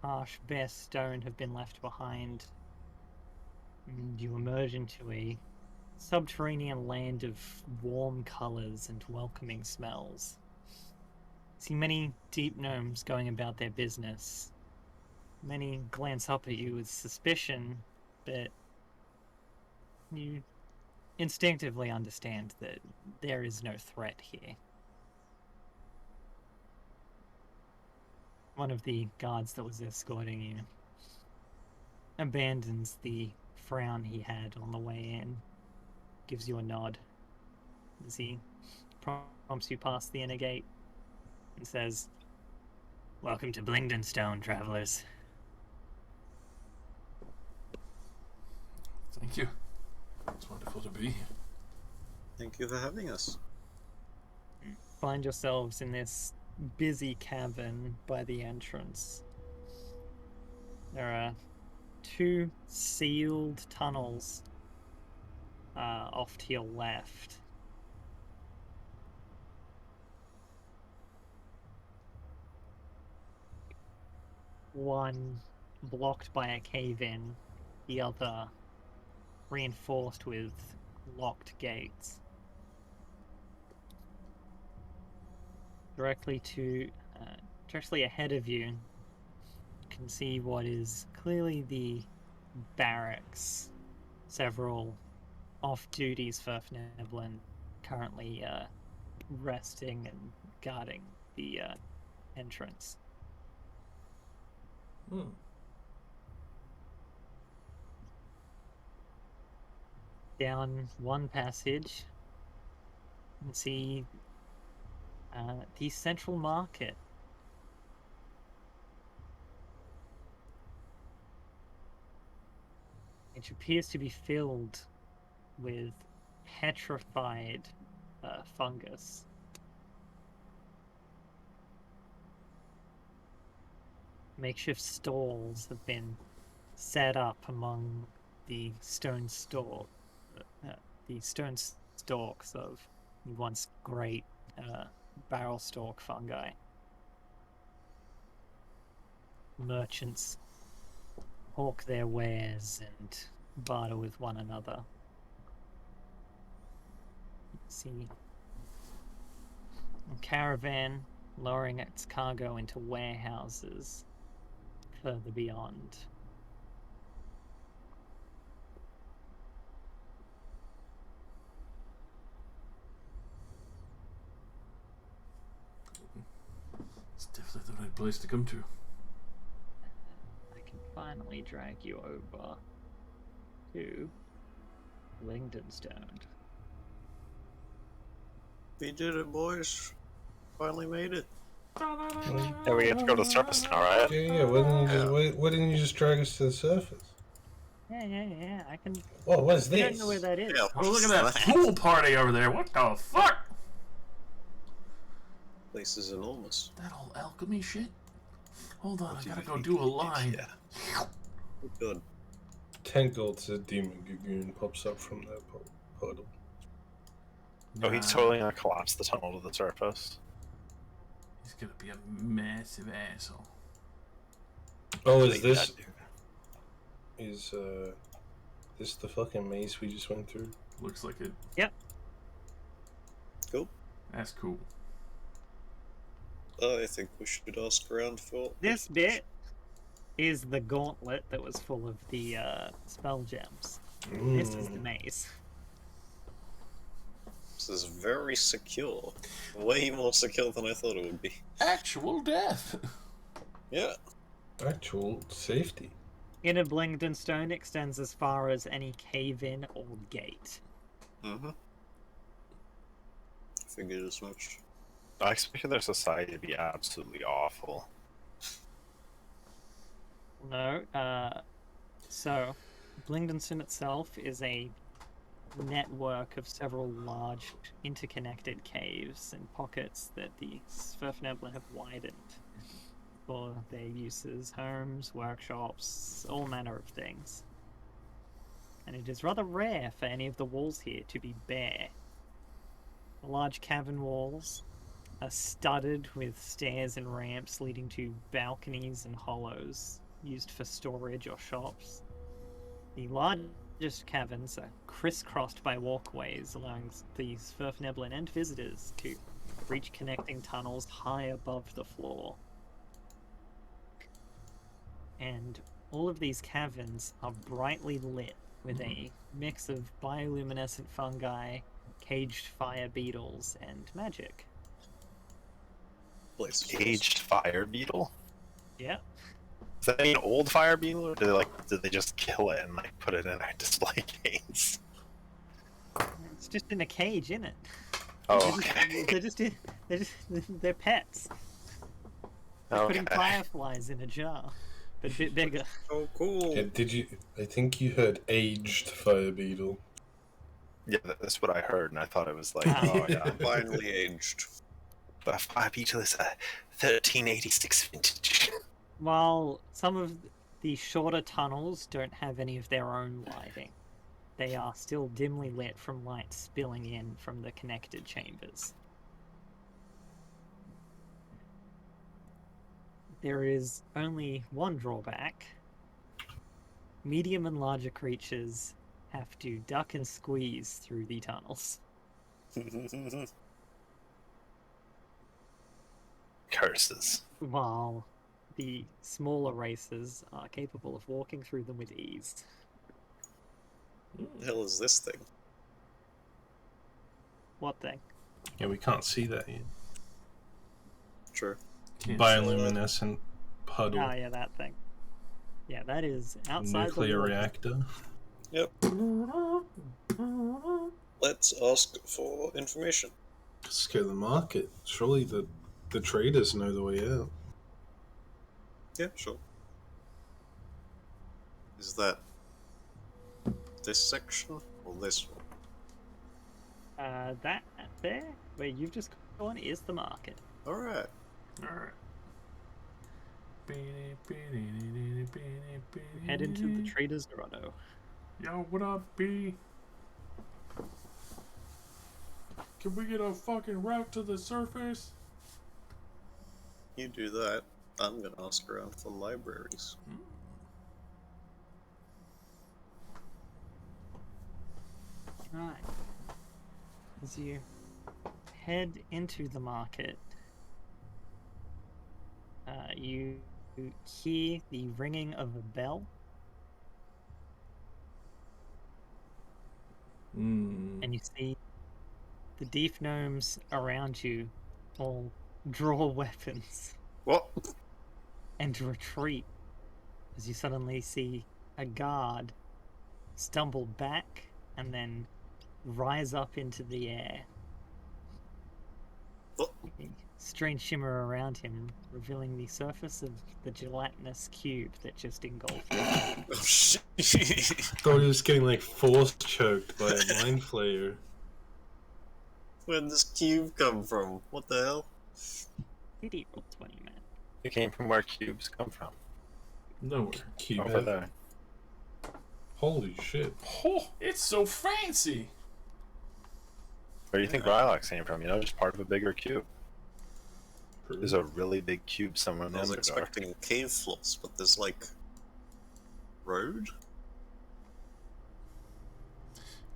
harsh bare stone have been left behind. And you emerge into a subterranean land of warm colors and welcoming smells. See many deep gnomes going about their business. Many glance up at you with suspicion, but you instinctively understand that there is no threat here. One of the guards that was escorting you abandons the frown he had on the way in, gives you a nod as he prompts you past the inner gate and says, Welcome to Blingdenstone, travelers. Thank you. It's wonderful to be here. Thank you for having us. Find yourselves in this busy cavern by the entrance. There are 2 sealed tunnels off to your left. One blocked by a cave-in, the other reinforced with locked gates. Directly ahead of you, you can see what is clearly the barracks. Several off-duty Svirfneblin currently resting and guarding the entrance. Down one passage, you can see the central market. Which appears to be filled with petrified fungus. Makeshift stalls have been set up among the stone stalks of the once great barrel stalk fungi. Merchants hawk their wares and barter with one another. See a caravan lowering its cargo into warehouses further beyond. It's definitely the right place to come to. I can finally drag you over to Blingdenstone. We did it, boys. Finally made it. Yeah, we get to go to the surface now, right? Yeah. Why didn't you just drag us to the surface? Yeah. I can. Whoa, what is I don't this? know where that is. Yeah. Oh, look at that pool party over there. What the fuck? Place is enormous. That old alchemy shit? Hold on, I What do gotta you go think do a it is? line. Yeah. Good. 10 gold to Demon Gagoon pops up from that puddle. Oh, he's totally gonna collapse the tunnel to the surface. He's gonna be a massive asshole. Oh, is Like this that, dude. this the fucking maze we just went through? Looks like it. Yep. Cool. That's cool. I think we should ask around for This bit is the gauntlet that was full of the spell gems. This is the maze. This is very secure. Way more secure than I thought it would be. Actual death. Yeah. Actual safety. Inner Blingdenstone extends as far as any cave-in or gate. Mm-hmm. Figured as much. I expected their society to be absolutely awful. No, so Blingdenstone itself is a network of several large interconnected caves and pockets that the Svirfneblin have widened for their uses, homes, workshops, all manner of things. And it is rather rare for any of the walls here to be bare. The large cavern walls are studded with stairs and ramps leading to balconies and hollows used for storage or shops. The largest caverns are crisscrossed by walkways, allowing the Svirfneblin and visitors to reach connecting tunnels high above the floor. And all of these caverns are brightly lit with a mix of bioluminescent fungi, caged fire beetles, and magic. Place is Caged fire beetle? Yep. Is that an old fire beetle, or did they just kill it and put it in a display case? It's just in a cage, isn't it? Oh, okay. They're pets. Putting Okay. fireflies in a jar, but a bit bigger. Oh, cool. Yeah, did you? I think you heard aged fire beetle. Yeah, that's what I heard, and I thought it was like, Ah. oh yeah, Finally aged. the Fire Beetle is a 1386 vintage. While some of the shorter tunnels don't have any of their own lighting, they are still dimly lit from light spilling in from the connected chambers. There is only one drawback. Medium and larger creatures have to duck and squeeze through the tunnels. Curses. While the smaller races are capable of walking through them with ease. the hell is this thing? What thing? Yeah, we can't see that yet. True. Can't Bioluminescent puddle. Oh yeah, that thing. Yeah, that is outside Nuclear the reactor. Yep. Let's ask for information. Scare the market. Surely the traders know the way out. Yeah, sure. Is that this section or this one? That there, where you've just gone, is the market. Alright. Alright. Head into the Trader's Grotto. Yo, what up, B? Can we get a fucking route to the surface? You do that. I'm gonna ask around for libraries. Right. As you head into the market, you hear the ringing of a bell, and you see the deep gnomes around you all draw weapons What? and retreat as you suddenly see a guard stumble back and then rise up into the air. What? A strange shimmer around him, revealing the surface of the gelatinous cube that just engulfed him. Oh shit. Thought he was getting like force choked by a mind flayer. Where'd this cube come from? What the hell? Pity roll 20, man. It came from where cubes come from. Nowhere. Cube Over head. there. Holy shit. Oh, it's so fancy! Where do you think Rylox came from? You know, just part of a bigger cube. There's a really big cube somewhere in the I was Underdark. expecting cave floors, but there's like road?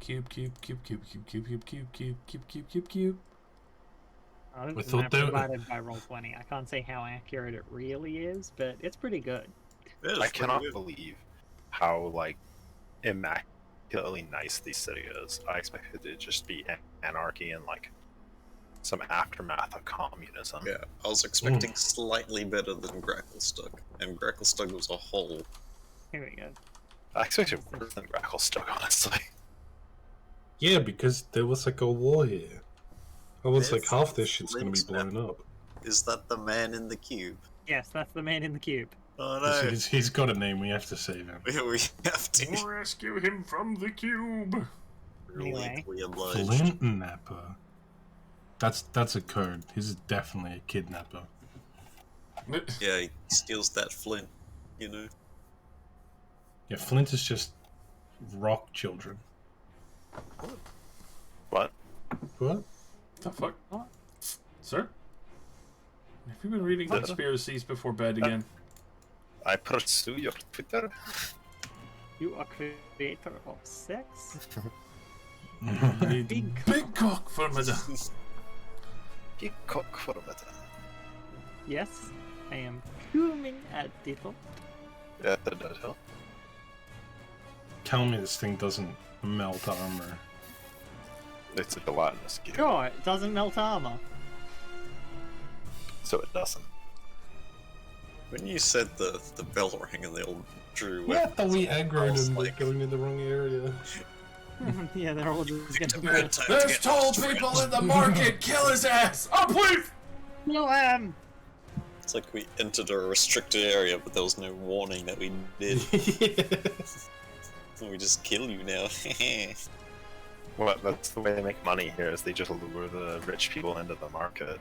Cube, cube, cube, cube, cube, cube, cube, cube, cube, cube, cube, cube, cube. I thought map they were- provided by Roll20. I can't say how accurate it really is, but it's pretty good. Yeah, it's I pretty cannot good. believe how like immaculately nice this city is. I expected it to just be anarchy and like some aftermath of communism. Yeah, I was expecting slightly better than Gracklestug, and Gracklestug was a hole. Here we go. I expected worse than Gracklestock, honestly. Yeah, because there was like a war here. I was like, There's half this shit's gonna be Link's blown map. up. Is that the man in the cube? Yes, that's the man in the cube. Oh no, He's got a name, we have to save him. we have to. Rescue him from the cube! Anyway. Legally obliged. Flint Napper. That's a code. He's definitely a kidnapper. Yeah, he steals that flint, you know. Yeah, Flint is just rock children. What? What? The fuck? What? Sir? Have you been reading What? conspiracies before bed again? I pursue your Twitter. You are creator of sex? Big cock for madame. Big cock for a better. Yes, I am fuming at default. Yeah, that does help. Tell me this thing doesn't melt armor. It's a gelatinous cube, Sure, it doesn't melt armor. so it doesn't. When you said the bell rang and they all drew Yeah, I thought we I aggroed was him like- going in the wrong area. Yeah, they're all just It's a gonna bad time to There's get tall lost. people in the market! Kill his ass! Oh, please! No, It's like we entered a restricted area, but there was no warning that we did. We just kill you now. Well, that's the way they make money here, is they just lure the rich people into the market.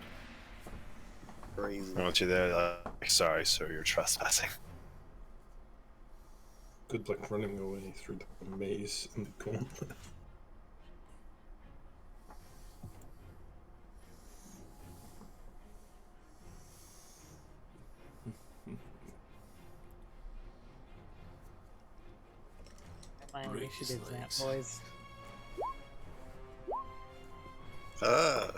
Crazy. And once you're there, like, sorry, sir, you're trespassing. Good luck running away through the maze in the gauntlet. My Break his initiative's legs. that, boys. Ah.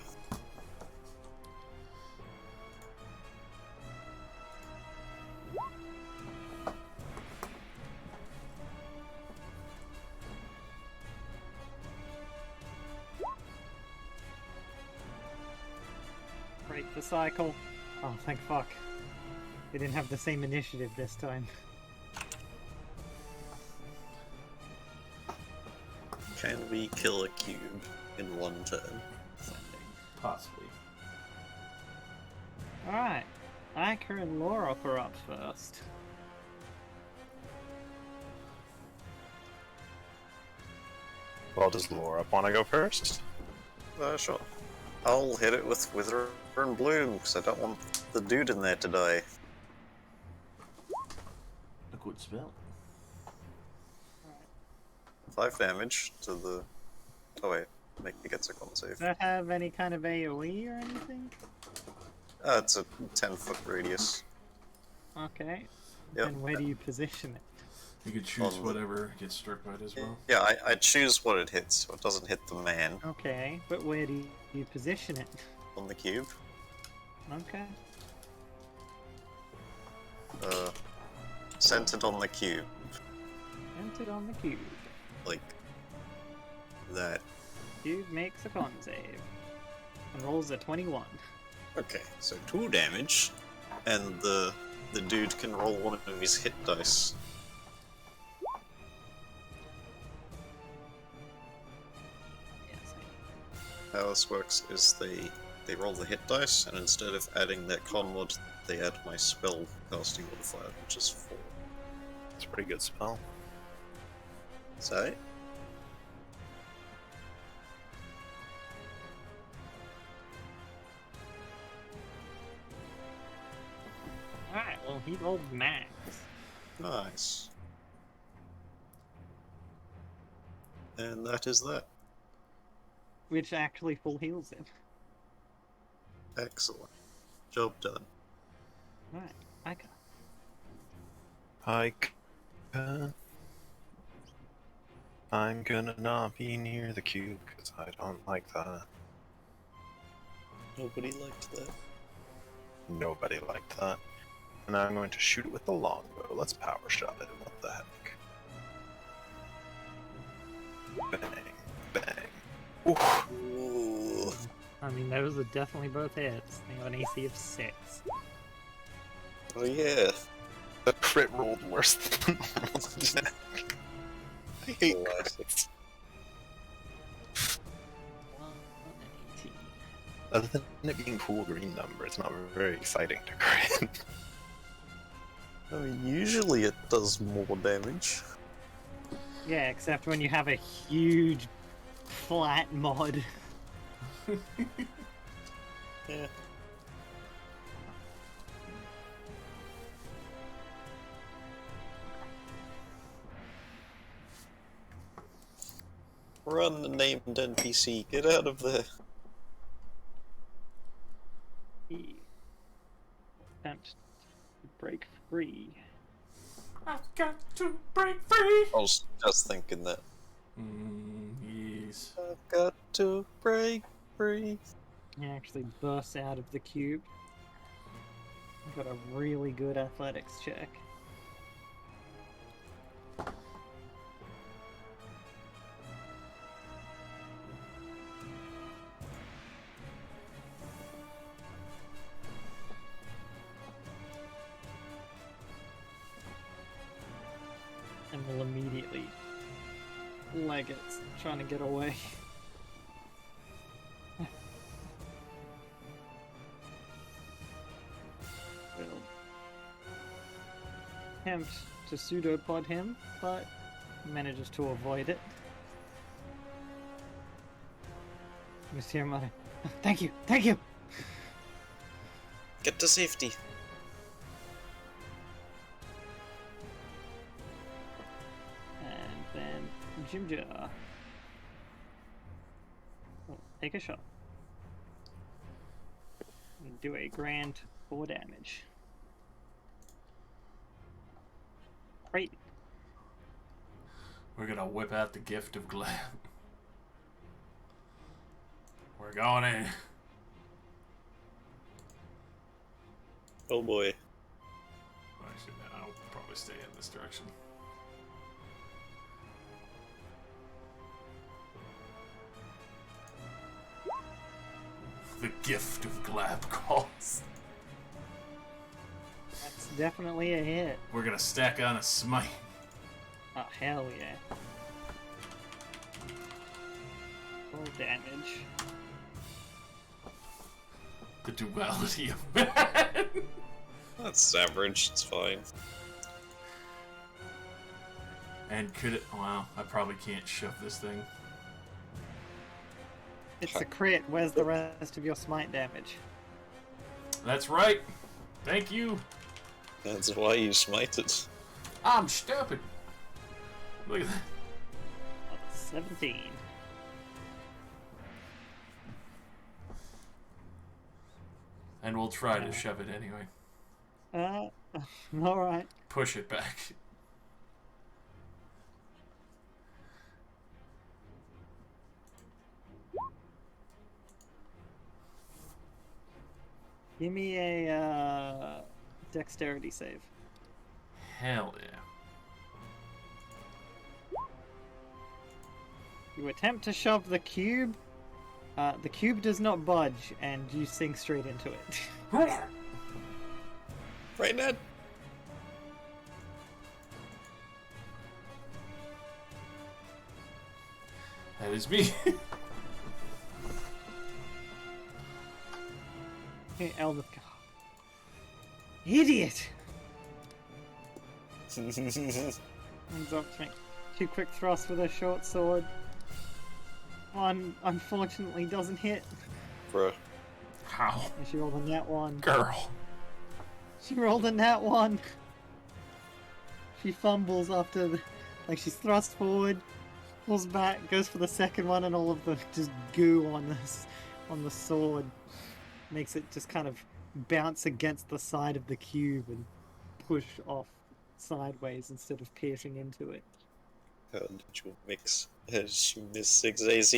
Break the cycle. Oh, thank fuck. They didn't have the same initiative this time. Can we kill a cube in one turn? Possibly. Alright. Iker and Laura are up first. Well, does Laura want to go first? Sure. I'll hit it with Wither and Bloom, because I don't want the dude in there to die. A good spell. 5 damage to the... Oh wait, make me get a con save. Does that have any kind of AoE or anything? It's a 10-foot radius. Okay. Yep. Then where do you position it? You could choose On the- whatever gets struck by it as well. Yeah, I choose what it hits, so it doesn't hit the man Okay, but where do you position it? on the cube. Okay. Centered on the cube, Entered on the cube. like that. Cube makes a con save. And rolls a 21. Okay, so 2 damage, and the dude can roll one of his hit dice. Yes, How this works is they roll the hit dice, and instead of adding that con mod, they add my spell casting modifier, which is 4. It's a pretty good spell. So, Alright, well, he rolled max. nice. And that is that. Which actually full heals him. Excellent. Job done. Alright, Iker. I'm gonna not be near the cube, because I don't like that. Nobody liked that. Nobody liked that. And I'm going to shoot it with the longbow. Let's power shot it. What the heck? Bang. Bang. Oof. Ooh. I mean, those are definitely both hits. They have an AC of 6. Oh yeah. The crit rolled worse than the normal attack. I hate Classic. crits. 118. Other than it being cool green number, it's not very exciting to crit. I mean, usually it does more damage. Yeah, except when you have a huge flat mod. Yeah. Run, the named NPC, get out of there. He attempt to break free. I've got to break free! I was just thinking that. Yes. I've got to break free. He actually bursts out of the cube. Got a really good athletics check. And will immediately leg it, trying to get away. attempt to pseudopod him, but manages to avoid it. Monsieur Mother. Thank you! Thank you! Get to safety. And then Jimja. Oh, take a shot. And do a grand 4 damage. Great. We're gonna whip out the gift of glam. We're going in. Oh boy. Well, actually, no, I'll probably stay in this direction. The gift of Glab calls. That's definitely a hit. We're gonna stack on a smite. Oh, hell yeah. Full damage. The duality of man. That's average, it's fine. And could it? Wow, I probably can't shove this thing. It's a crit. Where's the rest of your smite damage? That's right. Thank you. That's why you smited. I'm stupid. Look at that. 17. And we'll try to shove it anyway. Alright. Push it back. Give me a dexterity save. Hell yeah. You attempt to shove the cube. The cube does not budge, and you sink straight into it. Right, Ned? That is me. Hey, Elder. Idiot! Ends up to make 2 quick thrusts with a short sword. One unfortunately doesn't hit. Bruh. How? And she rolled a nat 1. Girl. She rolled a nat 1. She fumbles after like she's thrust forward, pulls back, goes for the second one, and all of the just goo on the sword makes it just kind of bounce against the side of the cube and push off sideways instead of piercing into it. How did you mix? Did you miss 6 AZ?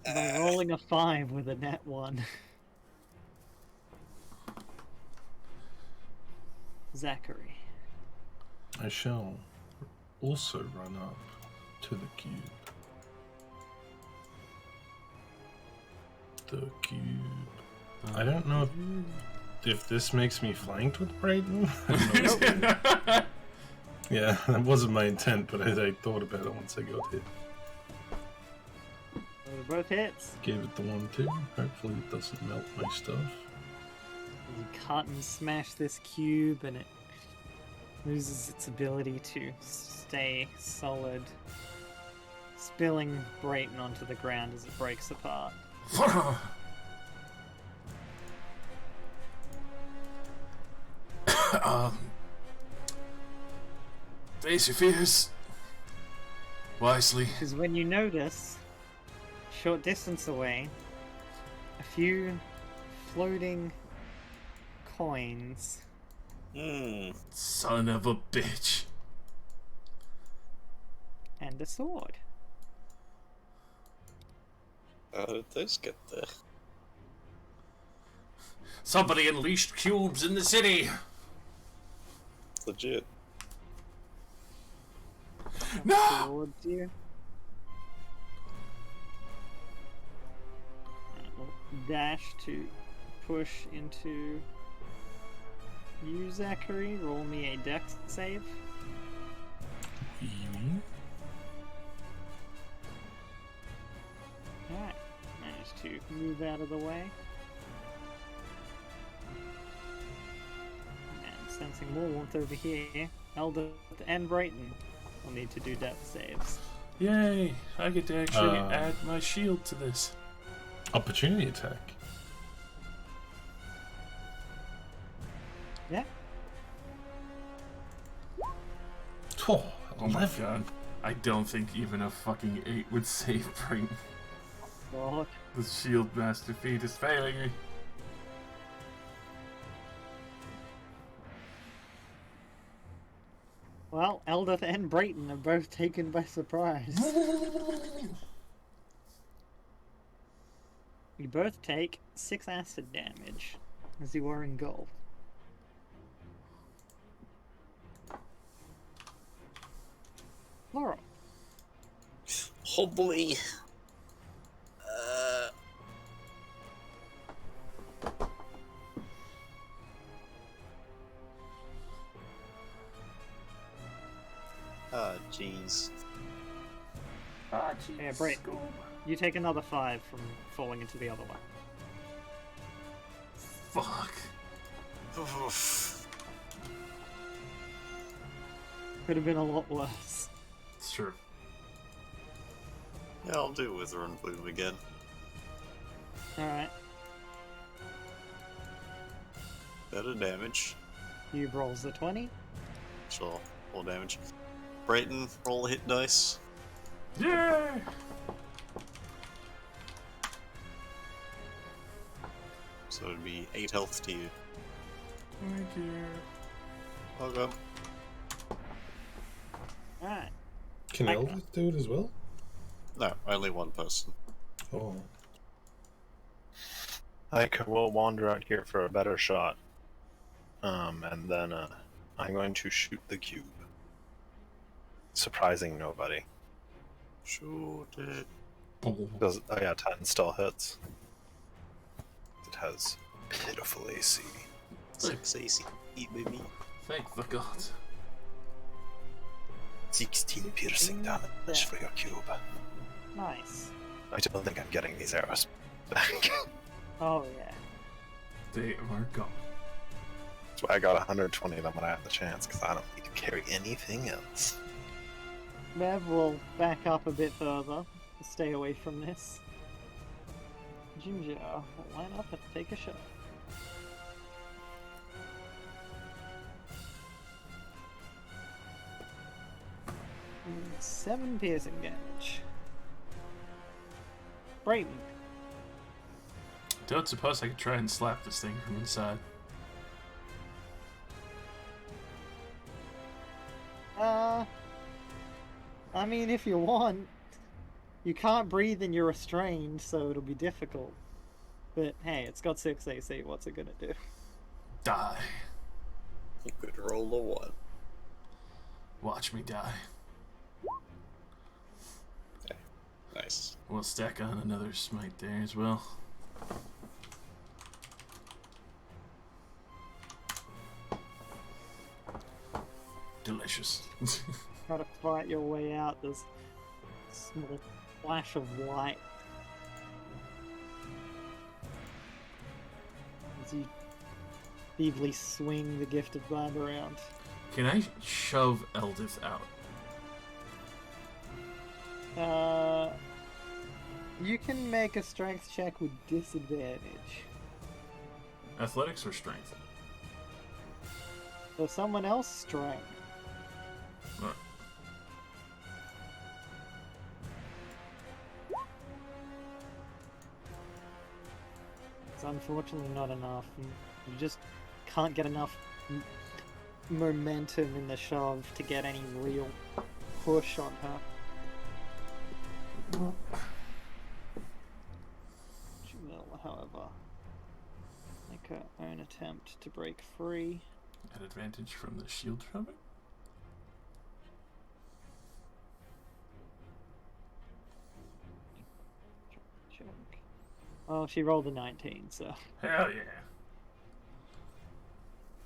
By rolling a 5 with a nat 1. Zachary. I shall also run up to the cube. The cube. I don't know if this makes me flanked with Brayden. I have no idea. Yeah, that wasn't my intent, but I thought about it once I got hit. Those are both hits. Gave it the 1-2. Hopefully it doesn't melt my stuff. You cut and smash this cube and it loses its ability to stay solid, spilling Brayton onto the ground as it breaks apart. Face your fears wisely. Because when you notice, short distance away, a few floating coins. Son of a bitch. And a sword. How did those get there? Somebody unleashed cubes in the city. Legit. No! Towards you. Dash to push into you, Zachary. Roll me a dex save. Alright, managed to move out of the way. And since experiencing more warmth over here. Eldith and Brayton will need to do death saves. Yay! I get to actually add my shield to this. Opportunity attack. Yeah. Oh, Oh my god. I don't think even a fucking 8 would save Brayton. God. The shield master feat is failing me. Well, Eldith and Brayton are both taken by surprise. You both take 6 acid damage as you are engulfed. Laura. Oh boy. Jeez. Ah, jeez. Yeah, Brayton. You take another 5 from falling into the other one. Fuck. Oof. Could have been a lot worse. It's true. Yeah, I'll do Wither and Bloom again. Alright. Better damage. Cube rolls the 20. Sure, more damage. Brayton, roll a hit dice. Yay! So it'd be 8 health to you. Thank you. Welcome. Alright. Can Eldith do it as well? No, only one person. Oh. I will wander out here for a better shot. And then I'm going to shoot the cube. Surprising nobody. Shoot it. Does, oh yeah, 10 still hits. It has pitiful AC. 6 AC. Eat baby. Thank the gods. 16 piercing damage for your cube. Nice. I don't think I'm getting these arrows back. Oh yeah. They are gone. That's why I got 120 of them when I had the chance, because I don't need to carry anything else. Bev will back up a bit further to stay away from this. Ginger will line up and take a shot. And 7 piercing damage. Brayton. Don't suppose I could try and slap this thing from inside. I mean, if you want. You can't breathe and you're restrained, so it'll be difficult. But hey, it's got 6 AC, what's it gonna do? Die. You could roll a 1. Watch me die. Okay. Nice. We'll stack on another smite there as well. Delicious. Try to fight your way out. There's a small flash of light as you feebly swing the gifted blade around. Can I shove Eldith out? You can make a strength check with disadvantage. Athletics or strength? So someone else strength. Alright. It's unfortunately not enough. You just can't get enough momentum in the shove to get any real push on her. She will, however, make her own attempt to break free. At advantage from the shield from it? Check. Oh, she rolled a 19, so Hell yeah.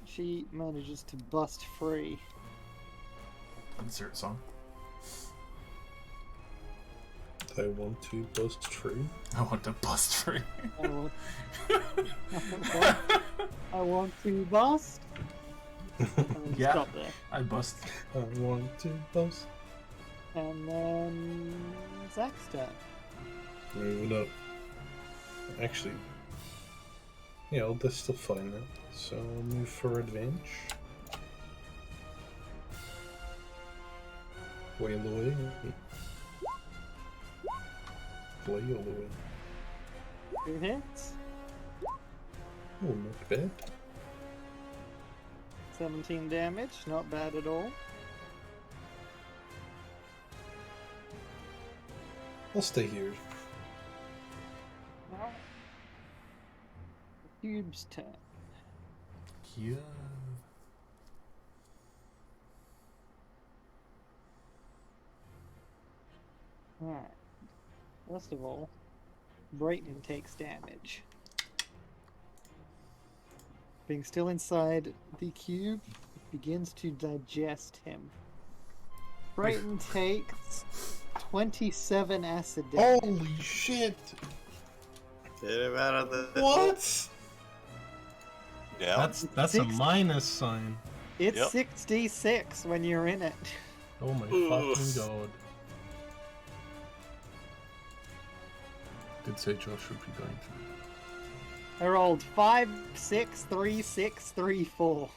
she manages to bust free. Insert song. I want to bust true. I want to bust free. I want to bust. Yeah. Stop there. I bust. I want to boast. And then Zach's turn. Move it up. Actually, yeah, Elda's still fine now. So I'll move for advantage. Wail away. Wail away. 2 hits. Oh, not bad. 17 damage. Not bad at all. I'll stay here. Alright. Cube's turn. Yeah. Alright. First of all, Brayton takes damage. Being still inside the cube, it begins to digest him. Brayton takes 27 acid damage. Holy shit! Get him out of the. What? Yeah. That's a minus sign. It's Yep. 6d6 when you're in it. Oh my Oof. fucking god. Did say Josh would be going to. I rolled 5, 6, 3, 6, 3, 4.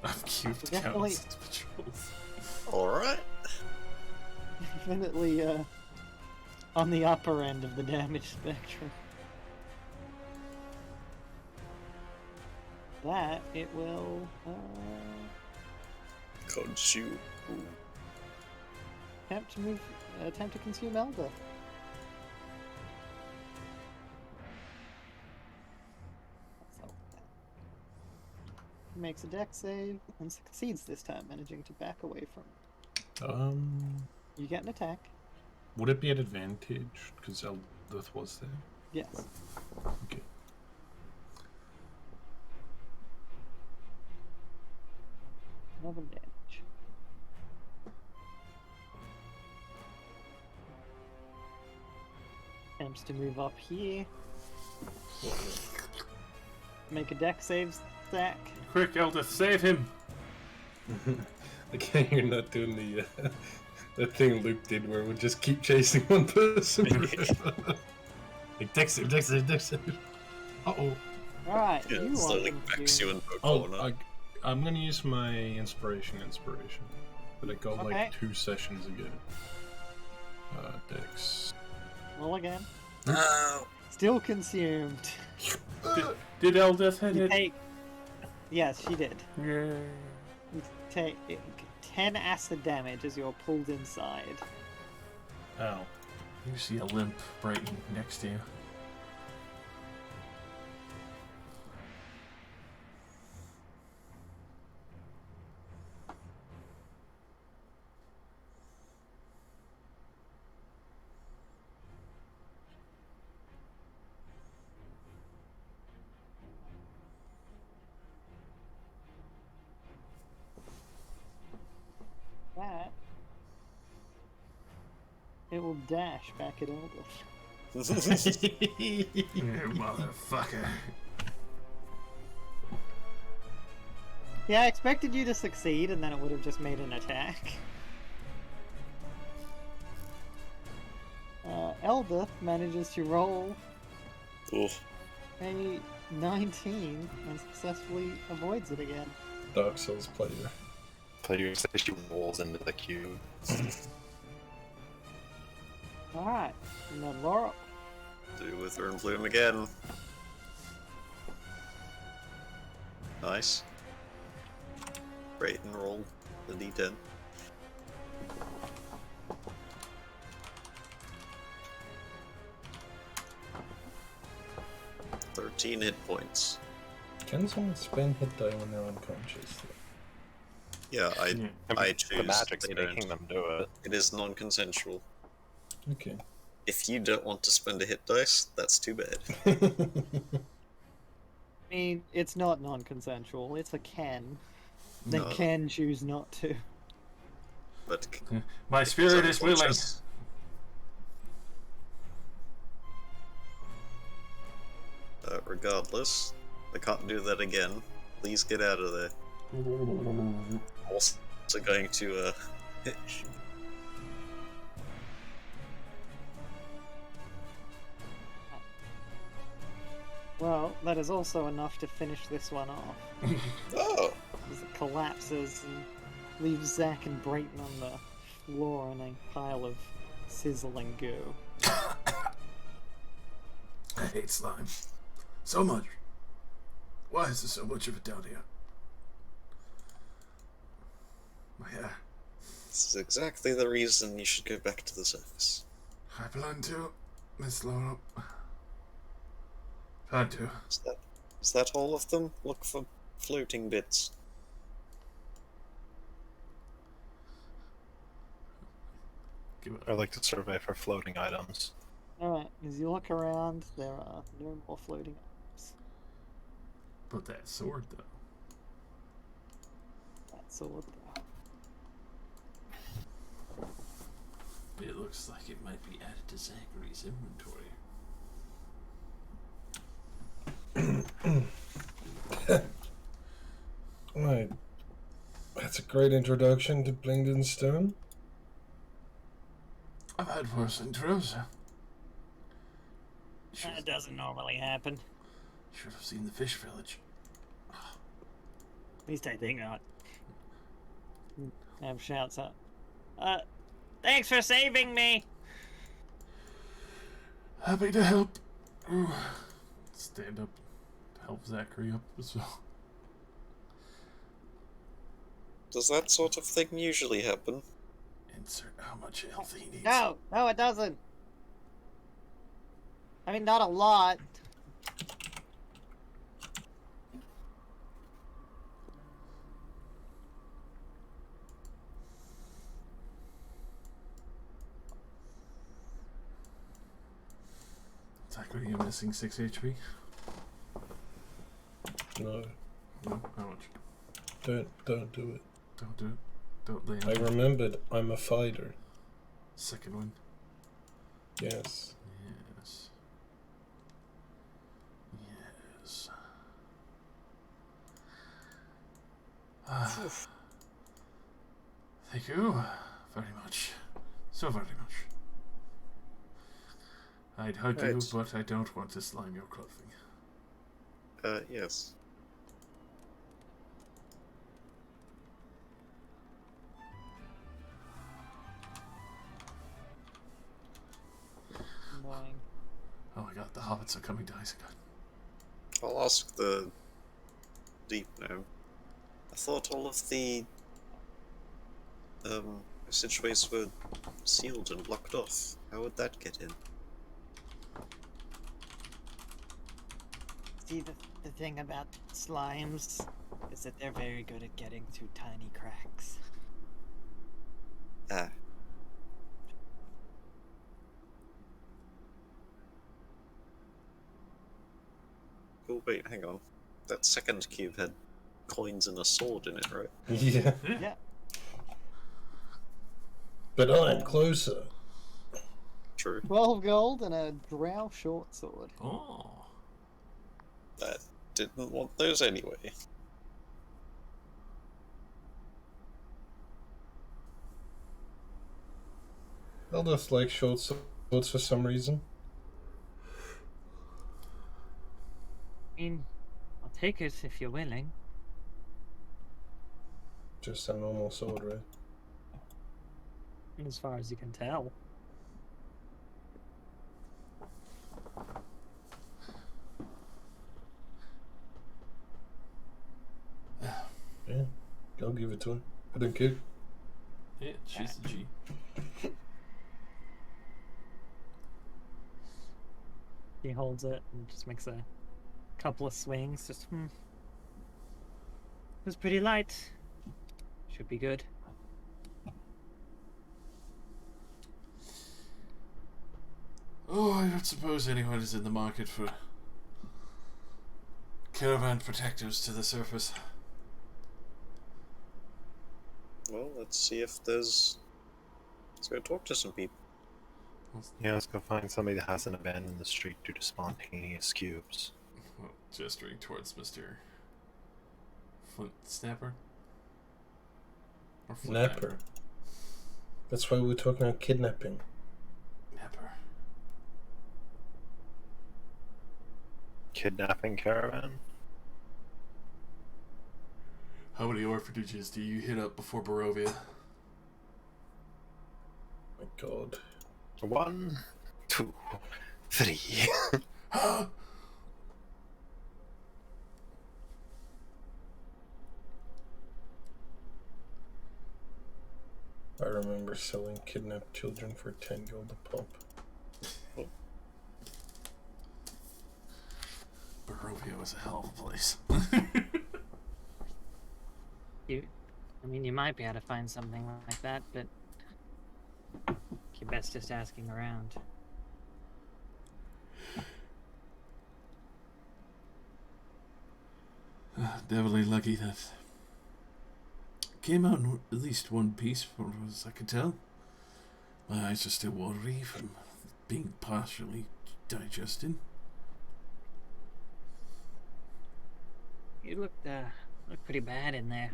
I've cubed Definitely- counts patrols. Alright. Definitely on the upper end of the damage spectrum. That it will Consume. attempt to consume Elder. Makes a dex save and succeeds this time, managing to back away from. You get an attack. Would it be at advantage? Because Eldith was there. Yes. Okay. Eleven damage. Attempts to move up here. Make a dex save, Zach. Quick, Eldith, save him! Okay, you're not doing the that thing Luke did where we just keep chasing one person. Like dex save, dex save, dex save. Uh-oh. Alright, Yeah, you slowly want backs to... you into a Oh, corner. I'm gonna use my inspiration that I got Okay. like 2 sessions ago. Dex. Roll again. No! Still consumed. Did Eldith hit You it? take... Yes, she did. Yeah. You take 10 acid damage as you're pulled inside. Ow. You see a limp Brighton next to you. That... It will dash back at Eldith. You motherfucker. Yeah, I expected you to succeed, and then it would have just made an attack. Eldith manages to roll Oof. a 19 and successfully avoids it again. Dark Souls player. Player says she rolls into the cube. Alright, and then Laura. Do with Earn Bloom again. Nice. Great, and roll the d10. "13 hit points." Can someone spend hit die when they're unconscious? Yeah, I Yeah. I The choose. magic's they making don't. them do it. It is non-consensual. Okay. If you don't want to spend a hit dice, that's too bad. I mean, it's not non-consensual, it's a can. They No. can choose not to. But My spirit is willing. Regardless, I can't do that again. Please get out of there. Also going to, Well, that is also enough to finish this one off. Oh! As it collapses and leaves Zack and Brayton on the floor in a pile of sizzling goo. I hate slime. So much. Why is there so much of it down here? My hair. This is exactly the reason you should go back to the surface. I plan to, Miss Laura. Plan to. Is that all of them? Look for floating bits. I like to survey for floating items. Alright, as you look around, there are no more floating items. But that sword, though. That's all there. It looks like it might be added to Zachary's inventory. Right. That's a great introduction to Blingden Stone. I've had worse intros. That doesn't normally happen. Should have seen the fish village. At least I think not. Nav shouts out. Thanks for saving me! Happy to help. Ooh. Stand up. Help Zachary up as well. Does that sort of thing usually happen? Insert how much health he needs. No, it doesn't. I mean, not a lot. Zachary, you're missing 6 HP. No, No, how much? don't do it. Don't do it. Don't lay I on. remembered I'm a fighter. Second one. Yes. Yes. Yes. Thank you very much. So very much. I'd hug you, Right. but I don't want to slime your clothing. Yes. Annoying. Oh my god, the hobbits are coming to Isengard. I'll ask the deep gnome. I thought all of the passageways were sealed and blocked off. How would that get in? See, the thing about slimes is that they're very good at getting through tiny cracks. Ah. Oh wait, hang on. That second cube had coins and a sword in it, right? Yeah. Yeah. But I'm closer. True. 12 gold and a drow short sword. Oh. That didn't want those anyway. I'll just like short swords for some reason. I mean, I'll take it if you're willing. Just a normal sword, right? As far as you can tell. Yeah. I'll give it to her. I don't care. Yeah, she's the G. He holds it and just makes a couple of swings. Just, It was pretty light. Should be good. Oh, I don't suppose anyone is in the market for caravan protectors to the surface. Well, let's see if there's... Let's go talk to some people. Yeah, let's go find somebody that hasn't abandoned the street due to spontaneous cubes. Well, gesturing towards Mr. Flint Snapper? Or Flint Napper. That's why we were talking about kidnapping. Napper. Kidnapping caravan. How many orphanages do you hit up before Barovia? My God. 1, 2, 3. I remember selling kidnapped children for 10 gold a pop. Barovia was a hell of a place. You might be able to find something like that, but you're best just asking around. Definitely lucky that came out in at least one piece, for as I could tell. My eyes are still watery from being partially digested. You look pretty bad in there.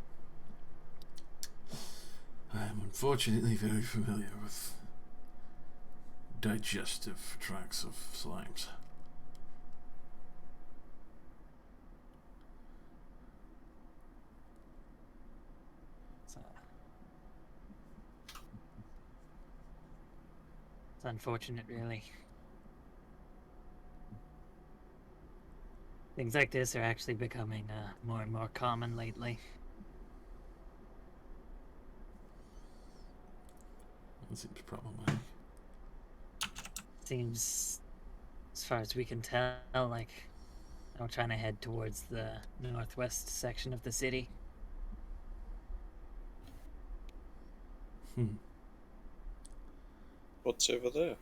I am unfortunately very familiar with digestive tracts of slimes. It's unfortunate, really. Things like this are actually becoming more and more common lately. That seems problematic. Seems, as far as we can tell, like I'm trying to head towards the northwest section of the city. What's over there?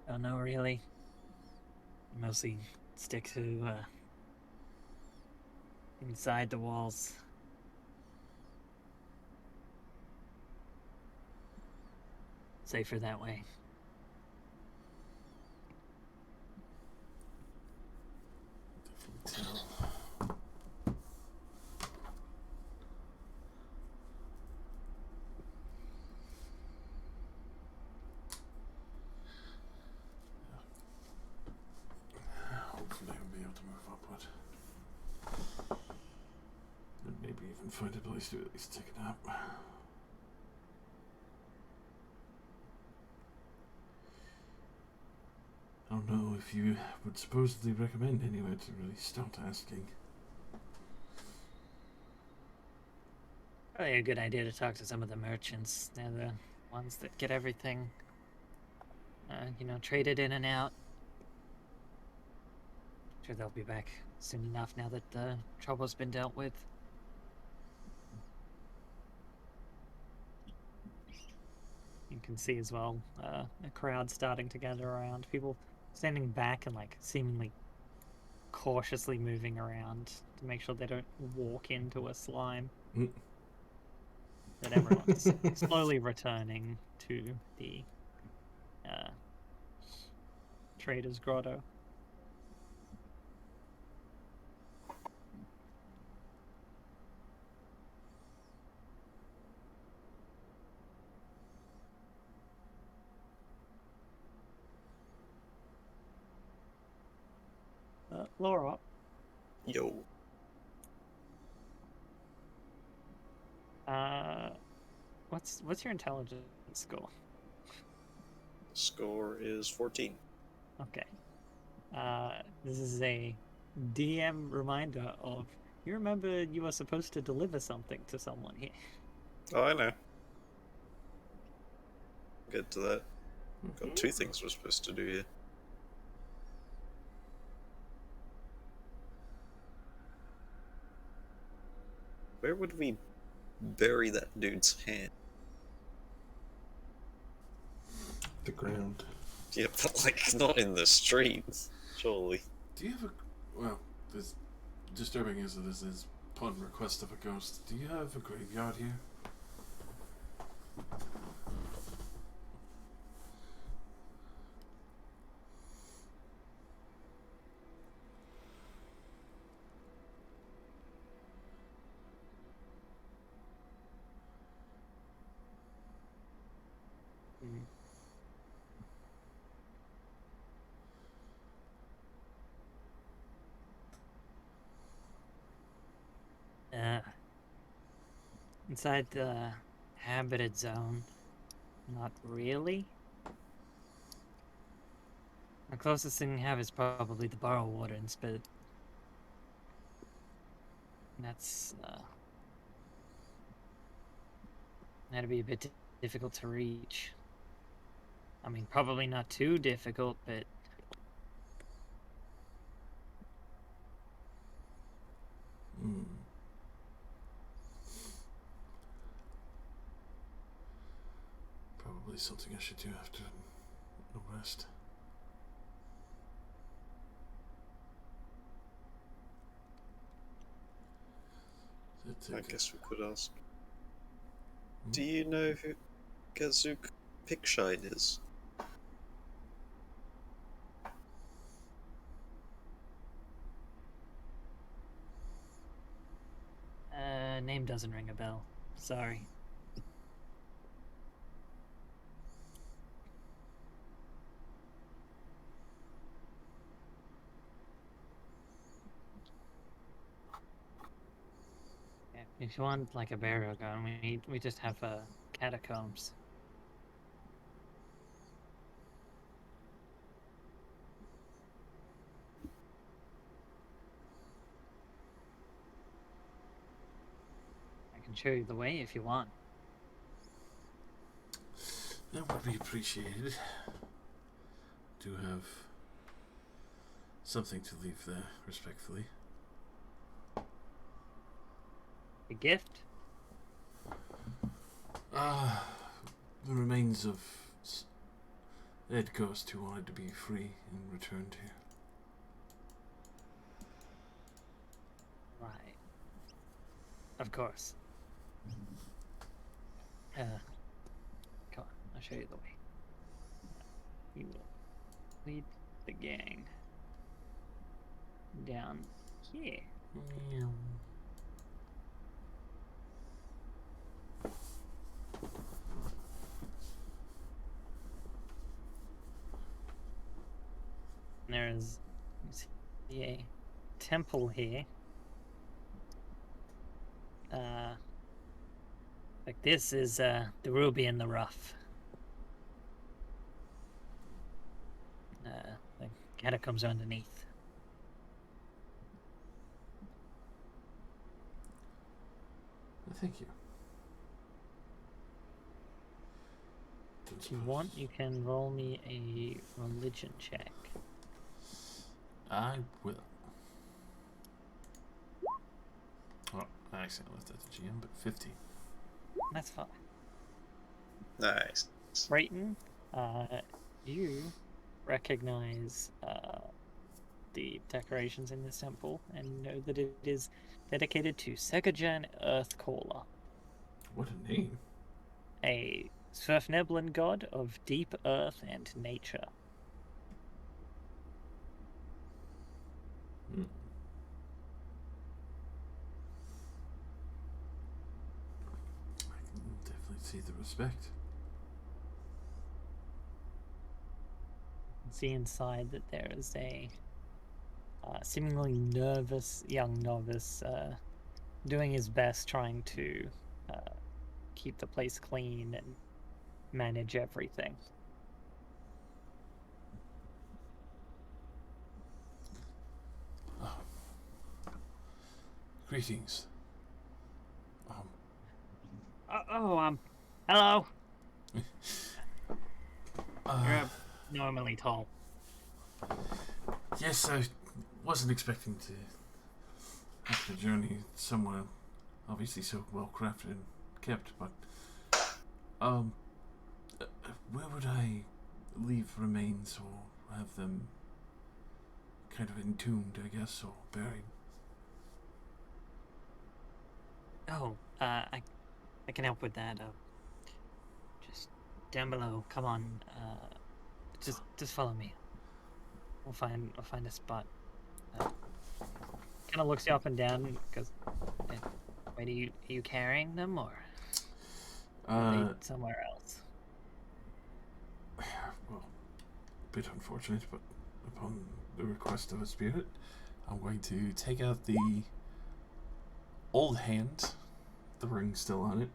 Don't know really. Mostly stick to inside the walls. Safer that way. Definitely tell. Hopefully I'll be able to move upward. And maybe even find a place to at least take a nap. I don't know if you would supposedly recommend anywhere to really start asking. Probably a good idea to talk to some of the merchants. They're the ones that get everything, traded in and out. Sure they'll be back soon enough now that the trouble's been dealt with. You can see as well a crowd starting to gather around. People standing back and like seemingly cautiously moving around to make sure they don't walk into a slime. That everyone's slowly returning to the Trader's Grotto. Laura, Yo. what's your intelligence score? Score is 14. Okay. This is a DM reminder of, you remember you were supposed to deliver something to someone here. Oh, I know. Get to that. Got 2 things we're supposed to do here. Where would we bury that dude's hand? The ground. Yeah, but like not in the street, surely. Do you have a... Well, as disturbing as it is upon request of a ghost, do you have a graveyard here? Mm. Inside the habited zone, not really. The closest thing we have is probably the Burrow Wardens, but that's that'd be a bit difficult to reach. I mean, probably not too difficult, but Hmm. Probably something I should do after the rest. I guess we could ask. Hmm? Do you know who Gazuk Pickshine is? name doesn't ring a bell. Sorry. Yeah, if you want like a burial ground, we just have catacombs. I can show you the way if you want. That would be appreciated. Do have something to leave there, respectfully. A gift? The remains of Ed Ghost, who wanted to be free and returned here. Right. Of course. Come on, I'll show you the way. You will lead the gang down here. There's a temple here. Like this is the ruby in the rough. The catacombs are underneath. Thank you. If you want, you can roll me a religion check. I will. Oh, I accidentally left that to GM, but 50. That's fine. Nice. Brayton, you recognize the decorations in this temple and know that it is dedicated to Segajan Earthcaller, What a name. a Svirfneblin god of deep earth and nature. Hmm. I can definitely see the respect. See inside that there is a seemingly nervous young novice doing his best trying to keep the place clean and manage everything. Oh. Greetings. Hello. Uh, You're abnormally tall. Yes, I wasn't expecting to have to journey somewhere obviously so well crafted and kept, but where would I leave remains or have them kind of entombed, I guess, or buried? Oh, I can help with that. Just down below. Come on. Just follow me. We'll find a spot. Kind of looks you up and down. Goes, wait, are you carrying them or are they somewhere else? bit unfortunate, but upon the request of a spirit, I'm going to take out the old hand, the ring still on it.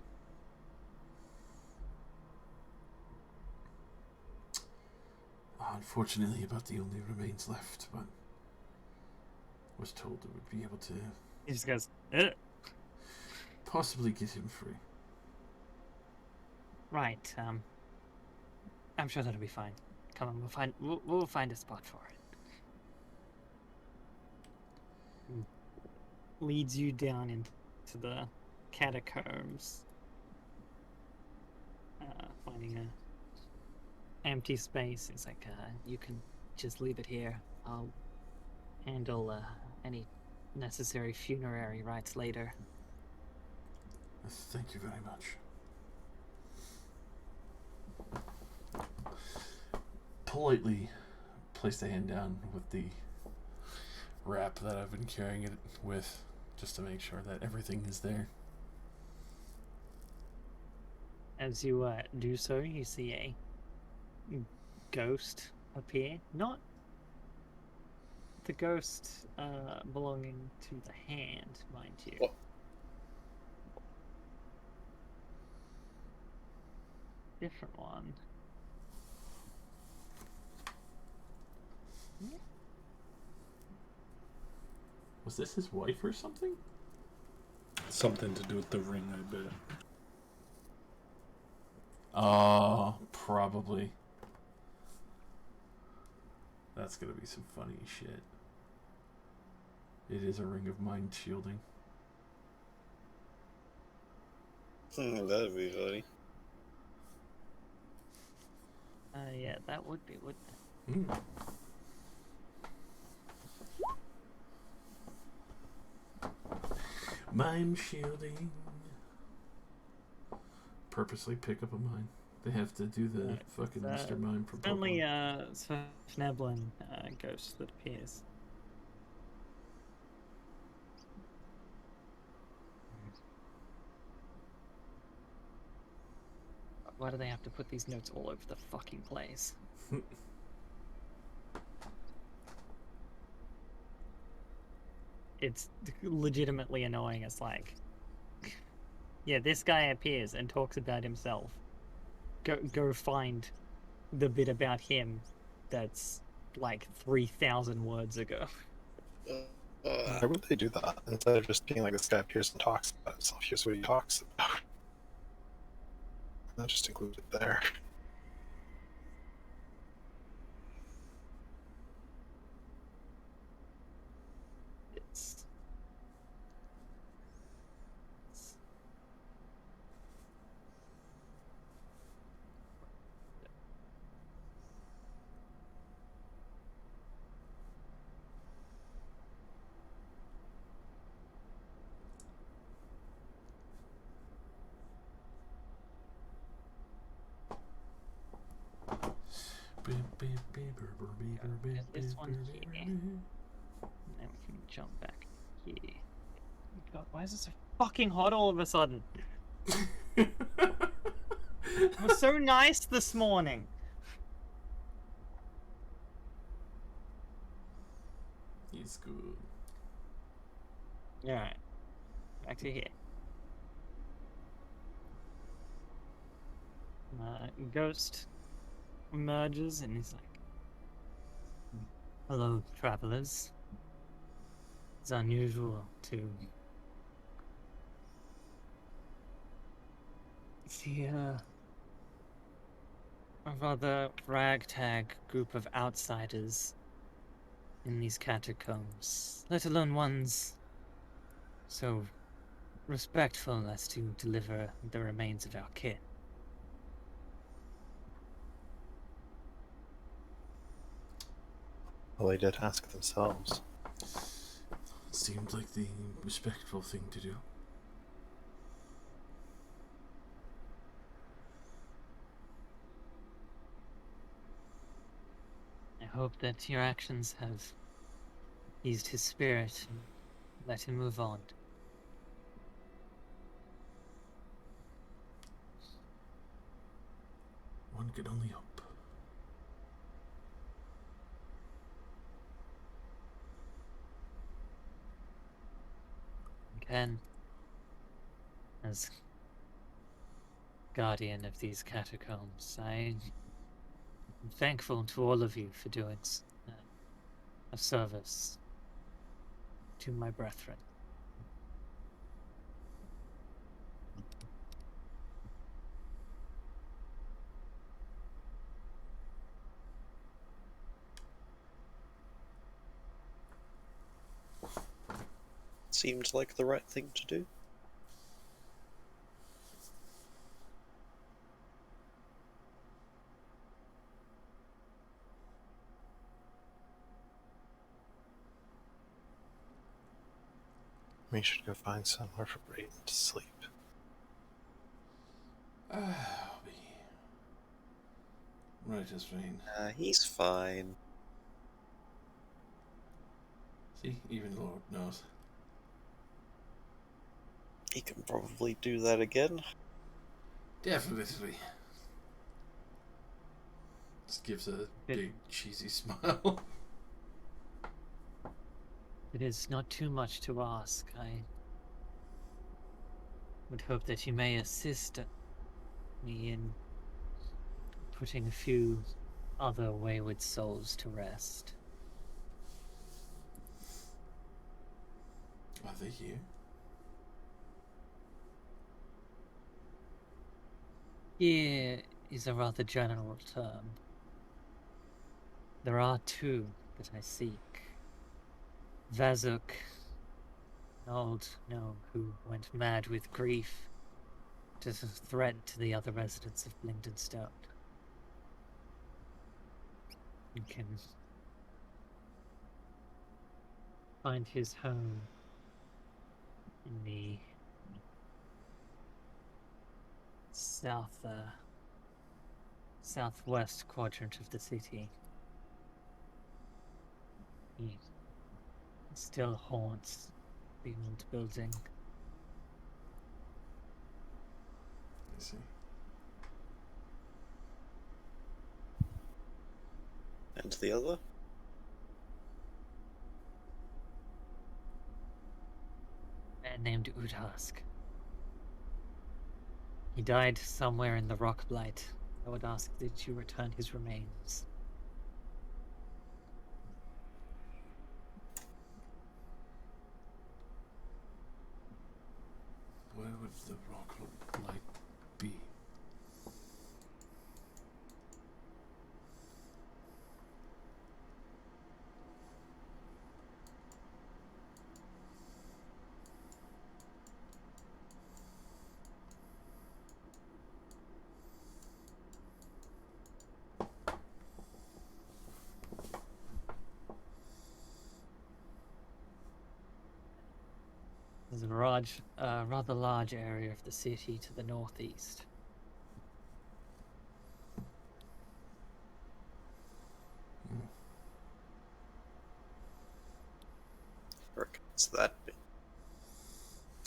Unfortunately, about the only remains left, but was told it would be able to He just goes, possibly get him free. right, I'm sure that'll be fine. Come on, we'll find a spot for it. Leads you down into the catacombs. Finding a empty space. It's like, You can just leave it here. I'll handle any necessary funerary rites later. Thank you very much. Politely place the hand down with the wrap that I've been carrying it with, just to make sure that everything is there. as you do so, you see a ghost appear. Not the ghost belonging to the hand, mind you. What? Different one. Was this his wife or something? Something to do with the ring, I bet. Oh, probably. That's gonna be some funny shit. It is a ring of mind shielding. That'd be funny. Yeah, that would be, wouldn't it? Mind shielding. Purposely pick up a mine. They have to do the fucking Mr. Mime from Only Pokemon. Sneblin ghost that appears. Why do they have to put these notes all over the fucking place? It's legitimately annoying. It's like, yeah, this guy appears and talks about himself. Go find the bit about him that's like 3,000 words ago. Why would they do that instead of just being like, this guy appears and talks about himself? Here's what he talks about. Not just include it there. It's this one here. Then we can jump back here. God, why is it so fucking hot all of a sudden? It was so nice this morning. He's good. Alright. Back to here. Ghost emerges and he's like, "Hello, travelers. It's unusual to see a rather ragtag group of outsiders in these catacombs, let alone ones so respectful as to deliver the remains of our kin." Well, they did ask themselves. Seemed like the respectful thing to do. I hope that your actions have eased his spirit and let him move on. One could only hope. can. As guardian of these catacombs, I'm thankful to all of you for doing a service to my brethren. Seemed like the right thing to do. We should go find somewhere for Brayden to sleep. I'll be right as rain. He's fine. See, even Lord knows. He can probably do that again. Definitely. Just gives a big cheesy smile. It is not too much to ask. I would hope that you may assist me in putting a few other wayward souls to rest. Are they here? Here is a rather general term. There are two that I seek. Vazuk, an old gnome who went mad with grief, to threat to the other residents of Blingden Stone. You can find his home in the southwest quadrant of the city. He still haunts the old building. I see. And the other? A man named Udhask. He died somewhere in the rock blight. I would ask that you return his remains. Where would the rock light be? There's a rather large area of the city to the northeast. I reckon it's that big.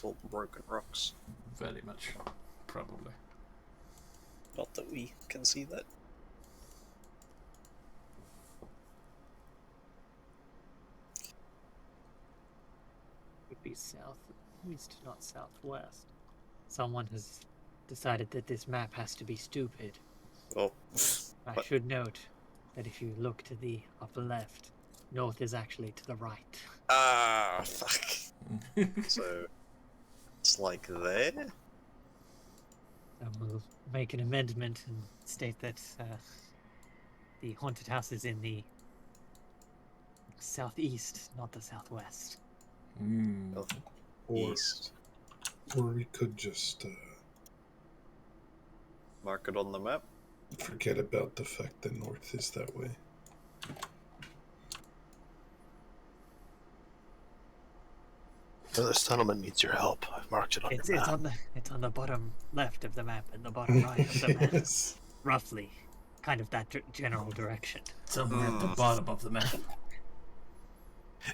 All broken rocks. Very much. Probably. Not that we can see that. Would be southeast, not southwest. Someone has decided that this map has to be stupid. Oh. I What? should note that if you look to the upper left, north is actually to the right. Ah, fuck. So, it's like there? So we'll make an amendment and state that the haunted house is in the southeast, not the southwest. Oh, Or, east. or we could just Mark it on the map. forget about the fact that north is that way. So this tunnelman needs your help. I've marked it on It's your map. it's on the bottom left of the map and the bottom right of the map, Yes. roughly, kind of that general direction. Somewhere at the bottom of the map.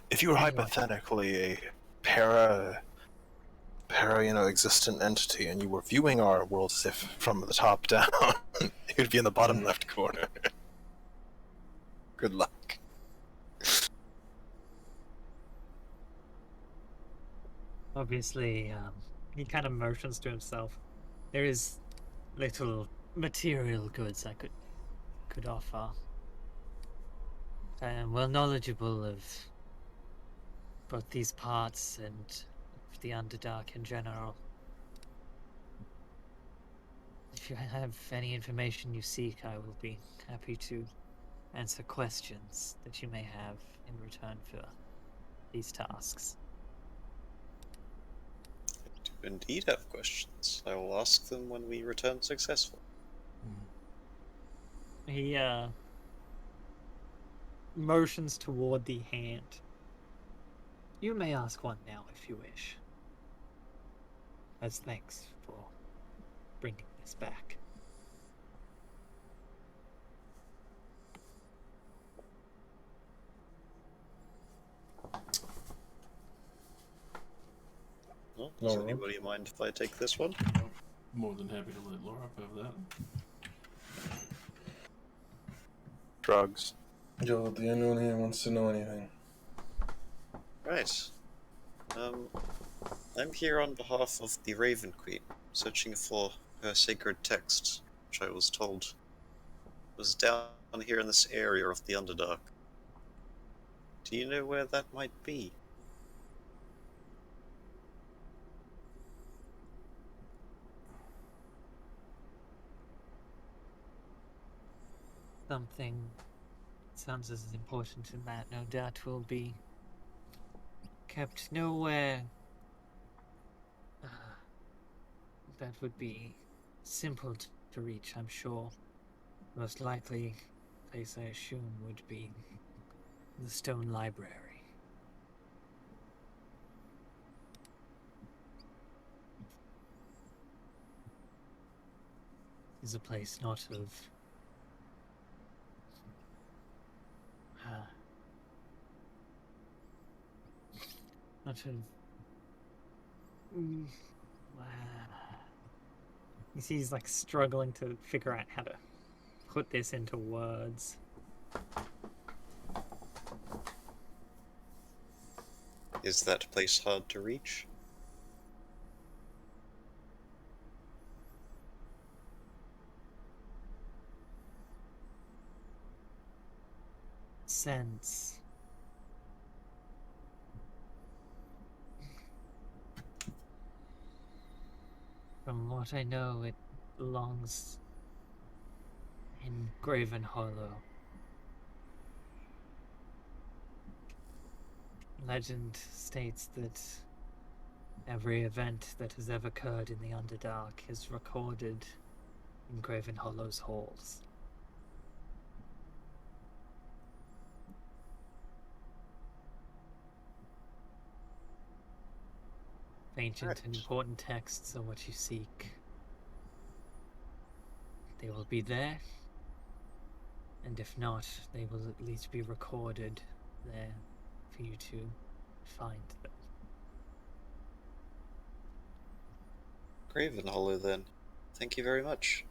If you were Anyway. hypothetically a para, existent entity, and you were viewing our world as if from the top down, you'd be in the bottom left corner. Good luck. Obviously, he kind of motions to himself. There is little material goods I could offer. I am well knowledgeable of both these parts and of the Underdark in general. If you have any information you seek, I will be happy to answer questions that you may have in return for these tasks. I do indeed have questions. I will ask them when we return successful. He motions toward the hand. You may ask one now if you wish. As thanks for bringing this back. Well, does Alright. anybody mind if I take this one? More than happy to let Laura have that. Drugs. You're the only one here who wants to know anything. Right. I'm here on behalf of the Raven Queen, searching for her sacred text, which I was told was down here in this area of the Underdark. Do you know where that might be? Something sounds as important as that, no doubt, will be kept nowhere. That would be simple to reach, I'm sure. Most likely place, I assume, would be the Stone Library. Is a place not of not of You see he's like struggling to figure out how to put this into words. Is that place hard to reach? sense. From what I know, it belongs in Graven Hollow. Legend states that every event that has ever occurred in the Underdark is recorded in Graven Hollow's halls. Ancient and important texts are what you seek. They will be there, and if not, they will at least be recorded there for you to find them. Graven Hollow, then. Thank you very much.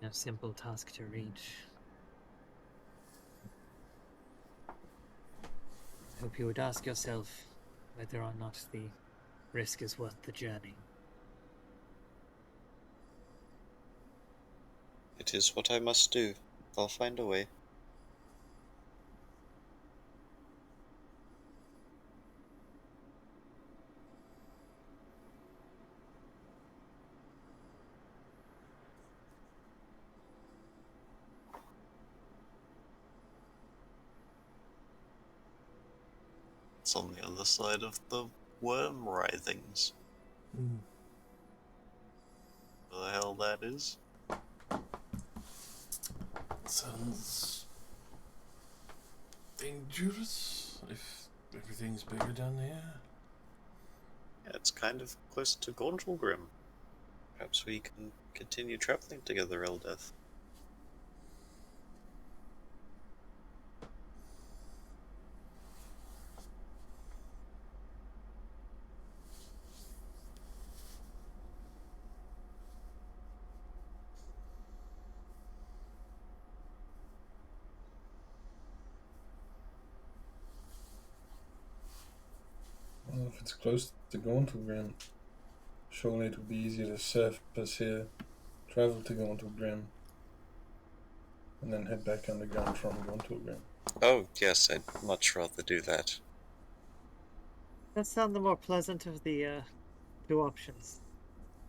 No simple task to reach. I hope you would ask yourself whether or not the risk is worth the journey. It is what I must do. I'll find a way. It's on the other side of the worm writhings. What the hell that is? Sounds dangerous if everything's bigger down there. That's kind of close to Gauntlgrim. Perhaps we can continue traveling together, Eldeth. Well, if it's close to Gauntlgrim, surely it would be easier to surface here, travel to Gauntlgrim, and then head back underground from Gauntlgrim. Oh, yes, I'd much rather do that. That sounds the more pleasant of the two options.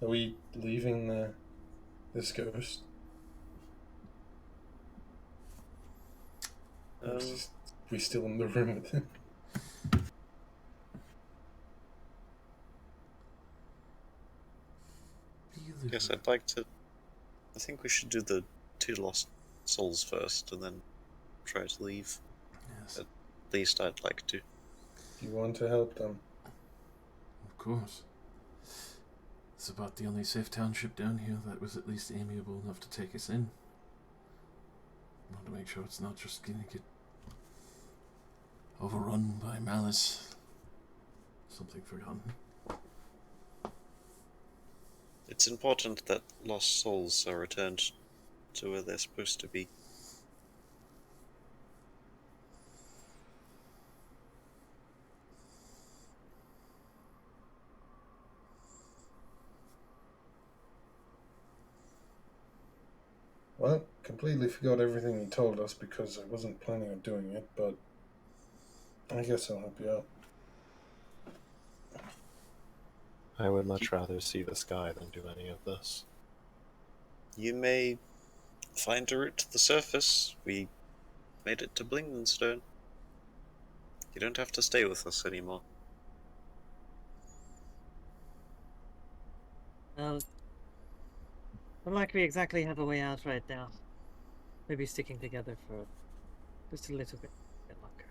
Are we leaving this ghost? Or is we still in the room with him? Yes, I'd like to... I think we should do the 2 lost souls first, and then try to leave. Yes. At least I'd like to. You want to help them? Of course. It's about the only safe township down here that was at least amiable enough to take us in. I want to make sure it's not just gonna get overrun by malice. Something forgotten. It's important that lost souls are returned to where they're supposed to be. Well, completely forgot everything he told us because I wasn't planning on doing it, but I guess I'll help you out. I would much rather see the sky than do any of this. You may find a route to the surface. We made it to Blingdenstone. You don't have to stay with us anymore. Well, not like we exactly have a way out right now. Maybe sticking together for just a little bit longer.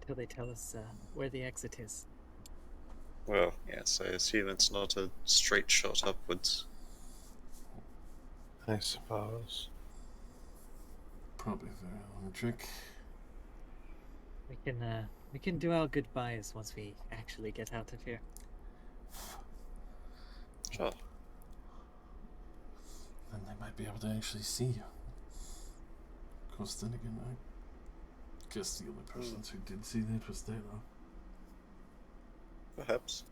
Until they tell us where the exit is. Well, yes, I assume it's not a straight shot upwards. I suppose. Probably a very long trick. We can do our goodbyes once we actually get out of here. Sure. Then they might be able to actually see you. Of course, then again, I guess the only persons who did see that was Dalo. Perhaps.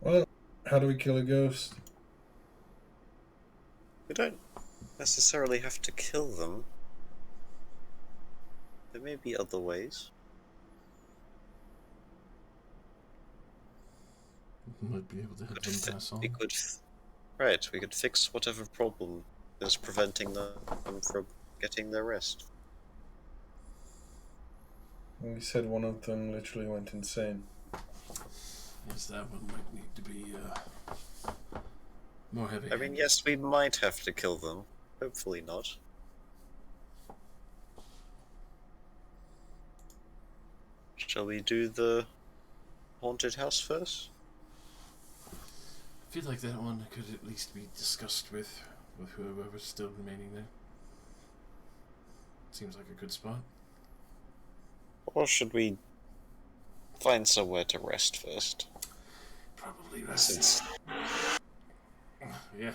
Well, how do we kill a ghost? We don't necessarily have to kill them. There may be other ways. Might be able to have them pass on. We could, right, we could fix whatever problem is preventing them from getting their rest. We said one of them literally went insane. Yes, that one might need to be more heavy. I mean, yes, we might have to kill them. Hopefully not. Shall we do the haunted house first? I feel like that one could at least be discussed with whoever's still remaining there. Seems like a good spot. Or should we find somewhere to rest first? Probably rest. Since Yeah.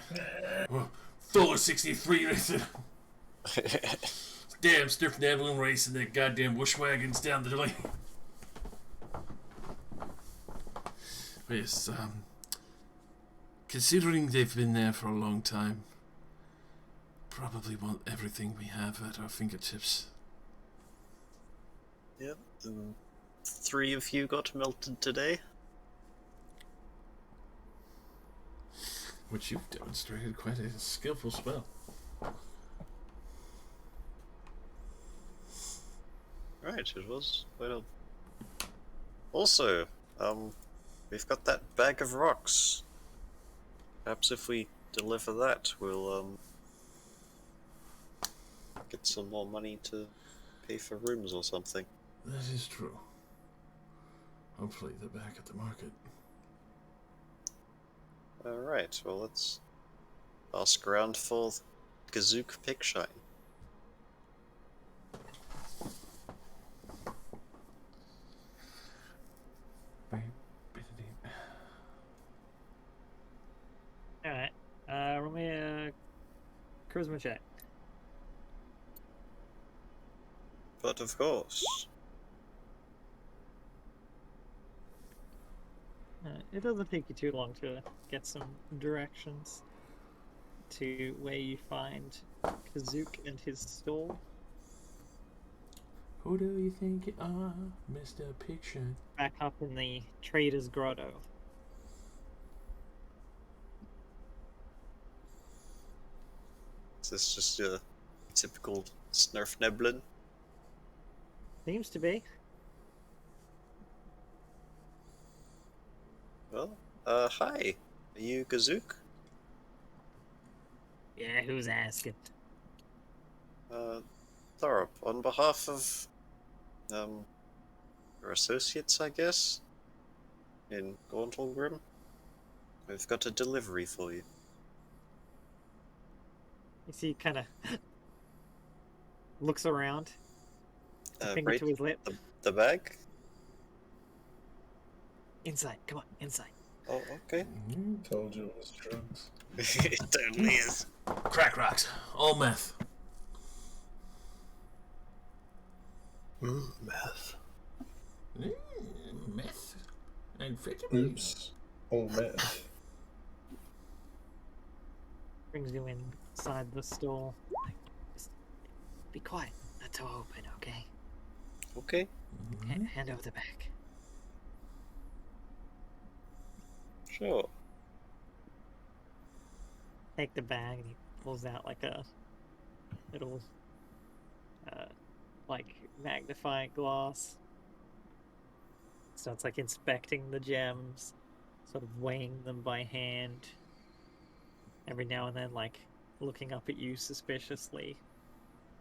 Well, Fuller 63 racing. Damn, Sniffnadlin racing their goddamn bush wagons down the lane. Yes, considering they've been there for a long time, probably want everything we have at our fingertips. Yep. 3 of you got melted today. Which you've demonstrated quite a skillful spell. Right, it was quite a... Also, we've got that bag of rocks. Perhaps if we deliver that, we'll, get some more money to pay for rooms or something. That is true. Hopefully they're back at the market. Alright, well, let's ask around for Gazook Pickshine. Alright. Roll me a charisma check. But of course. It doesn't take you too long to get some directions to where you find Kazook and his stall. Who do you think you are, Mr. Picture? Back up in the Trader's Grotto. Is this just a typical Snurf Neblin? Seems to be. Well, hi. Are you Gazook? Yeah, who's asking? Thorup, on behalf of, your associates, I guess? In Gauntlgrim? We've got a delivery for you. You see, kind of looks around, finger Right, to his lip. the bag? Inside, come on, inside. Oh, okay. Told you it was drugs. It totally is. Crack rocks. All meth. Meth. Meth? Amphetamine? Oops. Oh man. Brings you inside the stall. Just be quiet. Not to open, okay? Okay. Hand over the bag. Sure. Take the bag and he pulls out like a little like magnifying glass. Starts like inspecting the gems, sort of weighing them by hand. Every now and then like looking up at you suspiciously.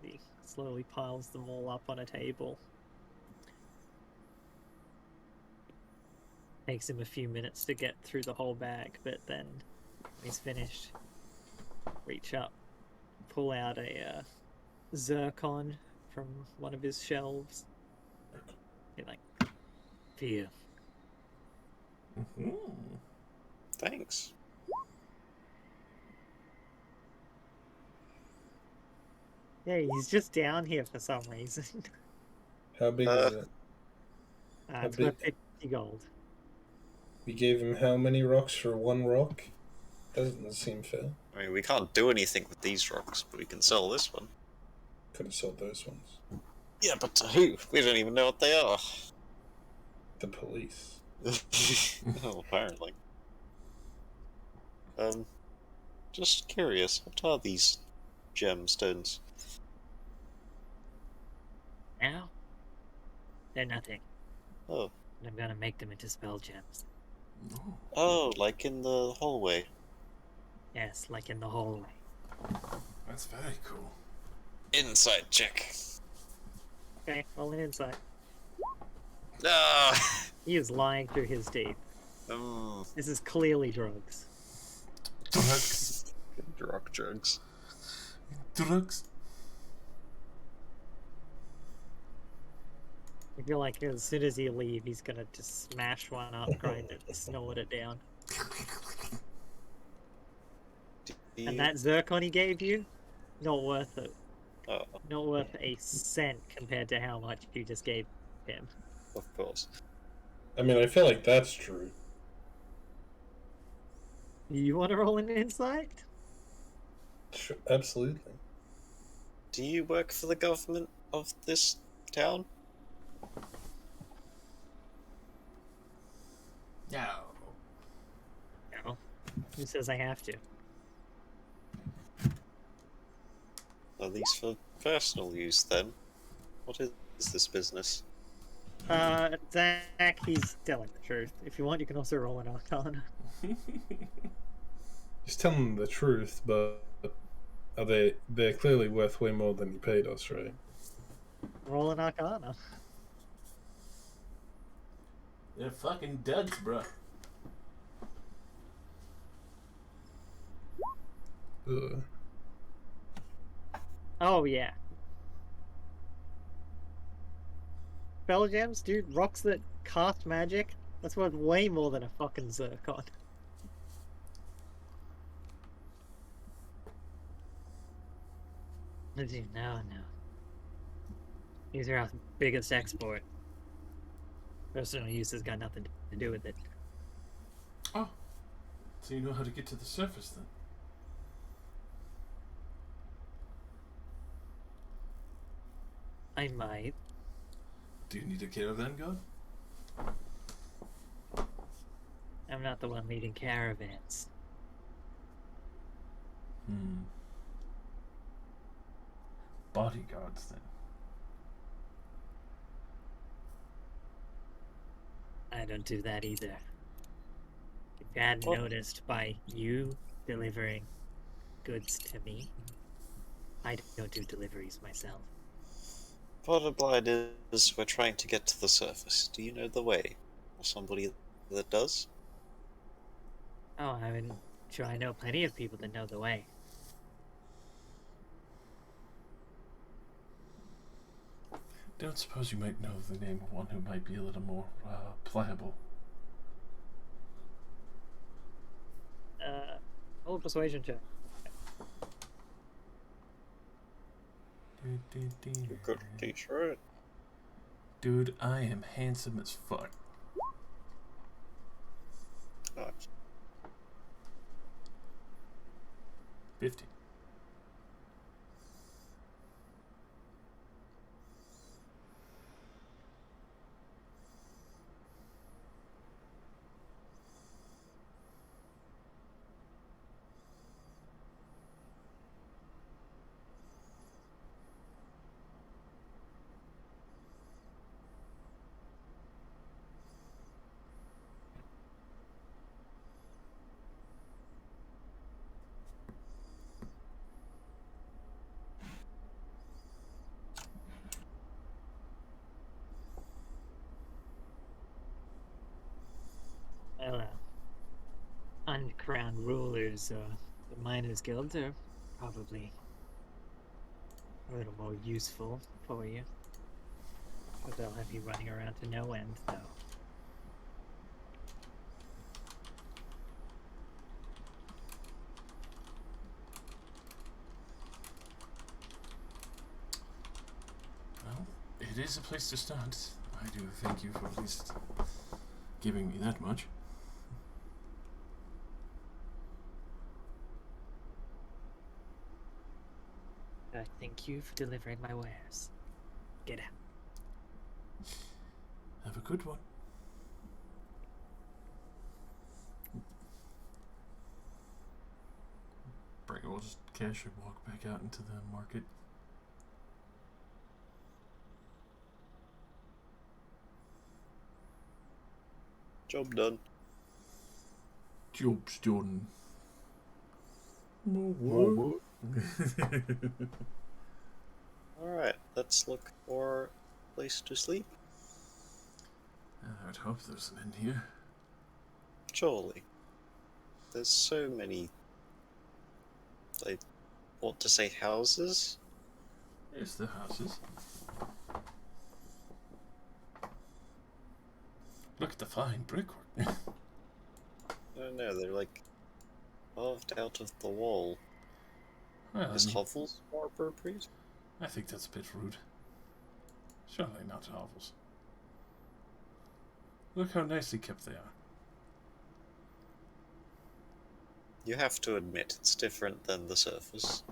He slowly piles them all up on a table. Takes him a few minutes to get through the whole bag, but then when he's finished, reach up, pull out a zircon from one of his shelves. Be like, for you. Thanks. Yeah, he's just down here for some reason. How big is it? It's big? worth 50 gold. We gave him how many rocks for one rock? Doesn't seem fair. I mean, we can't do anything with these rocks, but we can sell this one. Could have sold those ones. Yeah, but to who? We don't even know what they are. The police. Oh, apparently. Just curious, what are these gemstones? Now, they're nothing. Oh. And I'm gonna make them into spell gems. Oh, like in the hallway. Yes, like in the hallway. That's very cool. Inside check. Okay, roll an insight. Ah! He is lying through his teeth. This is clearly drugs. Drugs. Drugs. Drugs. I feel like as soon as you leave, he's gonna just smash one up, grind it, snort it down. And that zircon he gave you, not worth it. Oh, Not worth a cent compared to how much you just gave him. of course. I mean, I feel like that's true. You want to roll an insight? Sure, absolutely. Do you work for the government of this town? No. No. Who says I have to? Are these for personal use then? What is this business? Zach, he's telling the truth. If you want, you can also roll an Arcana. He's telling them the truth, but are they're clearly worth way more than he paid us, right? Roll an Arcana. They're fucking duds, bro. Ugh. Oh yeah. Spell gems, dude, rocks that cast magic, that's worth way more than a fucking zircon. Dude, no. These are our biggest export. Personal use has got nothing to do with it. Oh. So you know how to get to the surface then? I might. Do you need a caravan god? I'm not the one leading caravans. Bodyguards then. I don't do that either. If you hadn't noticed by you delivering goods to me, I don't do deliveries myself. Bottom line is, we're trying to get to the surface. Do you know the way? Or somebody that does? Oh, I'm sure I know plenty of people that know the way. Don't suppose you might know the name of one who might be a little more pliable. Roll a persuasion check. You could teach her it. Dude, I am handsome as fuck. Nice. 50. Well, uncrowned rulers or the Miners Guild are probably a little more useful for you. But they'll have you running around to no end, though. Well, it is a place to start. I do thank you for at least giving me that much. Thank you for delivering my wares. Get out. Have a good one. Bring, we'll just cash and walk back out into the market. Job done. Job's done. Alright, let's look for a place to sleep. I would hope there's an inn here. Surely. There's so many, I want to say houses? There's the houses. Look at the fine brickwork. I don't know, they're like carved out of the wall. Well, Is hovels more appropriate? I think that's a bit rude. Surely not hovels. Look how nicely kept they are. You have to admit, it's different than the surface.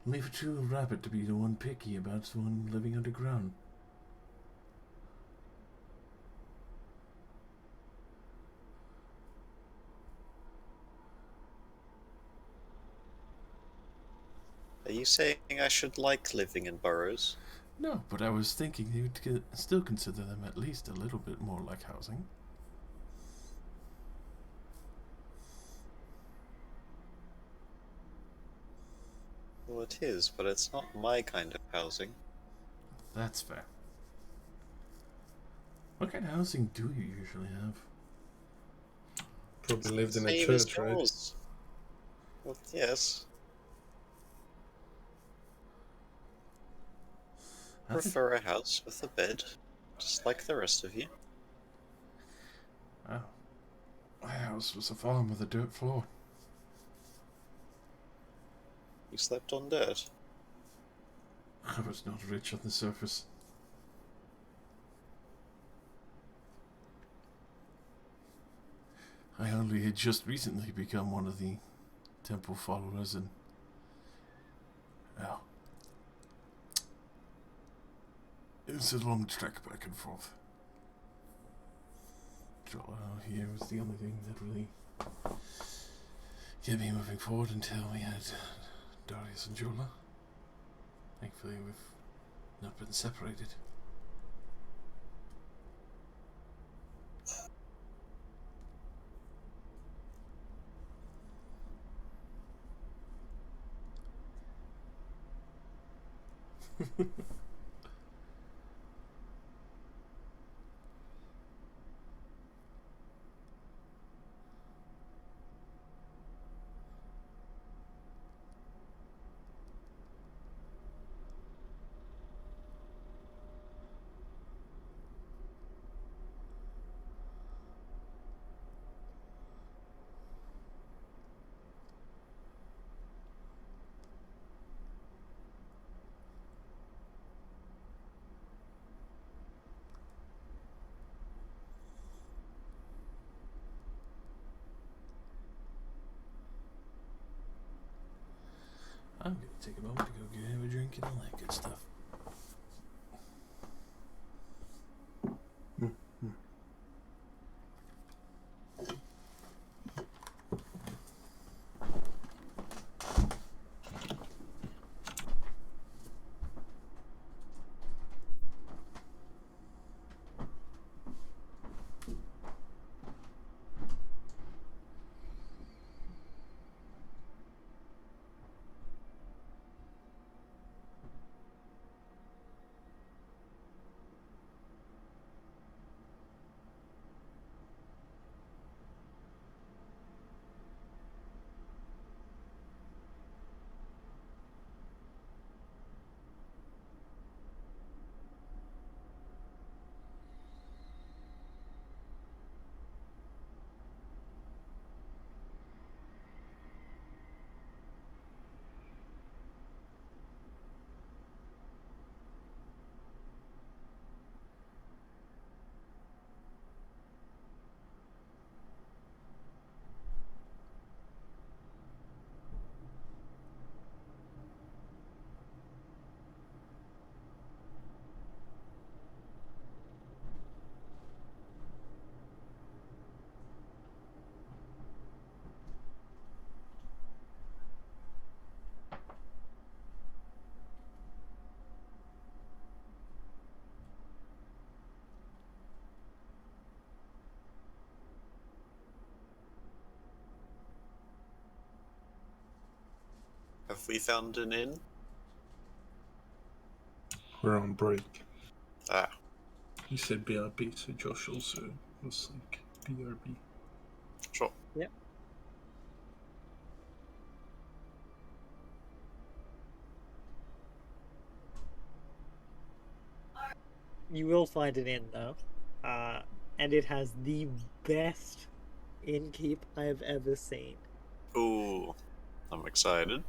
Leave it to a rabbit to be the one picky about the one living underground. Are you saying I should like living in burrows? No, but I was thinking you'd still consider them at least a little bit more like housing. Well, it is, but it's not my kind of housing. That's fair. What kind of housing do you usually have? Probably lived in a Same as church, right? yours. Well, yes. I think- Prefer a house with a bed, just like the rest of you. Wow. My house was a farm with a dirt floor. You slept on dirt. I was not rich on the surface. I only had just recently become one of the temple followers, and well, it was a long trek back and forth. Jola here was the only thing that really kept me moving forward until we had Darius and Jola. Thankfully, we've not been separated. I'm gonna take a moment to go get a drink and all that good stuff. Have we found an inn? We're on break. Ah, You said BRB, so Josh also was like BRB. sure. You will find an inn though, and it has the best innkeep I've ever seen. Ooh, I'm excited.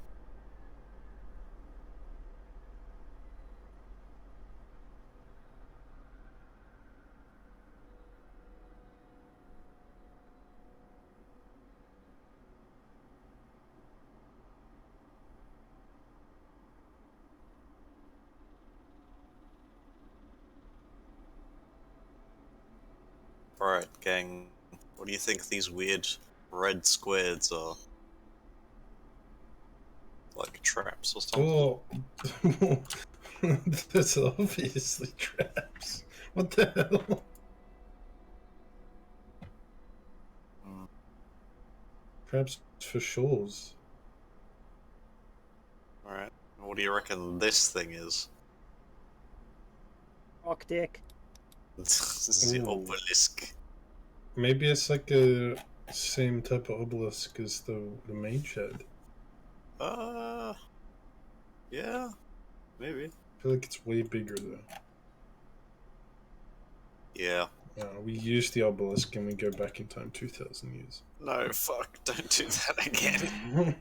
Alright, gang. What do you think these weird red squares are? Like traps or something? Oh, that's obviously traps. What the hell? Mm, Traps for shores. Alright. What do you reckon this thing is? Rock dick. The Ooh. obelisk. Maybe it's like a same type of obelisk as the mage had. Yeah, maybe. I feel like it's way bigger though. Yeah. We use the obelisk and we go back in time 2,000 years. No, fuck, don't do that again.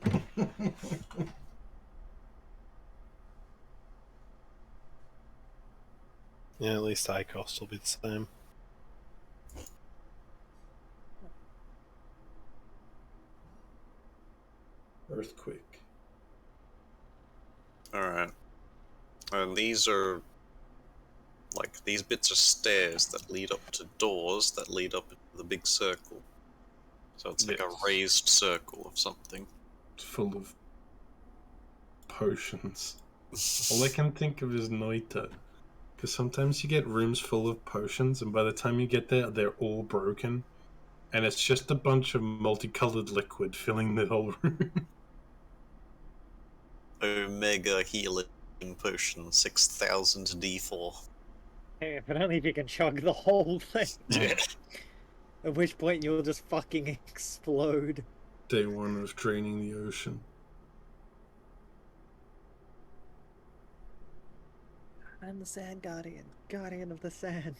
Yeah, at least high cost will be the same. Earthquake. Alright. And these are... like, these bits are stairs that lead up to doors that lead up into the big circle. So it's like Yes. a raised circle of something. It's full of potions. All I can think of is Noita. Because sometimes you get rooms full of potions, and by the time you get there, they're all broken. And it's just a bunch of multicolored liquid filling the whole room. Omega healing potion, 6000 D4. Hey, but only if you can chug the whole thing. Yeah. At which point you'll just fucking explode. Day one of draining the ocean. I'm the Sand Guardian, Guardian of the Sand.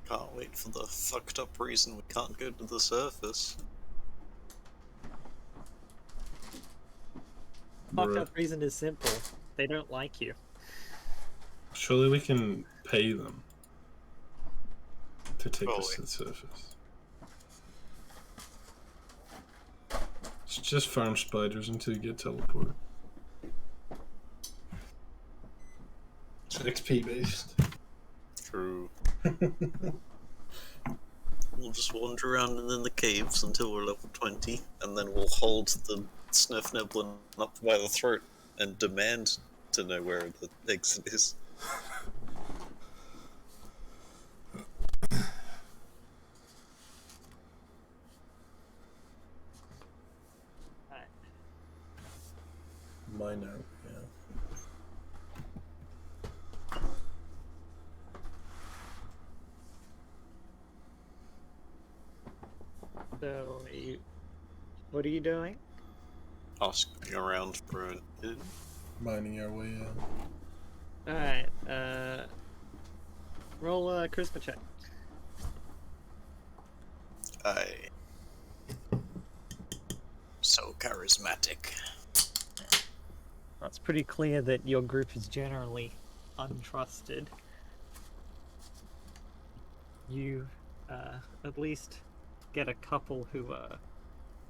Can't wait for the fucked up reason we can't go to the surface. Fucked Bruh. up reason is simple. They don't like you. Surely we can pay them to take us Probably. to the surface. It's just farm spiders until you get teleported. It's XP based. True. We'll just wander around in the caves until we're level 20, and then we'll hold the Snufneblin up by the throat and demand to know where the exit is. Mine out, yeah. So, what are you doing? Asking around for an inn. Mining our way out. Alright, roll a charisma check. So charismatic. It's pretty clear that your group is generally untrusted. You, at least get a couple who,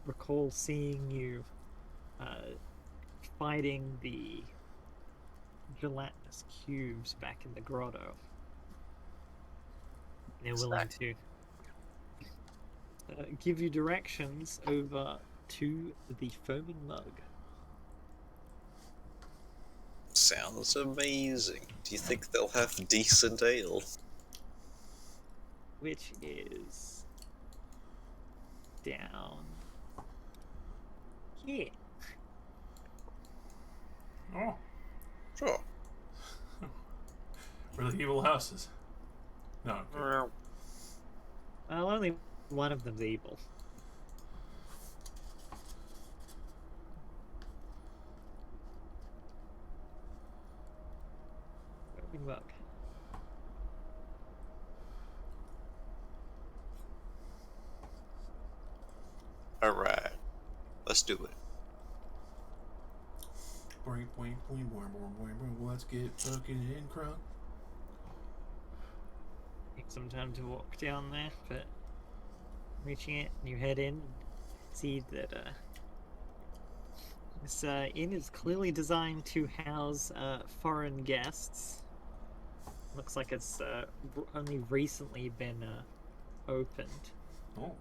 recall seeing you, fighting the gelatinous cubes back in the grotto. They're willing to give you directions over to the foaming mug. Sounds amazing. Do you think they'll have decent ale? Which is down here. Oh, Sure. where the evil houses. No. Okay. Well, only one of them's evil. Foaming mug. Alright. Let's do it. Boing, boing, boing, boing, boing, boing, boing. Let's get fucking in, crunk. Takes some time to walk down there, but reaching it, you head in, see that this inn is clearly designed to house foreign guests. Looks like it's only recently been opened. Oh.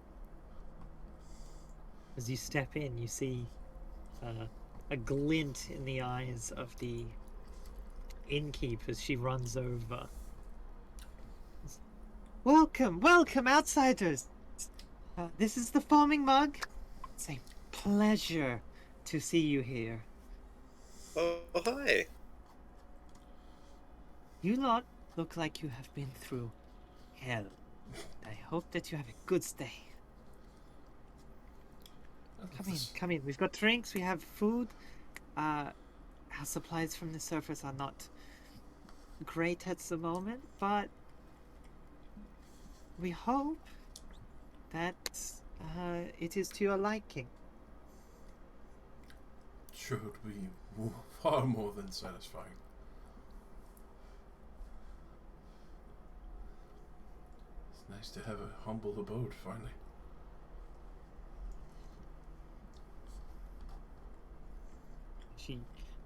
As you step in, you see a glint in the eyes of the innkeep as she runs over. Welcome, welcome, outsiders! This is the foaming mug. It's a pleasure to see you here. Oh, hi. You lot look like you have been through hell. I hope that you have a good stay. Come in. We've got drinks, we have food. Our supplies from the surface are not great at the moment, but we hope that it is to your liking. Sure would be far more than satisfying. It's nice to have a humble abode, finally. She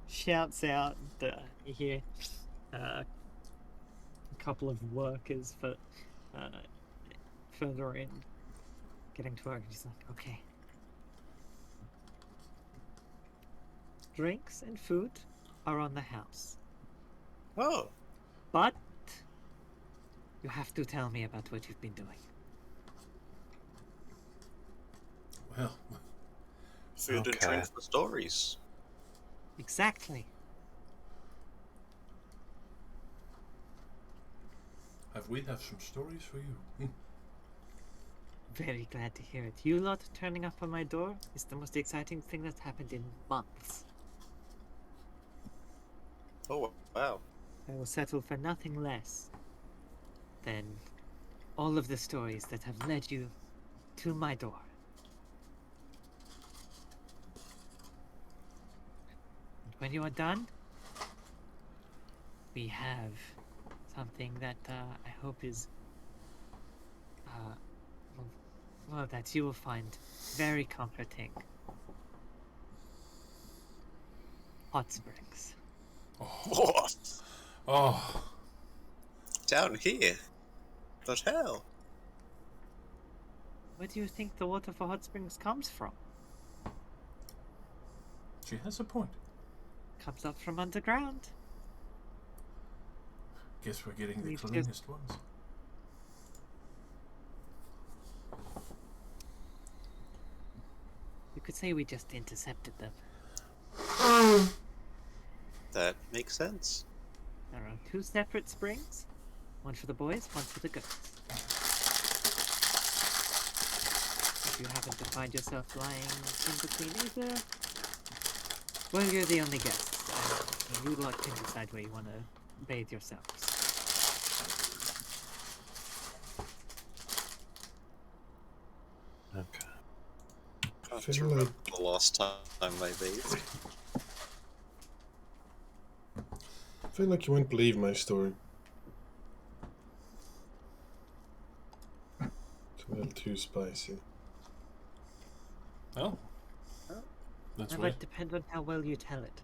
shouts out that you hear a couple of workers further in getting to work. She's like, okay. Drinks and food are on the house. Oh, But you have to tell me about what you've been doing. Well, food and Okay. drink for stories. Exactly. we have some stories for you. Very glad to hear it. You lot turning up on my door is the most exciting thing that's happened in months. Oh, wow. I will settle for nothing less than all of the stories that have led you to my door. And when you are done, we have something that I hope is well, that you will find very comforting. Hot springs. What? Oh, Down here? But hell? Where do you think the water for hot springs comes from? she has a point. Comes up from underground. Guess we're getting the We've just- cleanest ones. You could say we just intercepted them. That makes sense. There are 2 separate springs. One for the boys, one for the girls. If you happen to find yourself lying in between either, well, you're the only guests. And you lot can decide where you want to bathe yourselves. Okay. Can't Feel remember like- the last time I bathed. I feel like you won't believe my story. It's a little too spicy. Oh, that's That why. might depend on how well you tell it.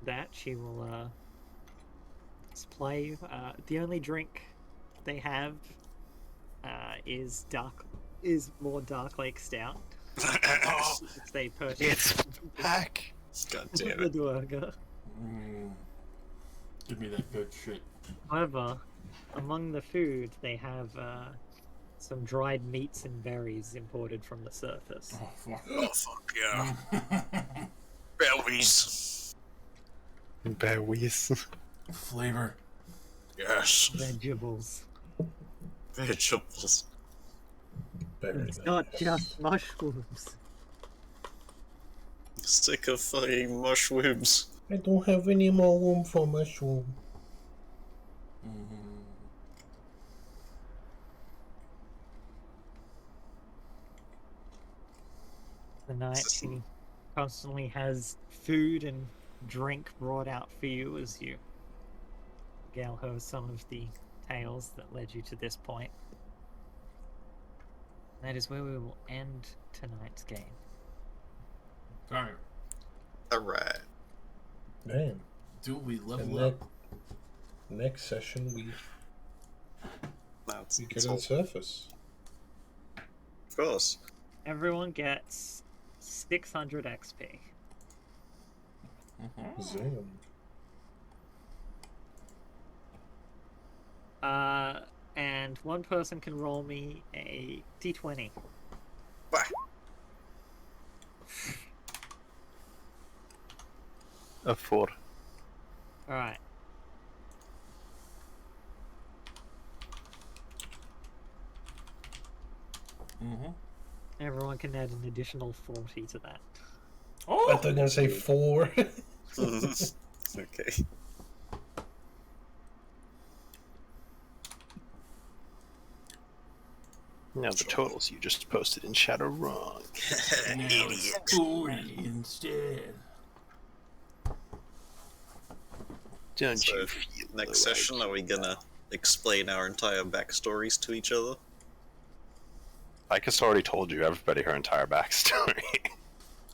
That she will supply you. The only drink they have is more Dark Lake Stout. Which they purchase It's back. God from damn the it. Duergar. Give me that good shit. However, among the food they have some dried meats and berries imported from the surface. Oh, fuck. Oh, fuck yeah. Berries. Berries. Flavor. Yes. Vegetables. Vegetables. Very It's nice. not just mushrooms. Sick of fucking mushrooms. I don't have any more room for mushroom. The night she constantly has food and drink brought out for you as you gale her some of the tales that led you to this point. That is where we will end tonight's game. Alright. Alright. Damn. Do we And level up? next session, we No, it's get to the all, surface. of course. Everyone gets 600 XP. Zoom. And one person can roll me a d20. Bah. A 4. All right. Everyone can add an additional 40 to that. I Oh! thought you were gonna say 4. Okay. Now the totals you just posted in chat are wrong. Now it's 40 instead. Don't So, you feel next the session, right? are we gonna explain our entire backstories to each other? Ica's already told you everybody her entire backstory.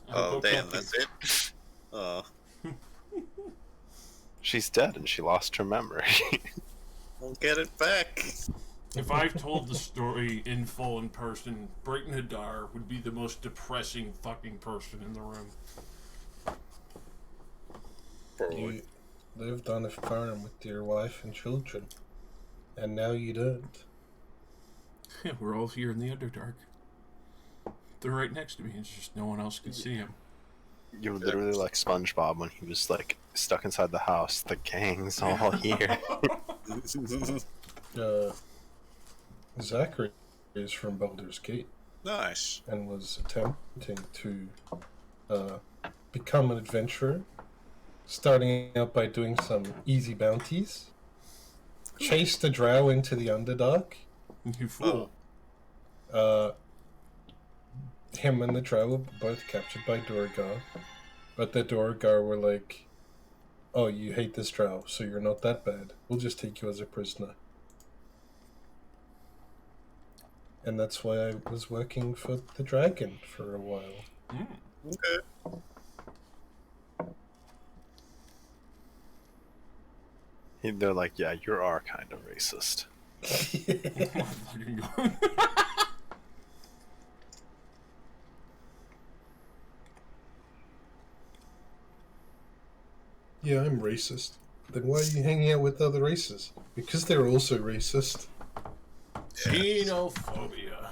Oh, damn, that's it? Oh, She's dead and she lost her memory. we'll get it back. If I've told the story in full in person, Brayton Hadar would be the most depressing fucking person in the room. Probably. You lived on a farm with your wife and children, and now you don't. Yeah, we're all here in the Underdark. They're right next to me, it's just no one else could see them. You're literally like SpongeBob when he was like stuck inside the house. The gang's all here. Zachary is from Baldur's Gate Nice. and was attempting to become an adventurer, starting out by doing some easy bounties, chased a drow into the Underdark. You fool. Him and the drow were both captured by Duergar, but the Duergar were like, "Oh, you hate this drow, so you're not that bad. We'll just take you as a prisoner." And that's why I was working for the dragon for a while. Okay. They're like, yeah, you are kind of racist. Fucking go. Yeah, I'm racist. Then why are you hanging out with other races? Because they're also racist. Xenophobia.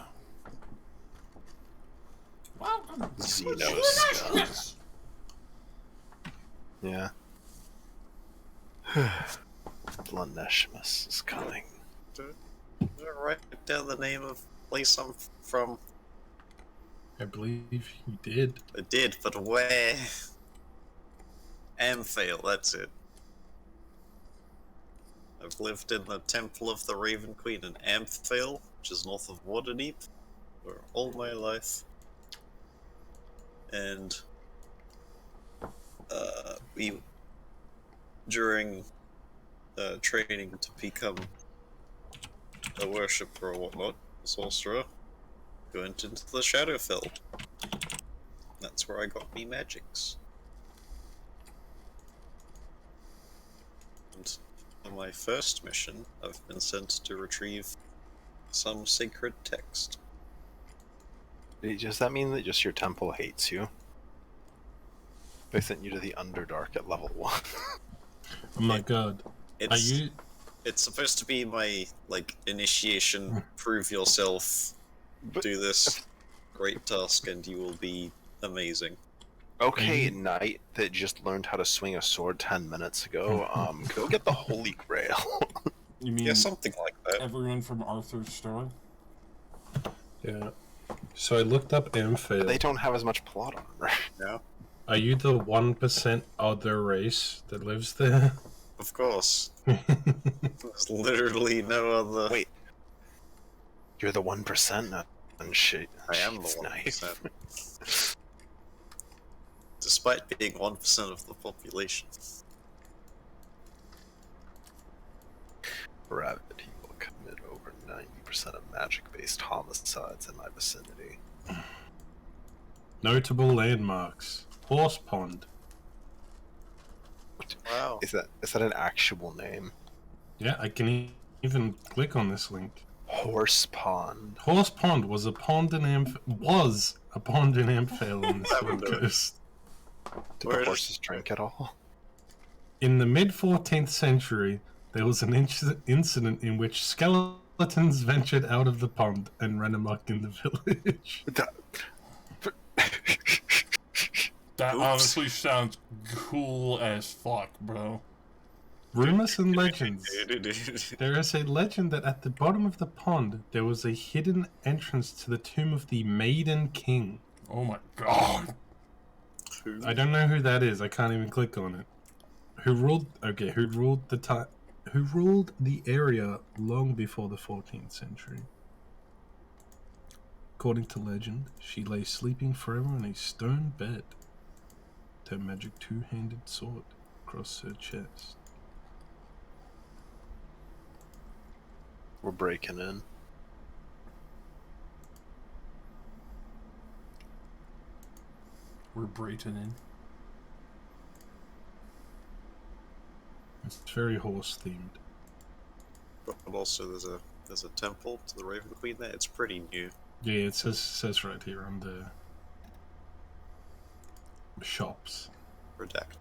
Welcome to Xenoscum. Yeah. Blaneshmus is coming. Did I write down the name of place I'm from? I believe you did. I did, but where? Amphail, that's it. I've lived in the Temple of the Raven Queen in Amphail, which is north of Waterdeep, for all my life. And we, during training to become a worshipper or whatnot, a sorcerer, went into the Shadowfell. That's where I got me magics. And on my first mission, I've been sent to retrieve some sacred text. Does that mean that just your temple hates you? They sent you to the Underdark at level 1. Oh my god. Are It's you... it's supposed to be my like initiation, prove yourself, But- do this great task and you will be amazing. Okay, knight that just learned how to swing a sword 10 minutes ago, go get the Holy Grail. You mean Yeah, something like that. everyone from Arthur's story? Yeah. So I looked up Amphail. They don't have as much plot armor. Yeah, Are you the 1% other race that lives there? of course. There's literally no other. Wait. You're the 1% now. And shit. I am the Jeez, 1%. knight. Despite being 1% of the population. Gravity will commit over 90% of magic-based homicides in my vicinity. Notable landmarks. Horse Pond. Wow. Is that an actual name? Yeah, I can even click on this link. Horse Pond. Horse Pond was a pond in Amphail on the Sword Coast. Did Where the is- horses drink at all? In the mid-14th century, there was an incident in which skeletons ventured out of the pond and ran amok in the village. That Oops. honestly sounds cool as fuck, bro. Rumors and legends. There is a legend that at the bottom of the pond, there was a hidden entrance to the tomb of the Maiden King. Oh my god. I don't know who that is. I can't even click on it. Who ruled the area long before the 14th century. According to legend, she lay sleeping forever in a stone bed. Her magic two-handed sword across her chest. We're breaking in. We're Brayton in. It's very horse themed. But also, there's a temple to the Raven Queen there. It's pretty new. Yeah, it says right here on the shops. Redact.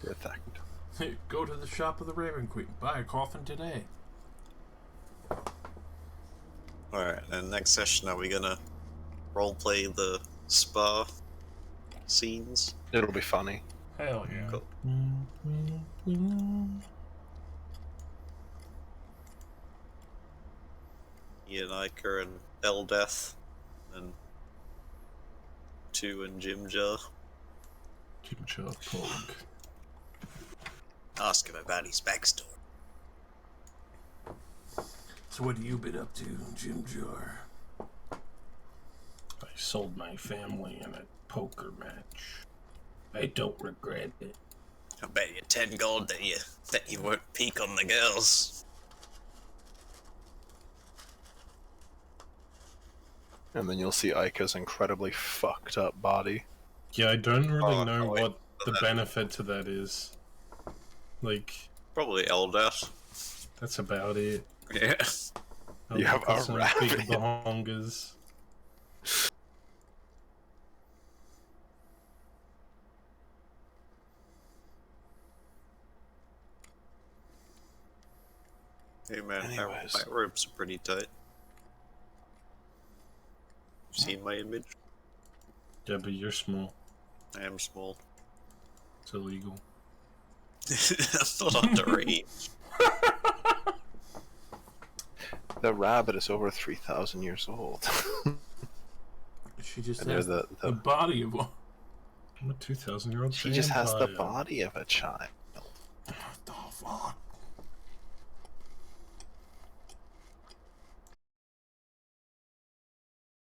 Protect. Hey, go to the shop of the Raven Queen. Buy a coffin today. Alright, and next session, are we gonna roleplay the spa scenes? It'll be funny. Hell yeah. Cool. Ian Iker and Eldeath, and Tu and Jimjar. Jim Charles Pog. Ask him about his backstory. So what have you been up to, Jim Jar? I sold my family in a poker match. I don't regret it. I bet you 10 gold that you won't peek on the girls. And then you'll see Aika's incredibly fucked up body. Yeah, I don't really Oh, know wait. what the benefit to that is. Like, Probably Eldeath. that's about it. Yeah. I'll You have look at a some rabbit. big bahongas. Hey man, Anyways. my robes are pretty tight. You've seen my image? Yeah, but you're small. I am small. It's illegal. That's not underage. The rabbit is over 3,000 years old. She just And has there's the body of one. I'm a 2,000-year-old She just has the body of a child.